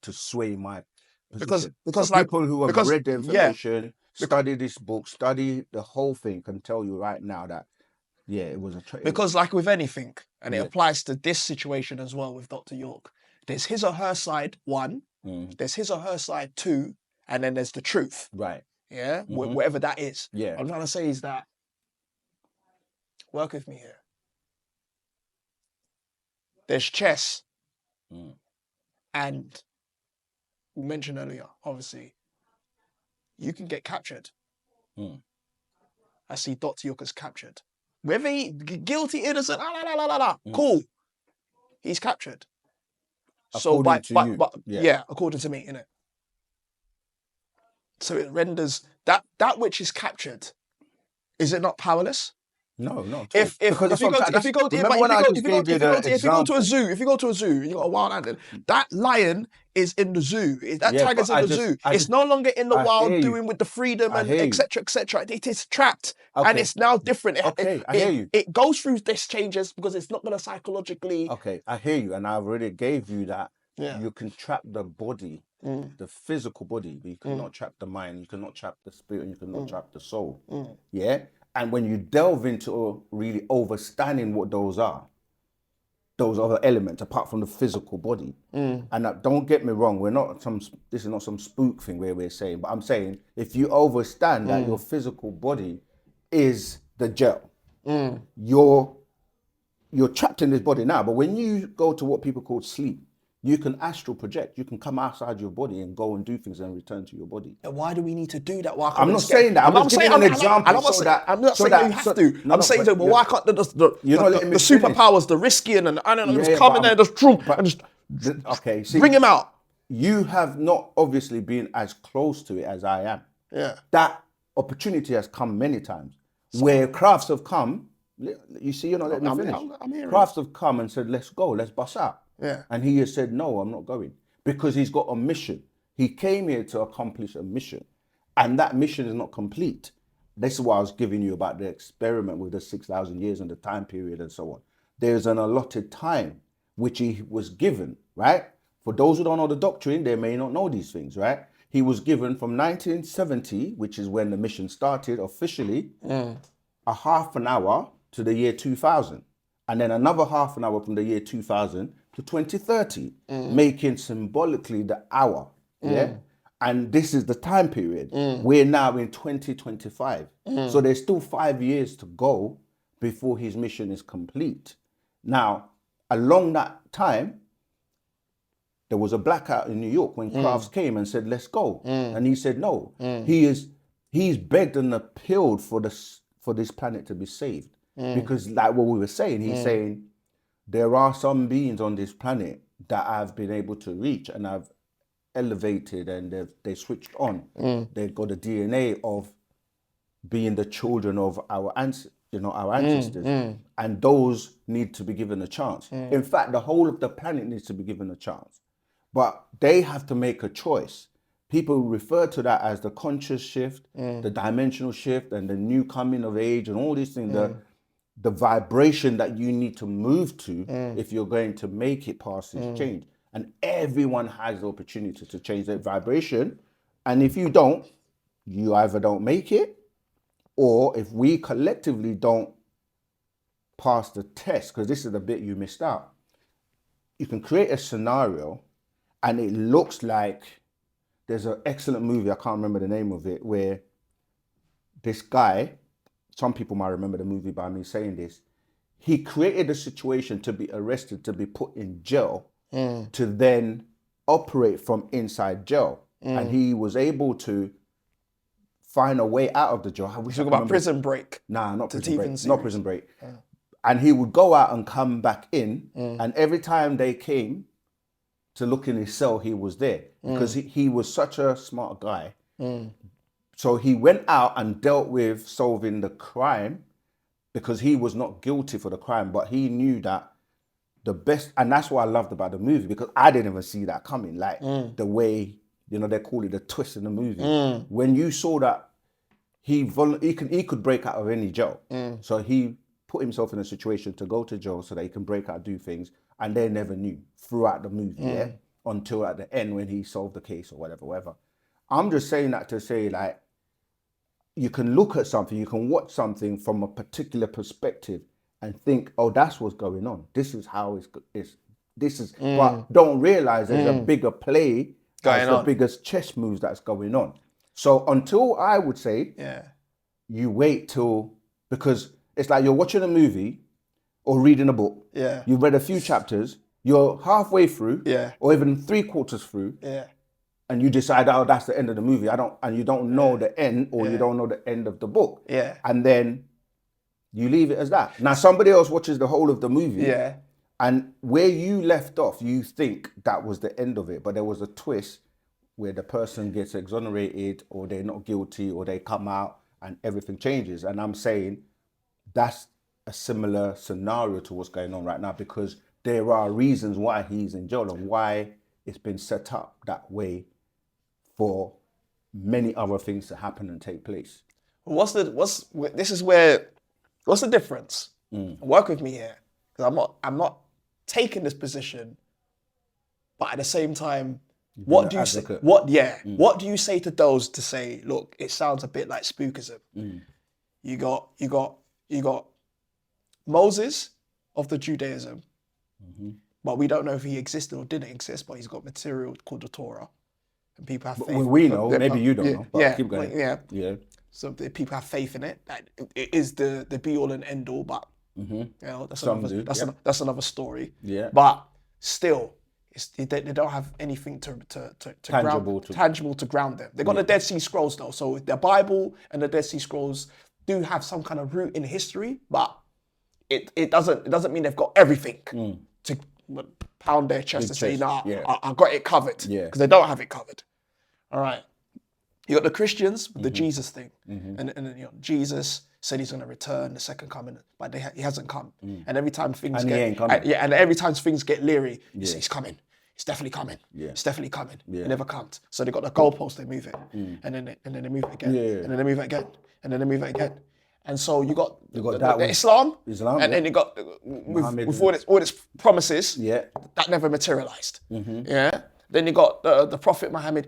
to sway my position. Because like, people who have read the information, study this book, study the whole thing, can tell you right now that it was a because like with anything, and it applies to this situation as well with Dr. York, there's his or her side, one, there's his or her side, two, and then there's the truth. Right. Yeah? Whatever that is. Yeah. What I'm trying to say is that, work with me here. There's chess. And we mentioned earlier, obviously, you can get captured. I see Dr. York is captured. Whether he guilty, innocent, cool. He's captured. According to you. Yeah, according to me, innit? So it renders that which is captured, is it not powerless? No, not at all. Because If that's you what go I'm to, saying. if you go to, Remember but when I just gave you the if you go to a example? zoo, you got a wild animal, that lion is in the zoo. That Yeah, but tiger's in the zoo. It's just, no longer in the I hear wild you. doing with the freedom I and hear you. etc. etc. It is trapped and Okay. it's now different. Okay, I hear you. It goes through this changes because it's not going to psychologically. Okay, I hear you. And I already gave you that Yeah. you can trap the body, the physical body, but you cannot trap the mind, you cannot trap the spirit, and you cannot trap the soul. Yeah? And when you delve into really understanding what those are, those other elements apart from the physical body. And don't get me wrong, this is not some spook thing where we're saying, but I'm saying if you understand that your physical body is the gel, you're trapped in this body now. But when you go to what people call sleep, you can astral project. You can come outside your body and go and do things and return to your body. And why do we need to do that? Why can't I'm we not just get- saying that. I'm just giving an example I'm not so saying, that I'm not so saying that that you have so, to. no, I'm no, saying, but well, why can't you're not letting me the finish. superpowers, the risky and I don't know, Yeah, just yeah, come but in there, I'm- just troom, but and just okay, see, bring him out. you have not obviously been as close to it as I am. Yeah. That opportunity has come many times where crafts have come. You see, you're not letting me finish. I'm hearing Crafts have come and said, let's go, let's bust out. Yeah. And he has said, no, I'm not going. Because he's got a mission. He came here to accomplish a mission. And that mission is not complete. This is why I was giving you about the experiment with the 6,000 years and the time period and so on. There's an allotted time which he was given, right? For those who don't know the doctrine, they may not know these things, right? He was given from 1970, which is when the mission started officially, a half an hour to the year 2000. And then another half an hour from the year 2000 to 2030, making symbolically the hour, yeah? And this is the time period. We're now in 2025. So there's still 5 years to go before his mission is complete. Now, along that time, there was a blackout in New York when Crafts came and said, let's go. And he said, no. He's begged and appealed for this planet to be saved. Because like what we were saying, he's saying, there are some beings on this planet that I've been able to reach and I've elevated and they switched on. They've got the DNA of being the children of our ancestors. And those need to be given a chance. In fact, the whole of the planet needs to be given a chance. But they have to make a choice. People refer to that as the conscious shift, the dimensional shift, and the new coming of age, and all these things. The vibration that you need to move to if you're going to make it past this change. And everyone has the opportunity to change their vibration. And if you don't, you either don't make it, or if we collectively don't pass the test, because this is the bit you missed out, you can create a scenario and it looks like there's an excellent movie, I can't remember the name of it, where this guy, some people might remember the movie by me saying this, he created a situation to be arrested, to be put in jail, to then operate from inside jail. And he was able to find a way out of the jail. I wish Talk about Prison Break. Nah, not the Prison Break. TV Not series. Prison Break. And he would go out and come back in, and every time they came to look in his cell, he was there because he was such a smart guy. So he went out and dealt with solving the crime because he was not guilty for the crime, but he knew that the best, and that's what I loved about the movie, because I didn't even see that coming. Like the way, they call it the twist in the movie. When you saw that he could break out of any jail. So he put himself in a situation to go to jail so that he can break out, do things, and they never knew throughout the movie, yeah? Until at the end when he solved the case or whatever. I'm just saying that to say, like, you can look at something, you can watch something from a particular perspective and think, oh, that's what's going on. This is how but don't realize there's a bigger play, Going as the on. biggest chess moves that's going on. So until I would say, you wait till, because it's like you're watching a movie or reading a book. Yeah. You've read a few chapters, you're halfway through, or even 3/4 through, and you decide, oh, that's the end of the movie. And you don't know the end, or you don't know the end of the book. And then you leave it as that. Now somebody else watches the whole of the movie, and where you left off, you think that was the end of it, but there was a twist where the person gets exonerated, or they're not guilty, or they come out and everything changes. And I'm saying that's a similar scenario to what's going on right now, because there are reasons why he's in jail and why it's been set up that way for many other things to happen and take place. What's the difference? Work with me here, because I'm not taking this position, but at the same time, what do you say? What do you say to those to say, look, it sounds a bit like spookism. You got Moses of the Judaism, but we don't know if he existed or didn't exist, but he's got material called the Torah. And people have faith. We know, maybe you don't know, but keep going. Yeah. So the people have faith in it. That it is the be all and end all, but you know, that's another story. Yeah. But still, they don't have anything to tangible to ground them. They got the Dead Sea Scrolls though, so the Bible and the Dead Sea Scrolls do have some kind of root in history, but it doesn't mean they've got everything to pound their chest and say, nah, I got it covered, because they don't have it covered. All right. You got the Christians with the Jesus thing, and you know, Jesus said he's going to return the second coming, but he hasn't come. And every time things get leery, you say he's coming. It's definitely coming. It's definitely coming. It never comes. So they got the goalpost, they move it, and then they move it again, and then they move it again, and then they move it again. And so you got the Islam, and then you got with all its promises that never materialized. Yeah. Then you got the Prophet Muhammad.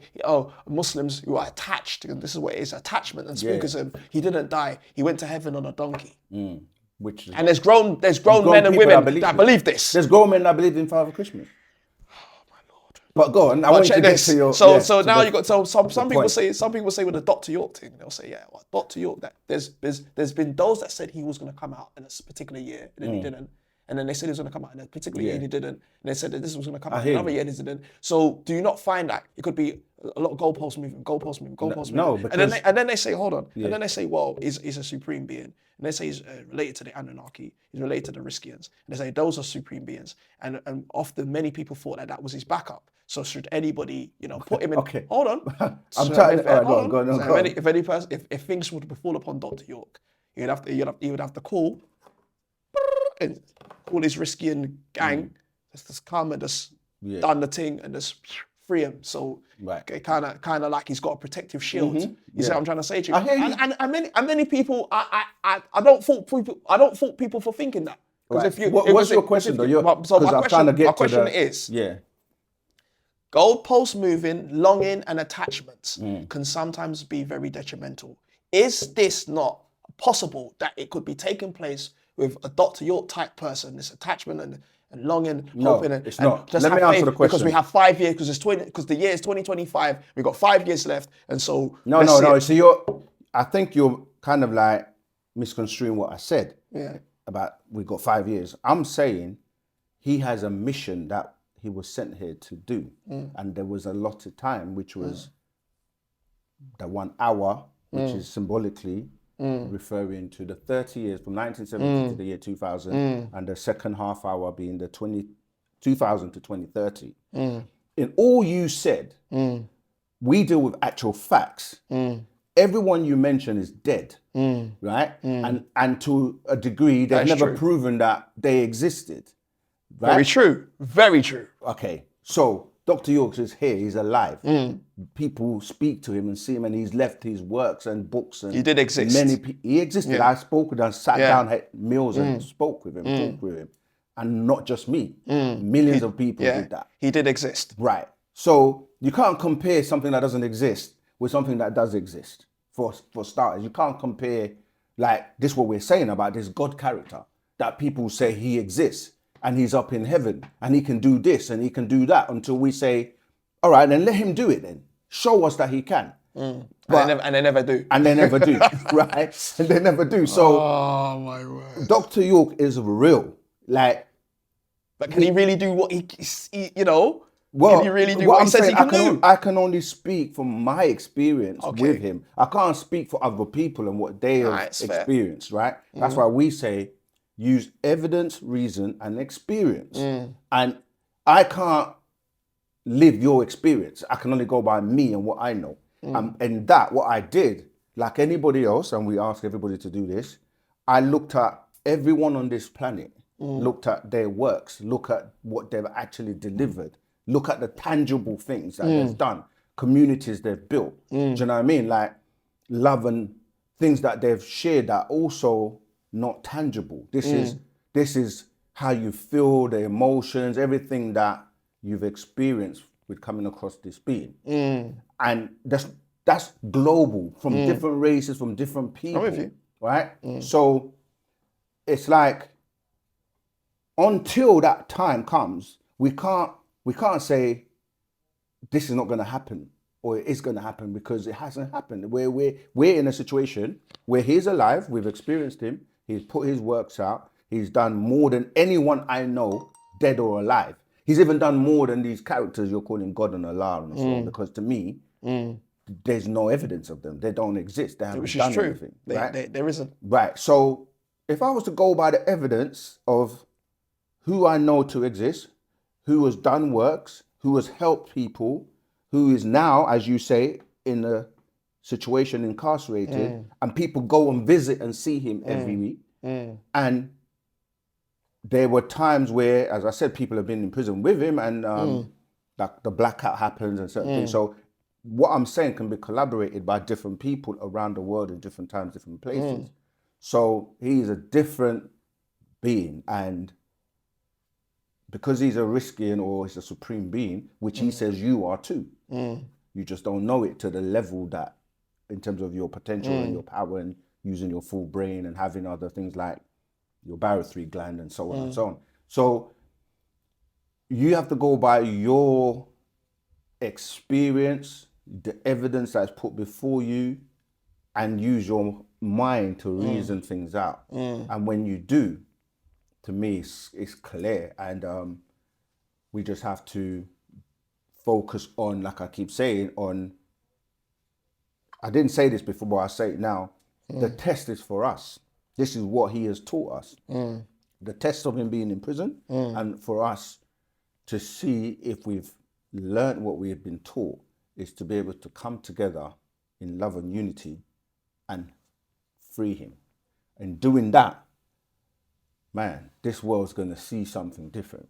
Muslims who are attached, and this is what it is: attachment and spookism. He didn't die; he went to heaven on a donkey. And there's grown men and women that believe this. There's grown men that believe in Father Christmas. But go on. I want you to get to your. So now you got some people say with the Dr. York thing, they'll say Dr. York, that there's been those that said he was going to come out in a particular year and then he didn't, and then they said he was going to come out in a particular year and he didn't, and they said that this was going to come out in another year and he didn't. So do you not find that it could be a lot of goalpost moving? No, because and then they say hold on, and then they say well he's a supreme being. And they say he's related to the Anunnaki, he's related to the Riskians. And they say those are supreme beings. And often many people thought that was his backup. So should anybody, put him in? Okay. Hold on. I'm trying. Go on. If things would befall upon Dr. York, he would have to call and call his Riskian gang, just come and just done the thing and just free him. So kind of like he's got a protective shield. You see what I'm trying to say to you? I hear you. And many people, I don't fault people for thinking that. Right. What's your question though? My question is, goalpost moving, longing, and attachments can sometimes be very detrimental. Is this not possible that it could be taking place with a Dr. York type person, this attachment and longing, hoping, it's not. Let me answer the question. Because we have 5 years, because the year is 2025, we've got 5 years left, and so no. So I think you're kind of like misconstruing what I said. About we got 5 years. I'm saying he has a mission that he was sent here to do, and there was a lot of time, which was the 1 hour, which is symbolically referring to the 30 years from 1970 to the year 2000, and the second half hour being the 2000 to 2030. In all you said, we deal with actual facts. Everyone you mention is dead, right? And to a degree, they've never proven that they existed. Right? Very true. Okay, so Dr. York is here, he's alive. People speak to him and see him, and he's left his works and books. And he did exist. He existed. I spoke with him, sat down, had meals and spoke with him, talked with him. And not just me. Millions of people did that. He did exist. Right. So you can't compare something that doesn't exist with something that does exist, for starters. You can't compare, like, this what we're saying about this God character, that people say he exists. And he's up in heaven, and he can do this, and he can do that, until we say, all right, then let him do it then. Show us that he can. But, and they never do. And they never do, right? And they never do. So, oh my word. Dr. York is real. Like, but can he really do what he well, can he really do what he says he can do? I can only speak from my experience with him. I can't speak for other people and what they have experienced, right? That's why we say, use evidence, reason, and experience. And I can't live your experience. I can only go by me and what I know. And that, what I did, like anybody else, and we ask everybody to do this, I looked at everyone on this planet, looked at their works, look at what they've actually delivered, look at the tangible things that they've done, communities they've built. Do you know what I mean? Like love and things that they've shared that are also not tangible. This is how you feel, the emotions, everything that you've experienced with coming across this being. And that's global, from different races, from different people. with you. Right? So it's like until that time comes, we can't say this is not going to happen or it is going to happen, because it hasn't happened. We're in a situation where he's alive, we've experienced him, he's put his works out, he's done more than anyone I know, dead or alive. He's even done more than these characters you're calling God and Allah and so on, because to me, there's no evidence of them. They don't exist. They haven't done anything. Right? There isn't. Right. So if I was to go by the evidence of who I know to exist, who has done works, who has helped people, who is now, as you say, in a situation incarcerated, and people go and visit and see him every week. And there were times where, as I said, people have been in prison with him, and like the blackout happens and certain things. So what I'm saying can be collaborated by different people around the world in different times, different places. So he is a different being, and because he's a Riskian or he's a supreme being, which he says you are too. You just don't know it to the level that, in terms of your potential and your power and using your full brain and having other things like your barothry gland and so on and so on. So you have to go by your experience, the evidence that's put before you, and use your mind to reason things out. And when you do, to me, it's clear. And we just have to focus on, like I keep saying, on, I didn't say this before, but I say it now, the test is for us. This is what he has taught us. The test of him being in prison, and for us to see if we've learned what we have been taught, is to be able to come together in love and unity and free him. And doing that, man, this world's going to see something different.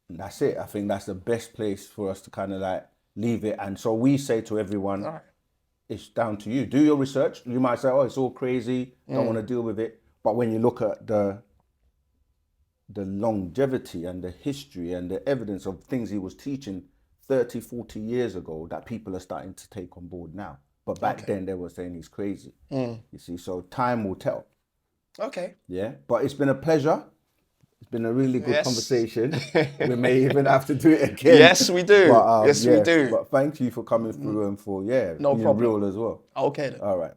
And that's it. I think that's the best place for us to kind of like leave it. And so we say to everyone, it's down to you. Do your research. You might say, oh, it's all crazy, don't want to deal with it. But when you look at the longevity and the history and the evidence of things he was teaching 30, 40 years ago, that people are starting to take on board now. But back then they were saying he's crazy. You see, so time will tell. Okay. Yeah, but it's been a pleasure. It's been a really good conversation. We may even have to do it again. Yes, we do. But, we do. But thank you for coming through and for, No being problem. real as well. Okay then. All right.